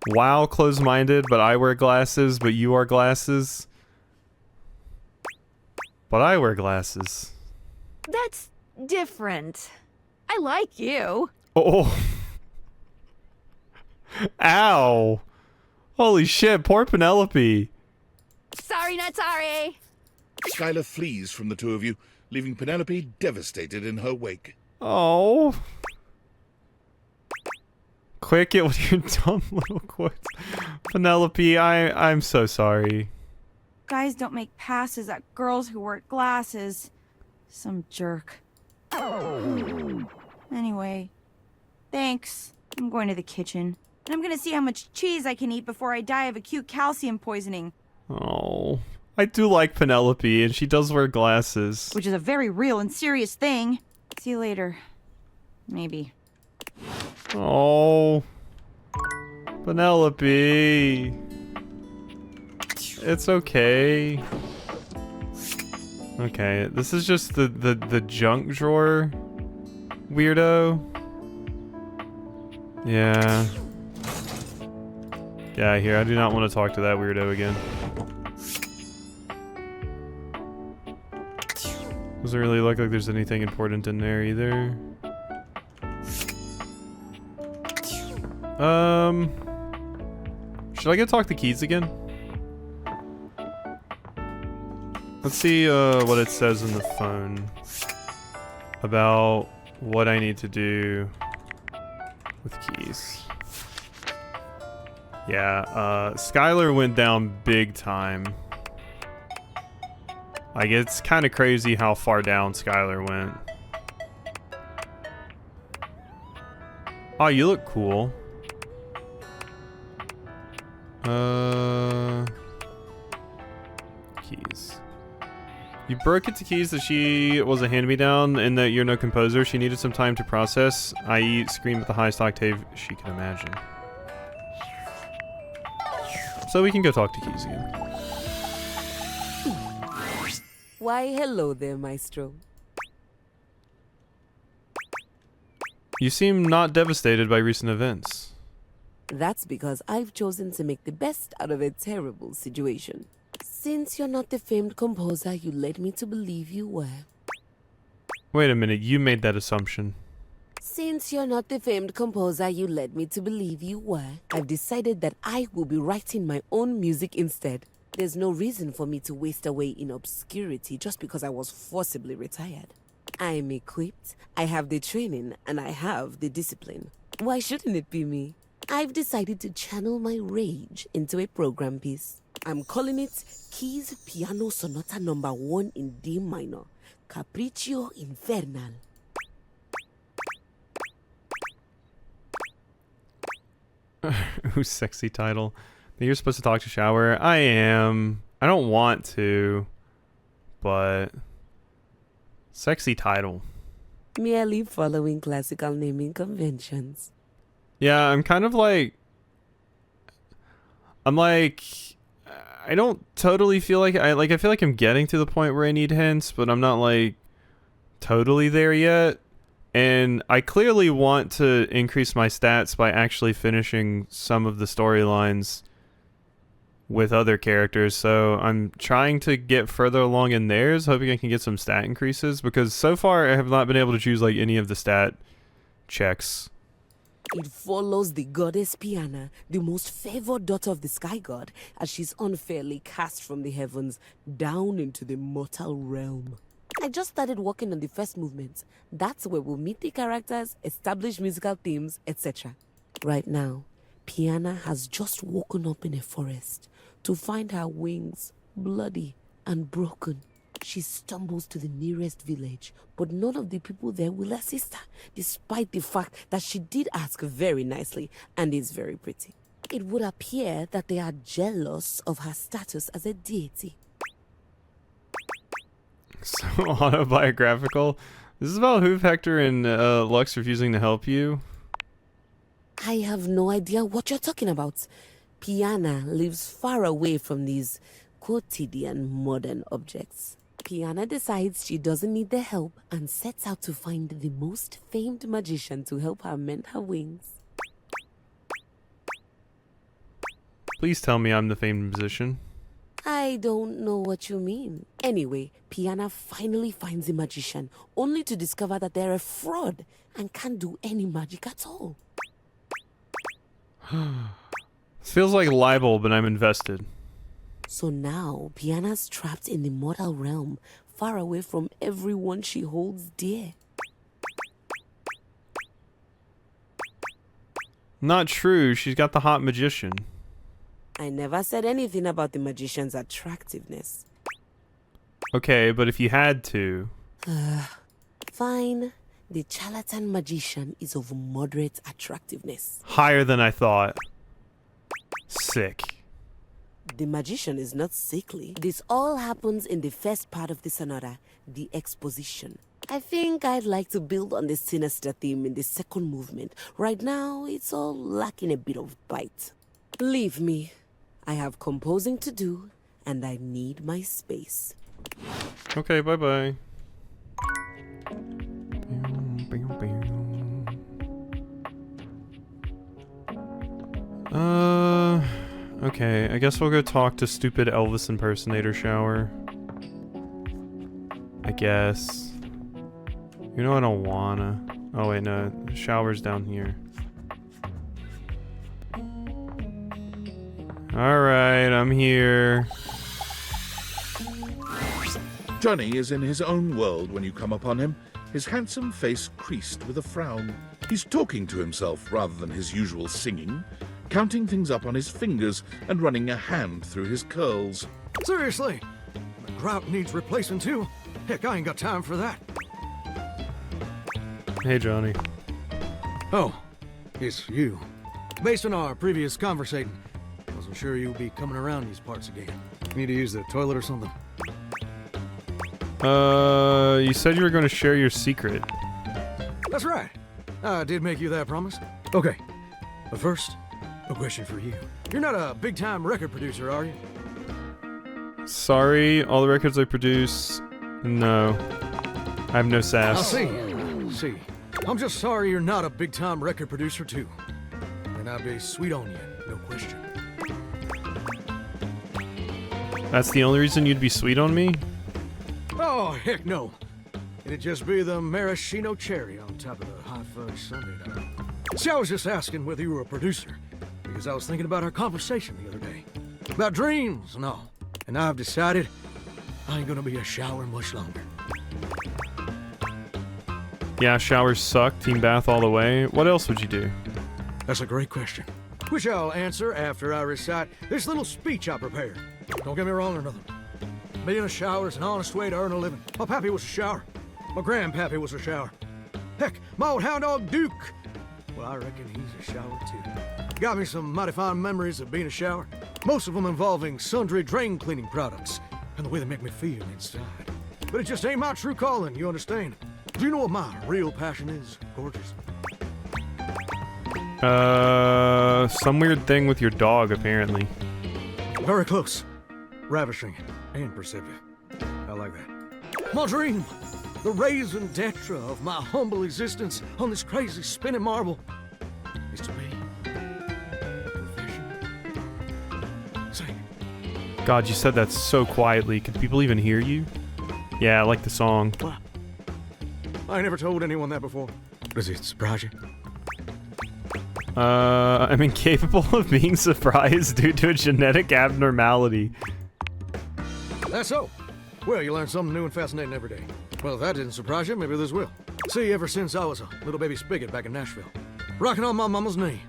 Wow, close-minded, but I wear glasses, but you wear glasses. But I wear glasses. That's different. I like you. Oh. Ow. Holy shit, poor Penelope. Sorry, not sorry. Skylar flees from the two of you, leaving Penelope devastated in her wake. Oh. Quick it with your dumb little quotes. Penelope, I'm so sorry. Guys don't make passes at girls who wear glasses. Some jerk. Anyway, thanks. I'm going to the kitchen. And I'm gonna see how much cheese I can eat before I die of acute calcium poisoning. Oh. I do like Penelope, and she does wear glasses. Which is a very real and serious thing. See you later. Maybe. Oh. Penelope. It's okay. Okay, this is just the junk drawer weirdo. Yeah. Yeah, here, I do not want to talk to that weirdo again. Doesn't really look like there's anything important in there either. Should I go talk to Keys again? Let's see what it says in the phone about what I need to do with Keys. Yeah, Skylar went down big time. Like, it's kind of crazy how far down Skylar went. Oh, you look cool. Keys. You broke it to Keys that she was a hand-me-down and that you're no composer. She needed some time to process, i.e. scream at the highest octave she could imagine. So we can go talk to Keys again. Why, hello there, Maestro. You seem not devastated by recent events. That's because I've chosen to make the best out of a terrible situation. Since you're not the famed composer you led me to believe you were. Wait a minute, you made that assumption. Since you're not the famed composer you led me to believe you were, I've decided that I will be writing my own music instead. There's no reason for me to waste away in obscurity just because I was forcibly retired. I'm equipped, I have the training, and I have the discipline. Why shouldn't it be me? I've decided to channel my rage into a program piece. I'm calling it Keys Piano Sonata No. 1 in D minor, Capriccio Infernal. Ooh, sexy title. You're supposed to talk to Shower. I am. I don't want to, but sexy title. Merely following classical naming conventions. Yeah, I'm kind of like I'm like, I don't totally feel like I feel like I'm getting to the point where I need hints, but I'm not like totally there yet. And I clearly want to increase my stats by actually finishing some of the storylines with other characters, so I'm trying to get further along in theirs, hoping I can get some stat increases, because so far I have not been able to choose like any of the stat checks. It follows the goddess Piana, the most favored daughter of the sky god, as she's unfairly cast from the heavens down into the mortal realm. I just started working on the first movement. That's where we'll meet the characters, establish musical themes, etc. Right now, Piana has just woken up in a forest to find her wings bloody and broken. She stumbles to the nearest village, but none of the people there will assist her, despite the fact that she did ask very nicely and is very pretty. It would appear that they are jealous of her status as a deity. So autobiographical. This is about Hoof Hector and Lux refusing to help you. I have no idea what you're talking about. Piana lives far away from these quotidian modern objects. Piana decides she doesn't need their help and sets out to find the most famed magician to help her mend her wings. Please tell me I'm the famed musician. I don't know what you mean. Anyway, Piana finally finds a magician, only to discover that they're a fraud and can't do any magic at all. This feels like libel, but I'm invested. So now, Piana's trapped in the mortal realm, far away from everyone she holds dear. Not true, she's got the hot magician. I never said anything about the magician's attractiveness. Okay, but if you had to... Fine. The charlatan magician is of moderate attractiveness. Higher than I thought. Sick. The magician is not sickly. This all happens in the first part of the sonata, the exposition. I think I'd like to build on the sinister theme in the second movement. Right now, it's all lacking a bit of bite. Leave me. I have composing to do, and I need my space. Okay, bye-bye. Okay, I guess we'll go talk to stupid Elvis impersonator Shower. I guess. You know I don't wanna. Oh wait, no, Shower's down here. Alright, I'm here. Johnny is in his own world when you come upon him, his handsome face creased with a frown. He's talking to himself rather than his usual singing, counting things up on his fingers and running a hand through his curls. Seriously? The grout needs replacing too? Heck, I ain't got time for that. Hey, Johnny. Oh, it's you. Based on our previous conversating, I wasn't sure you'd be coming around these parts again. Need to use the toilet or something? You said you were going to share your secret. That's right. I did make you that promise. Okay, but first, a question for you. You're not a big-time record producer, are you? Sorry, all the records I produce... No. I have no sass. I'll see. I'm just sorry you're not a big-time record producer, too. And I'd be sweet on you, no question. That's the only reason you'd be sweet on me? Oh, heck no. It'd just be the maraschino cherry on top of the hot fudge sundae. See, I was just asking whether you were a producer, because I was thinking about our conversation the other day. About dreams and all. And I've decided I ain't gonna be a shower much longer. Yeah, showers suck, team bath all the way. What else would you do? That's a great question, which I'll answer after I recite this little speech I prepared. Don't get me wrong or nothing. Being a shower is an honest way to earn a living. My pappy was a shower. My grandpappy was a shower. Heck, my old hound dog Duke. Well, I reckon he's a shower too. Got me some mighty fine memories of being a shower. Most of them involving sundry drain cleaning products and the way they make me feel inside. But it just ain't my true calling, you understand? Do you know what my real passion is, gorgeous? Some weird thing with your dog, apparently. Very close. Ravishing and perceptive. I like that. My dream, the raison d'etre of my humble existence on this crazy spinning marble, is to be a professional singer. God, you said that so quietly. Could people even hear you? Yeah, I like the song. Wow. I never told anyone that before. Does it surprise you? I'm incapable of being surprised due to a genetic abnormality. That's so. Well, you learn something new and fascinating every day. Well, if that didn't surprise you, maybe this will. See, ever since I was a little baby spigot back in Nashville, rocking on my mama's knee,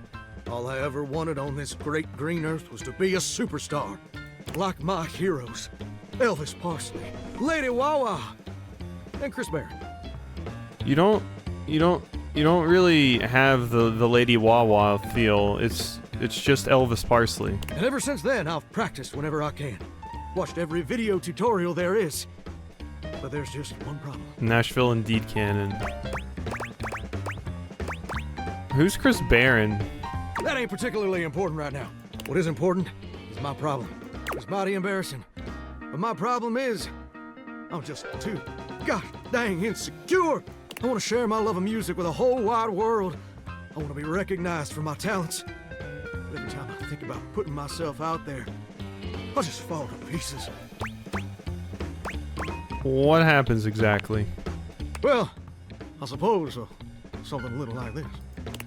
all I ever wanted on this great green earth was to be a superstar. Like my heroes, Elvis Parsley, Lady Wawa, and Chris Barron. You don't really have the Lady Wawa feel. It's just Elvis Parsley. And ever since then, I've practiced whenever I can. Watched every video tutorial there is. But there's just one problem. Nashville indeed canon. Who's Chris Barron? That ain't particularly important right now. What is important is my problem. It's mighty embarrassing. But my problem is, I'm just too gosh dang insecure. I want to share my love of music with the whole wide world. I want to be recognized for my talents. But every time I think about putting myself out there, I just fall to pieces. What happens exactly? Well, I suppose something a little like this.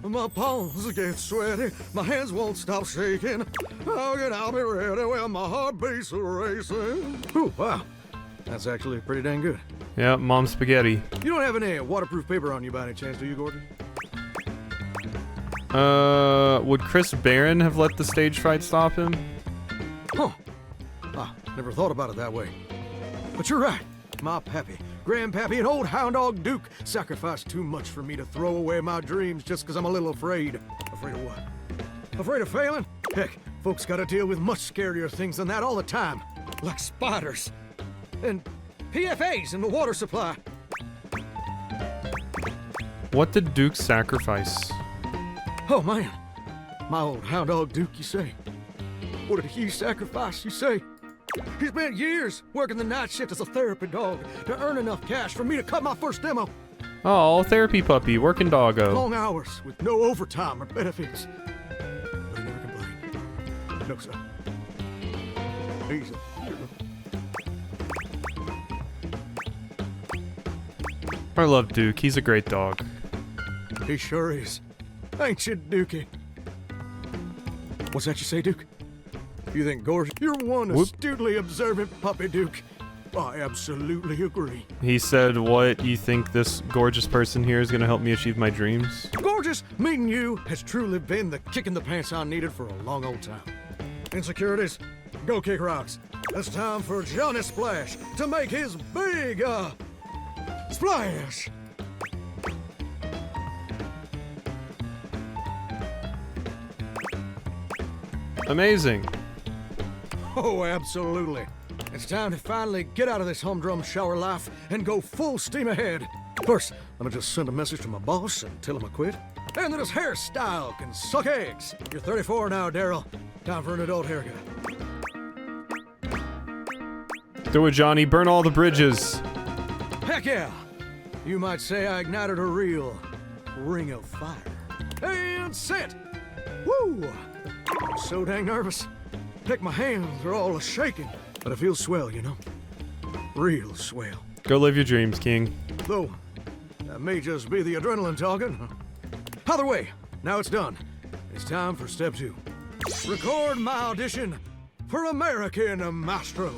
My palms get sweaty, my hands won't stop shaking. How can I be ready when my heart beats racing? Ooh, wow. That's actually pretty dang good. Yeah, Mom Spaghetti. You don't have any waterproof paper on you by any chance, do you, Gordon? Would Chris Barron have let the stage fright stop him? Huh. I never thought about it that way. But you're right. My pappy, grandpappy, and old hound dog Duke sacrificed too much for me to throw away my dreams just because I'm a little afraid. Afraid of what? Afraid of failing? Heck, folks gotta deal with much scarier things than that all the time. Like spiders. And PFAs in the water supply. What did Duke sacrifice? Oh man, my old hound dog Duke, you say? What did he sacrifice, you say? He spent years working the night shift as a therapy dog to earn enough cash for me to cut my first demo. Oh, therapy puppy, working doggo. Long hours with no overtime or benefits. But he never complained. No, sir. He's a hero. I love Duke. He's a great dog. He sure is. Ain't you, Dukey? What's that you say, Duke? You think gorgeous? You're one astutely observant puppy, Duke. I absolutely agree. He said, what, you think this gorgeous person here is going to help me achieve my dreams? Gorgeous, meeting you has truly been the kick in the pants I needed for a long old time. Insecurities, go kick rocks. It's time for Johnny Splash to make his big, splash. Amazing. Oh, absolutely. It's time to finally get out of this humdrum shower life and go full steam ahead. First, let me just send a message to my boss and tell him I quit. And that his hairstyle can suck eggs. You're 34 now, Daryl. Time for an adult haircut. Do it, Johnny. Burn all the bridges. Heck yeah. You might say I ignited a real ring of fire. And set. Woo! I'm so dang nervous. Heck, my hands are all a-shaking. But it feels swell, you know? Real swell. Go live your dreams, King. Though, that may just be the adrenaline talking. Either way, now it's done. It's time for step 2. Record my audition for American Maestro.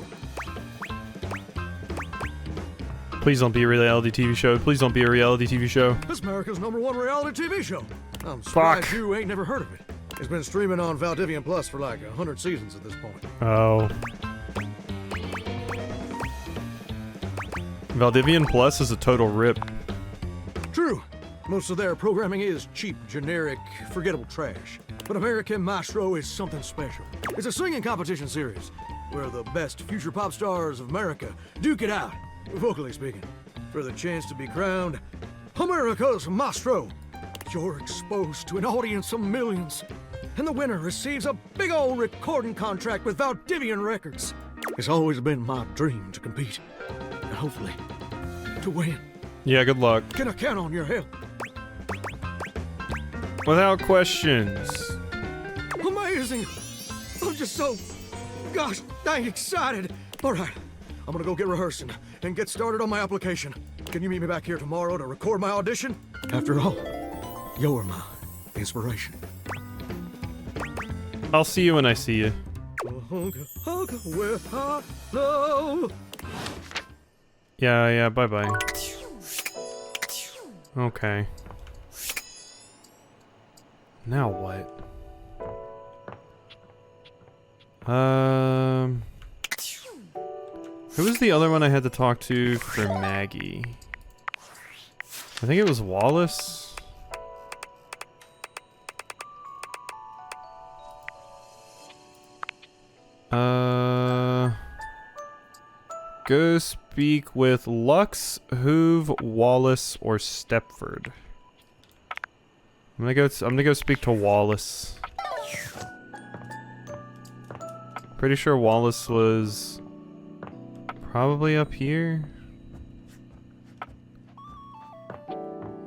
Please don't be a reality TV show. Please don't be a reality TV show. This is America's #1 reality TV show. I'm surprised you ain't never heard of it. It's been streaming on Valdivian Plus for like 100 seasons at this point. Oh. Valdivian Plus is a total rip. True. Most of their programming is cheap, generic, forgettable trash. But American Maestro is something special. It's a singing competition series where the best future pop stars of America duke it out, vocally speaking, for the chance to be crowned America's Maestro. You're exposed to an audience of millions. and the winner receives a big old recording contract with Valdivian Records. It's always been my dream to compete, and hopefully, to win. Yeah, good luck. Can I count on your help? Without questions. Amazing! I'm just so, gosh, dang excited. All right, I'm gonna go get rehearsing and get started on my application. Can you meet me back here tomorrow to record my audition? After all, you're my inspiration. I'll see you when I see you. Yeah, bye-bye. Okay. Now what? Who was the other one I had to talk to for Maggie? I think it was Wallace. Go speak with Lux, Hoove, Wallace, or Stepford. I'm gonna go speak to Wallace. Pretty sure Wallace was probably up here.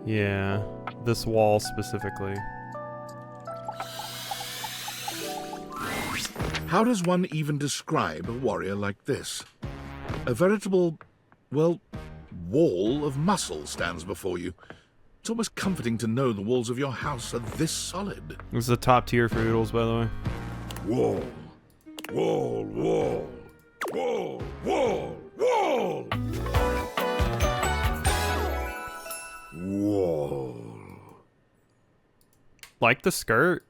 Yeah, this wall specifically. How does one even describe a warrior like this? A veritable, well, wall of muscle stands before you. It's almost comforting to know the walls of your house are this solid. This is the top tier for oodles, by the way. Wall. Wall, wall. Wall, wall, wall. Wall. Like the skirt.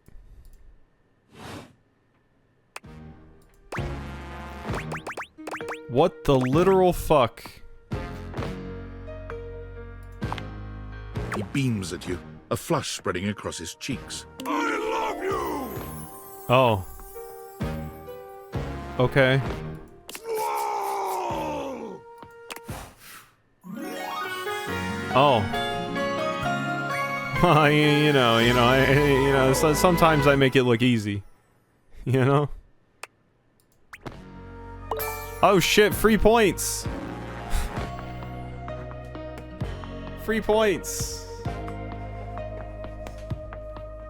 What the literal fuck? He beams at you, a flush spreading across his cheeks. I love you! Oh. Okay. Oh. Well, you know, sometimes I make it look easy. You know? Oh shit, free points! Free points!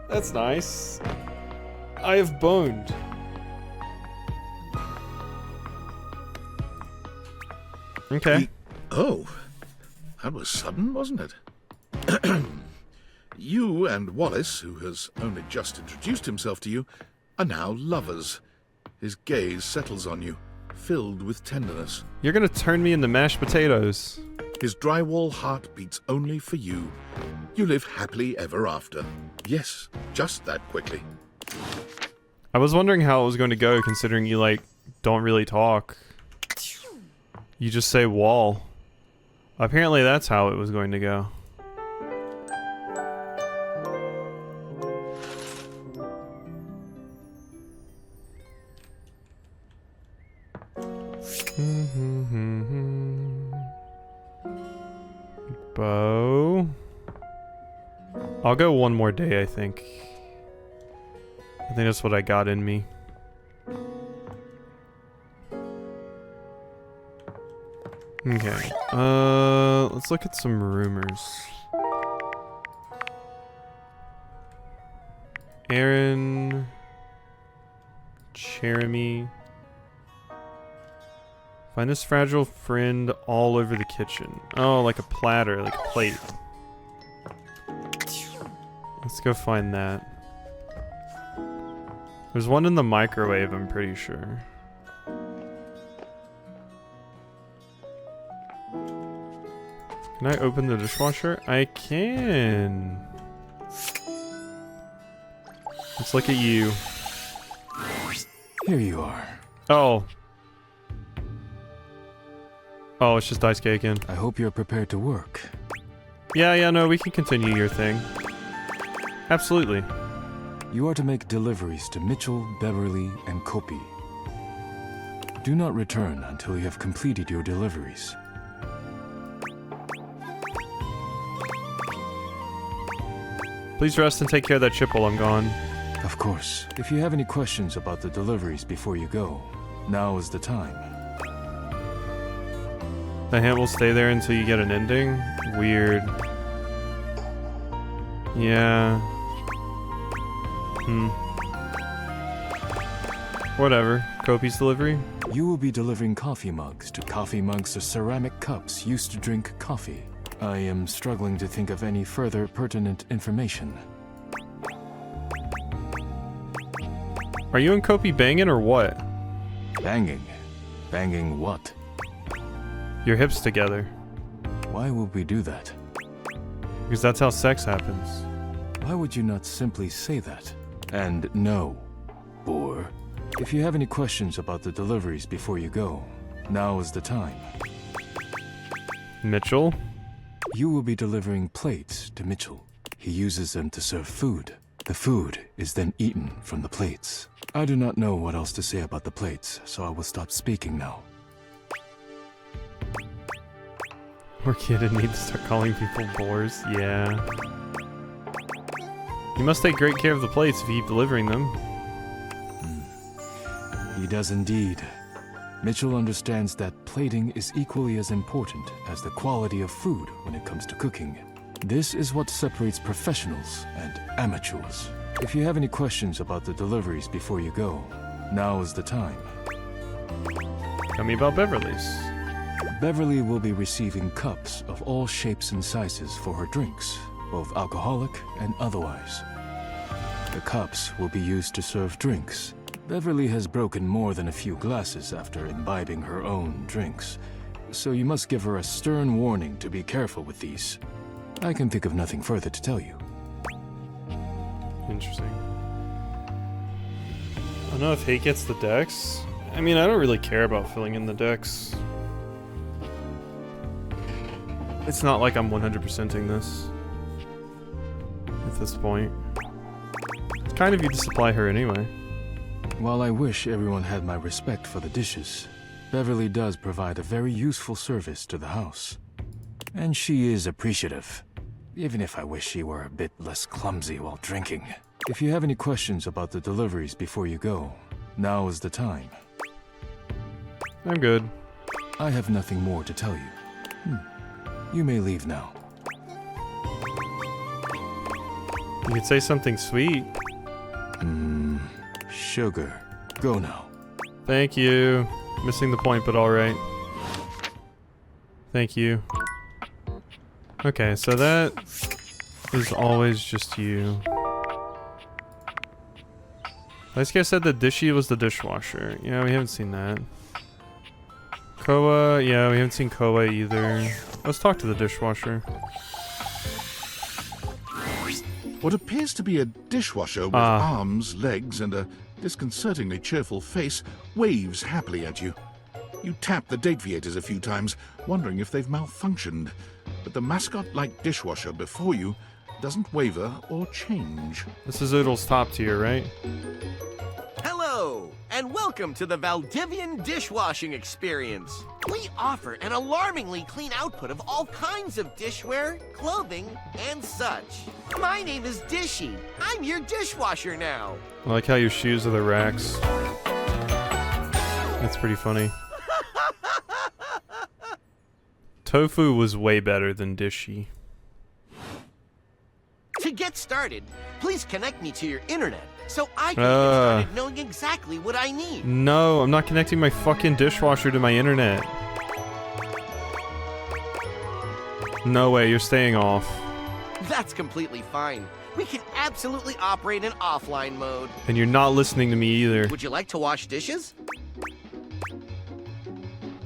That's nice. I have boned. Okay. Oh, that was sudden, wasn't it? You and Wallace, who has only just introduced himself to you, are now lovers. His gaze settles on you, filled with tenderness. You're gonna turn me into mashed potatoes. His drywall heart beats only for you. You live happily ever after. Yes, just that quickly. I was wondering how it was going to go, considering you, like, don't really talk. You just say wall. Apparently that's how it was going to go. Bow. I'll go one more day, I think. I think that's what I got in me. Okay. Let's look at some rumors. Aaron, Jeremy. Find this fragile friend all over the kitchen. Oh, like a platter, like a plate. Let's go find that. There's one in the microwave, I'm pretty sure. Can I open the dishwasher? I can. Let's look at you. Here you are. Oh. Oh, it's just ice cake in. I hope you're prepared to work. Yeah, no, we can continue your thing. Absolutely. You are to make deliveries to Mitchell, Beverly, and Kopi. Do not return until you have completed your deliveries. Please rest and take care of that chip while I'm gone. Of course. If you have any questions about the deliveries before you go, now is the time. The hint will stay there until you get an ending? Weird. Yeah. Whatever. Kopi's delivery? You will be delivering coffee mugs. Coffee mugs are ceramic cups used to drink coffee. I am struggling to think of any further pertinent information. Are you and Kopi banging or what? Banging? Banging what? Your hips together. Why would we do that? Because that's how sex happens. Why would you not simply say that? And no, boor. If you have any questions about the deliveries before you go, now is the time. Mitchell? You will be delivering plates to Mitchell. He uses them to serve food. The food is then eaten from the plates. I do not know what else to say about the plates, so I will stop speaking now. Poor kid need to start calling people boars. Yeah. You must take great care of the plates if you keep delivering them. He does indeed. Mitchell understands that plating is equally as important as the quality of food when it comes to cooking. This is what separates professionals and amateurs. If you have any questions about the deliveries before you go, now is the time. Tell me about Beverly's. Beverly will be receiving cups of all shapes and sizes for her drinks, both alcoholic and otherwise. The cups will be used to serve drinks. Beverly has broken more than a few glasses after imbibing her own drinks, so you must give her a stern warning to be careful with these. I can think of nothing further to tell you. Interesting. I don't know if Hate gets the decks. I mean, I don't really care about filling in the decks. It's not like I'm 100%ing this at this point. It's kind of you to supply her anyway. While I wish everyone had my respect for the dishes, Beverly does provide a very useful service to the house. And she is appreciative, even if I wish she were a bit less clumsy while drinking. If you have any questions about the deliveries before you go, now is the time. I'm good. I have nothing more to tell you. You may leave now. You could say something sweet. Sugar. Go now. Thank you. Missing the point, but alright. Thank you. Okay, so that is always just you. Last guy said that Dishy was the dishwasher. Yeah, we haven't seen that. Koa, yeah, we haven't seen Koa either. Let's talk to the dishwasher. What appears to be a dishwasher with arms, legs, and a disconcertingly cheerful face waves happily at you. You tap the deviators a few times, wondering if they've malfunctioned, but the mascot-like dishwasher before you doesn't waver or change. This is Oodle's top tier, right? Hello, and welcome to the Valdivian dishwashing experience. We offer an alarmingly clean output of all kinds of dishware, clothing, and such. My name is Dishy. I'm your dishwasher now. I like how your shoes are the racks. That's pretty funny. Tofu was way better than Dishy. To get started, please connect me to your internet so I can get started knowing exactly what I need. No, I'm not connecting my fucking dishwasher to my internet. No way, you're staying off. That's completely fine. We can absolutely operate in offline mode. And you're not listening to me either. Would you like to wash dishes?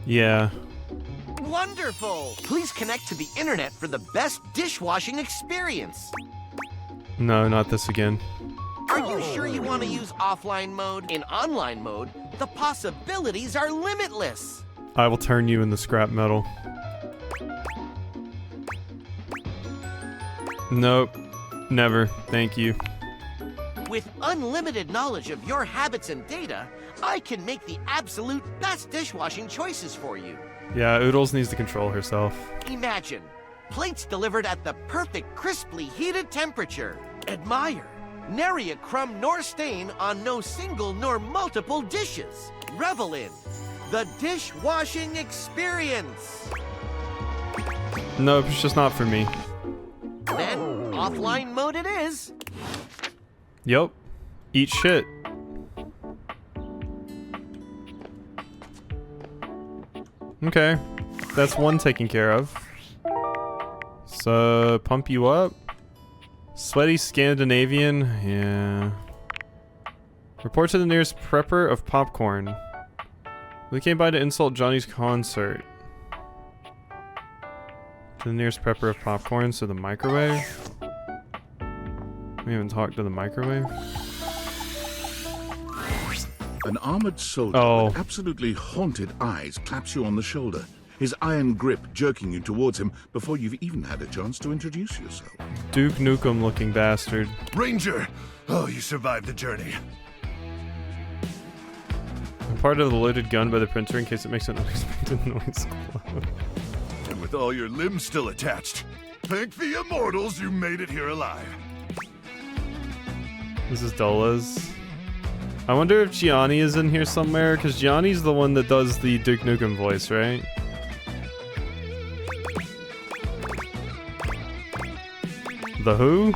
Yeah. Wonderful! Please connect to the internet for the best dishwashing experience. No, not this again. Are you sure you want to use offline mode? In online mode, the possibilities are limitless. I will turn you into scrap metal. Nope. Never. Thank you. With unlimited knowledge of your habits and data, I can make the absolute best dishwashing choices for you. Yeah, Oodles needs to control herself. Imagine plates delivered at the perfect crisply heated temperature. Admire Nary a crumb nor stain on no single nor multiple dishes. Revel in the dishwashing experience. Nope, it's just not for me. Then, offline mode it is. Yup. Eat shit. Okay. That's one taken care of. So, pump you up. Sweaty Scandinavian, yeah. Report to the nearest prepper of popcorn. We came by to insult Johnny's concert. To the nearest prepper of popcorn, so the microwave. We haven't talked to the microwave. An armored soldier with absolutely haunted eyes claps you on the shoulder, his iron grip jerking you towards him before you've even had a chance to introduce yourself. Duke Nukem looking bastard. Ranger! Oh, you survived the journey. I'm part of the loaded gun by the printer in case it makes an unexpected noise. And with all your limbs still attached, thank the immortals you made it here alive. This is Dola's. I wonder if Gianni is in here somewhere, because Gianni's the one that does the Duke Nukem voice, right? The who?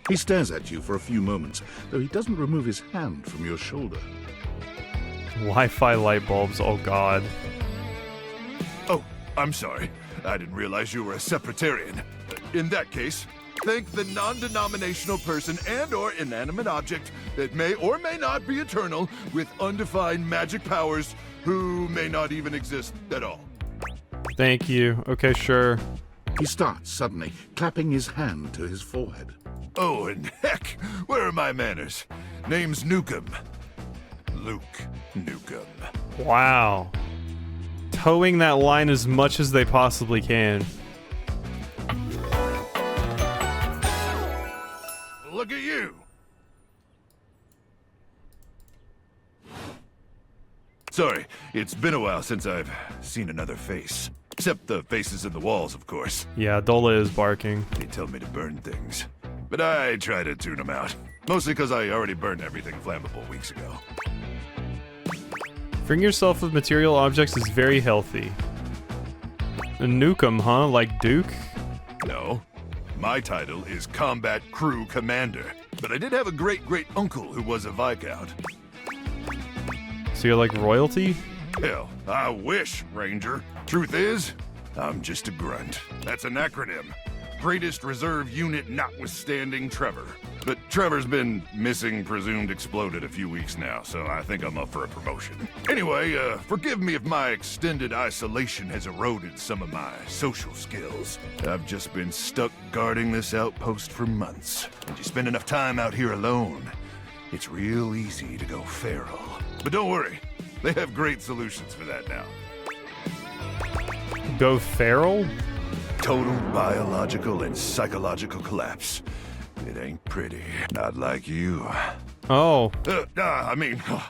He stares at you for a few moments, though he doesn't remove his hand from your shoulder. Wi-Fi light bulbs, oh god. Oh, I'm sorry. I didn't realize you were a separatarian. In that case, thank the non-denominational person and/or inanimate object that may or may not be eternal with undefined magic powers who may not even exist at all. Thank you. Okay, sure. He starts suddenly, clapping his hand to his forehead. Oh, and heck, where are my manners? Name's Nukem. Luke Nukem. Wow. Towing that line as much as they possibly can. Look at you. Sorry, it's been a while since I've seen another face. Except the faces in the walls, of course. Yeah, Dola is barking. They tell me to burn things. But I try to tune them out. Mostly because I already burned everything flammable weeks ago. Freeing yourself of material objects is very healthy. A Nukem, huh? Like Duke? No. My title is Combat Crew Commander. But I did have a great-great-uncle who was a Viscount. So you're like royalty? Hell, I wish, Ranger. Truth is, I'm just a grunt. That's an acronym. Greatest Reserve Unit notwithstanding Trevor. But Trevor's been missing, presumed exploded a few weeks now, so I think I'm up for a promotion. Anyway, forgive me if my extended isolation has eroded some of my social skills. I've just been stuck guarding this outpost for months. And you spend enough time out here alone, it's real easy to go feral. But don't worry, they have great solutions for that now. Go feral? Total biological and psychological collapse. It ain't pretty. Not like you. Oh.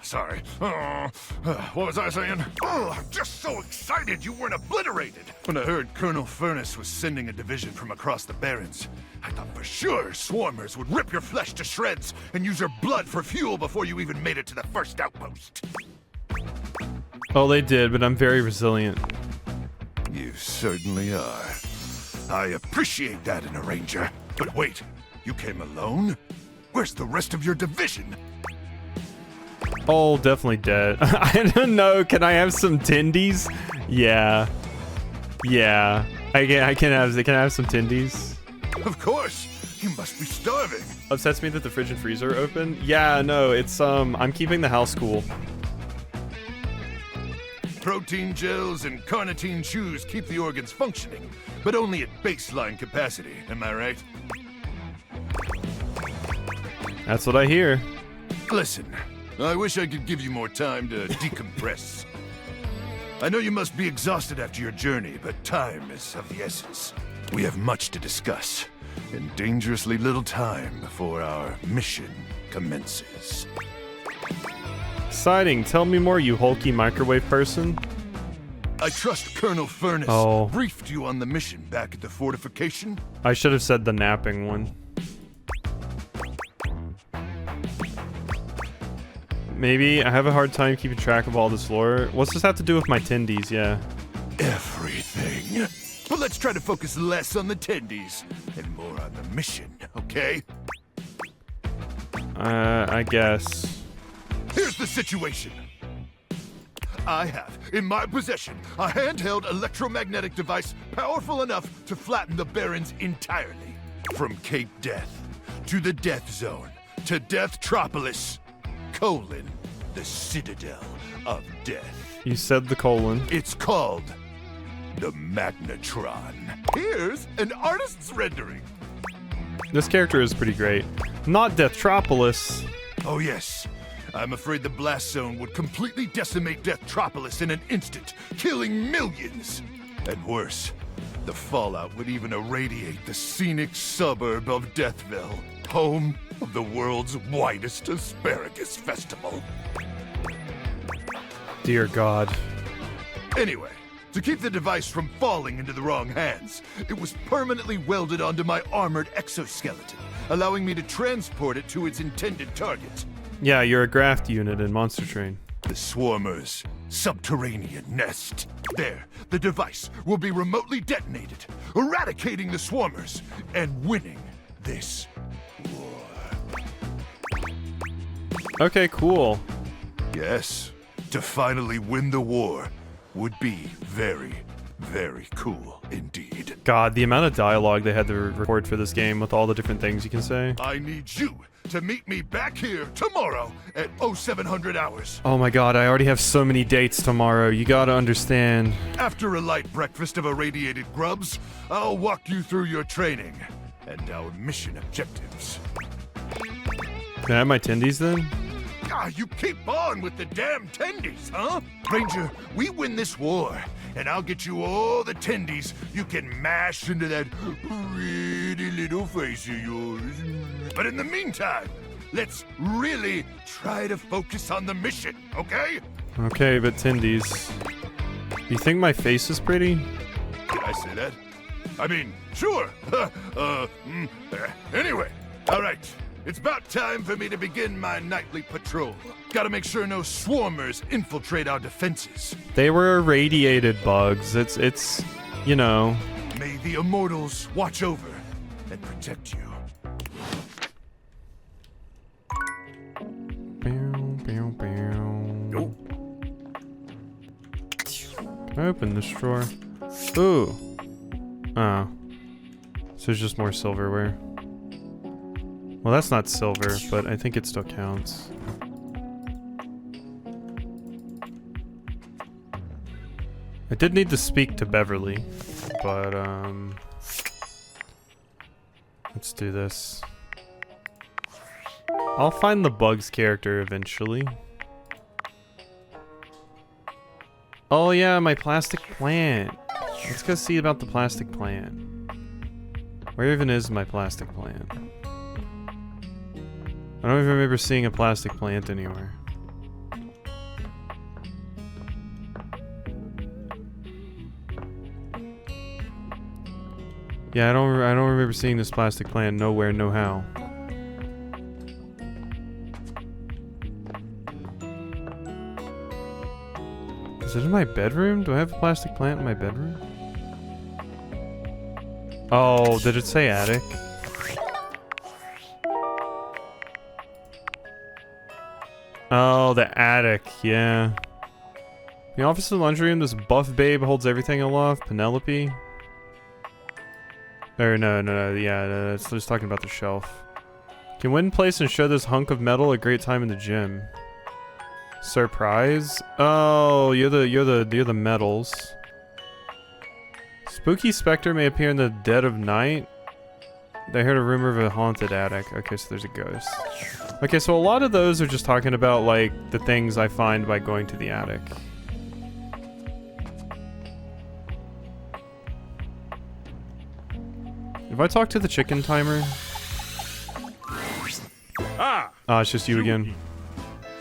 Sorry. What was I saying? Oh, I'm just so excited you weren't obliterated. When I heard Colonel Furnace was sending a division from across the Barrens, I thought for sure swarmers would rip your flesh to shreds and use your blood for fuel before you even made it to the first outpost. Oh, they did, but I'm very resilient. You certainly are. I appreciate that in a ranger. But wait, you came alone? Where's the rest of your division? Oh, definitely dead. I don't know. Can I have some tendies? Yeah. Yeah. I can have some tendies. Of course. You must be starving. Upsets me that the fridge and freezer are open. Yeah, no, it's I'm keeping the house cool. Protein gels and carnitine chews keep the organs functioning, but only at baseline capacity, am I right? That's what I hear. Listen, I wish I could give you more time to decompress. I know you must be exhausted after your journey, but time is of the essence. We have much to discuss, and dangerously little time before our mission commences. Exciting. Tell me more, you hulky microwave person. I trust Colonel Furnace briefed you on the mission back at the fortification? I should have said the napping one. Maybe. I have a hard time keeping track of all this lore. What's this have to do with my tendies? Yeah. Everything. But let's try to focus less on the tendies and more on the mission, okay? I guess. Here's the situation. I have, in my possession, a handheld electromagnetic device powerful enough to flatten the Barrens entirely. From Cape Death, to the Death Zone, to Deathtropolis, the Citadel of Death. You said the colon. It's called the Magnetron. Here's an artist's rendering. This character is pretty great. Not Deathtropolis. Oh yes. I'm afraid the blast zone would completely decimate Deathtropolis in an instant, killing millions. And worse, the fallout would even irradiate the scenic suburb of Deathville, home of the world's widest asparagus festival. Dear God. Anyway, to keep the device from falling into the wrong hands, it was permanently welded onto my armored exoskeleton, allowing me to transport it to its intended target. Yeah, you're a graft unit in Monster Train. The Swarmer's subterranean nest. There, the device will be remotely detonated, eradicating the Swarmers and winning this war. Okay, cool. Yes, to finally win the war would be very, very cool indeed. God, the amount of dialogue they had to record for this game with all the different things you can say. I need you to meet me back here tomorrow at 0700 hours. Oh my God, I already have so many dates tomorrow. You gotta understand. After a light breakfast of irradiated grubs, I'll walk you through your training and our mission objectives. Can I have my tendies then? Ah, you keep on with the damn tendies, huh? Ranger, we win this war, and I'll get you all the tendies you can mash into that pretty little face of yours. But in the meantime, let's really try to focus on the mission, okay? Okay, but tendies. You think my face is pretty? Did I say that? I mean, sure. Anyway, all right. It's about time for me to begin my nightly patrol. Gotta make sure no swarmers infiltrate our defenses. They were irradiated bugs. It's, you know. May the immortals watch over and protect you. Can I open this drawer? Ooh. Oh. So there's just more silverware. Well, that's not silver, but I think it still counts. I did need to speak to Beverly, but, let's do this. I'll find the Bugs character eventually. Oh yeah, my plastic plant. Let's go see about the plastic plant. Where even is my plastic plant? I don't even remember seeing a plastic plant anywhere. Yeah, I don't remember seeing this plastic plant nowhere, no how. Is it in my bedroom? Do I have a plastic plant in my bedroom? Oh, did it say attic? Oh, the attic, yeah. The office and laundry room, this buff babe holds everything aloft. Penelope. Or no, yeah, it's just talking about the shelf. Can win place and show this hunk of metal a great time in the gym. Surprise? Oh, you're the metals. Spooky specter may appear in the dead of night. They heard a rumor of a haunted attic. Okay, so there's a ghost. Okay, so a lot of those are just talking about, like, the things I find by going to the attic. If I talk to the chicken timer... Ah, it's just you again.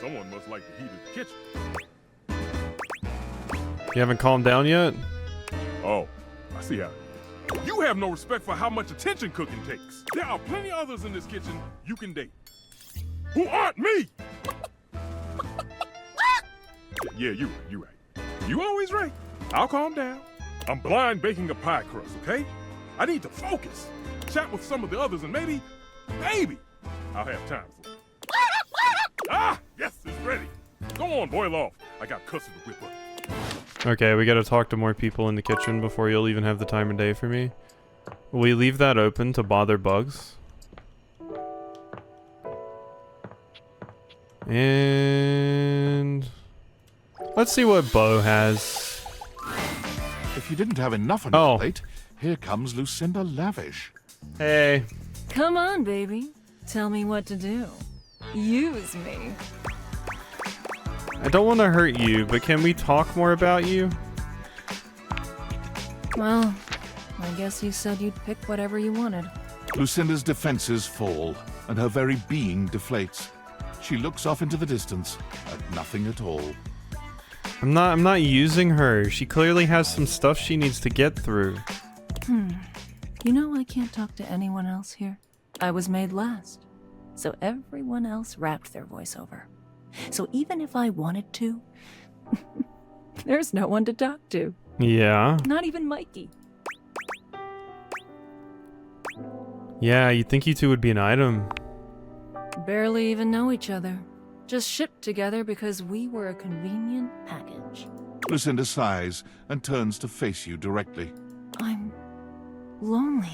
Someone must like the heat of the kitchen. You haven't calmed down yet? Oh, I see how. You have no respect for how much attention cooking takes. There are plenty others in this kitchen you can date. Who aren't me! Yeah, you're right. You always right. I'll calm down. I'm blind baking a pie crust, okay? I need to focus. Chat with some of the others and maybe, I'll have time for it. Ah, yes, it's ready. Go on, boil off. I got custard to whip up. Okay, we gotta talk to more people in the kitchen before you'll even have the time of day for me. Will we leave that open to bother bugs? And let's see what Bo has. If you didn't have enough on your plate, here comes Lucinda Lavish. Hey. Come on, baby. Tell me what to do. Use me. I don't want to hurt you, but can we talk more about you? Well, I guess you said you'd pick whatever you wanted. Lucinda's defenses fall, and her very being deflates. She looks off into the distance, at nothing at all. I'm not using her. She clearly has some stuff she needs to get through. You know I can't talk to anyone else here. I was made last, so everyone else wrapped their voiceover. So even if I wanted to, there's no one to talk to. Yeah. Not even Mikey. Yeah, you'd think you two would be an item. Barely even know each other. Just shipped together because we were a convenient package. Lucinda sighs and turns to face you directly. I'm lonely,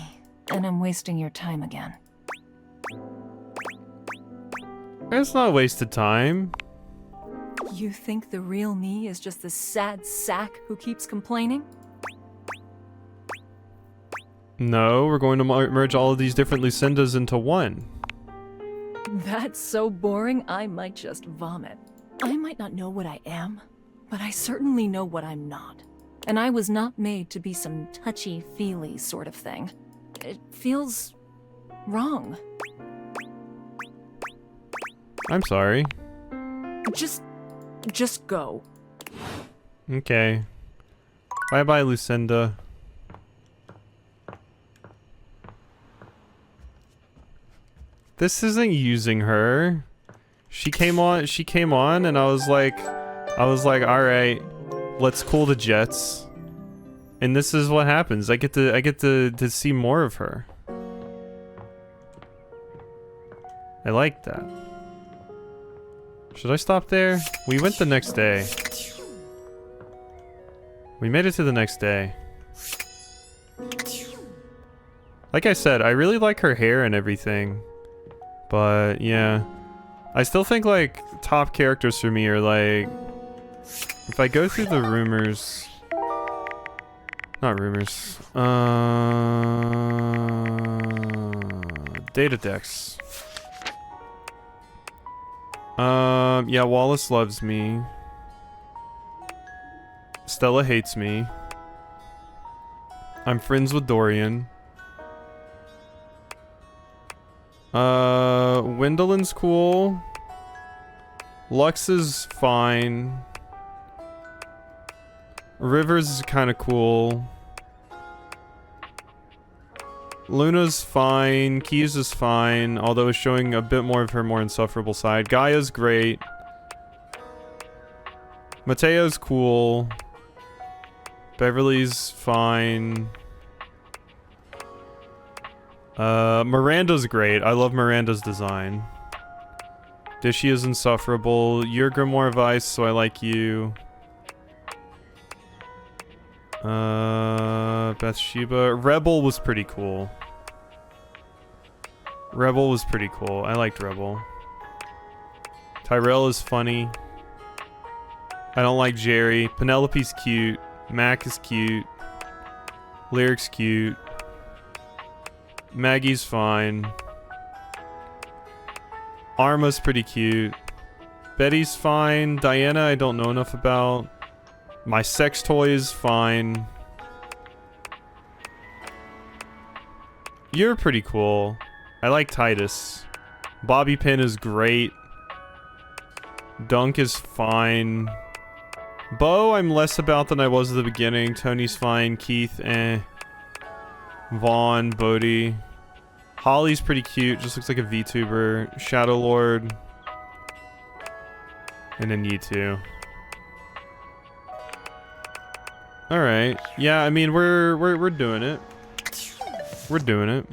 and I'm wasting your time again. It's not wasted time. You think the real me is just the sad sack who keeps complaining? No, we're going to merge all of these different Lucindas into one. That's so boring, I might just vomit. I might not know what I am, but I certainly know what I'm not. And I was not made to be some touchy-feely sort of thing. It feels wrong. I'm sorry. Just go. Okay. Bye-bye, Lucinda. This isn't using her. She came on and I was like, all right, let's cool the jets. And this is what happens. I get to see more of her. I like that. Should I stop there? We went the next day. We made it to the next day. Like I said, I really like her hair and everything. But, yeah. I still think, like, top characters for me are, like... If I go through the rumors... Not rumors. Data decks. Yeah, Wallace loves me. Stella hates me. I'm friends with Dorian. Wendelin's cool. Lux is fine. Rivers is kind of cool. Luna's fine. Keys is fine, although it's showing a bit more of her more insufferable side. Gaia's great. Mateo's cool. Beverly's fine. Miranda's great. I love Miranda's design. Dishy is insufferable. You're Grimoire of Ice, so I like you. Bathsheba. Rebel was pretty cool. Rebel was pretty cool. I liked Rebel. Tyrell is funny. I don't like Jerry. Penelope's cute. Mac is cute. Lyric's cute. Maggie's fine. Arma's pretty cute. Betty's fine. Diana I don't know enough about. My sex toy is fine. You're pretty cool. I like Tydus. Bobby Pin is great. Dunk is fine. Bo I'm less about than I was at the beginning. Tony's fine. Keith, eh. Vaughn, Bodhi. Holly's pretty cute, just looks like a VTuber. Shadow Lord. And then you two. All right. Yeah, I mean we're doing it. We're doing it.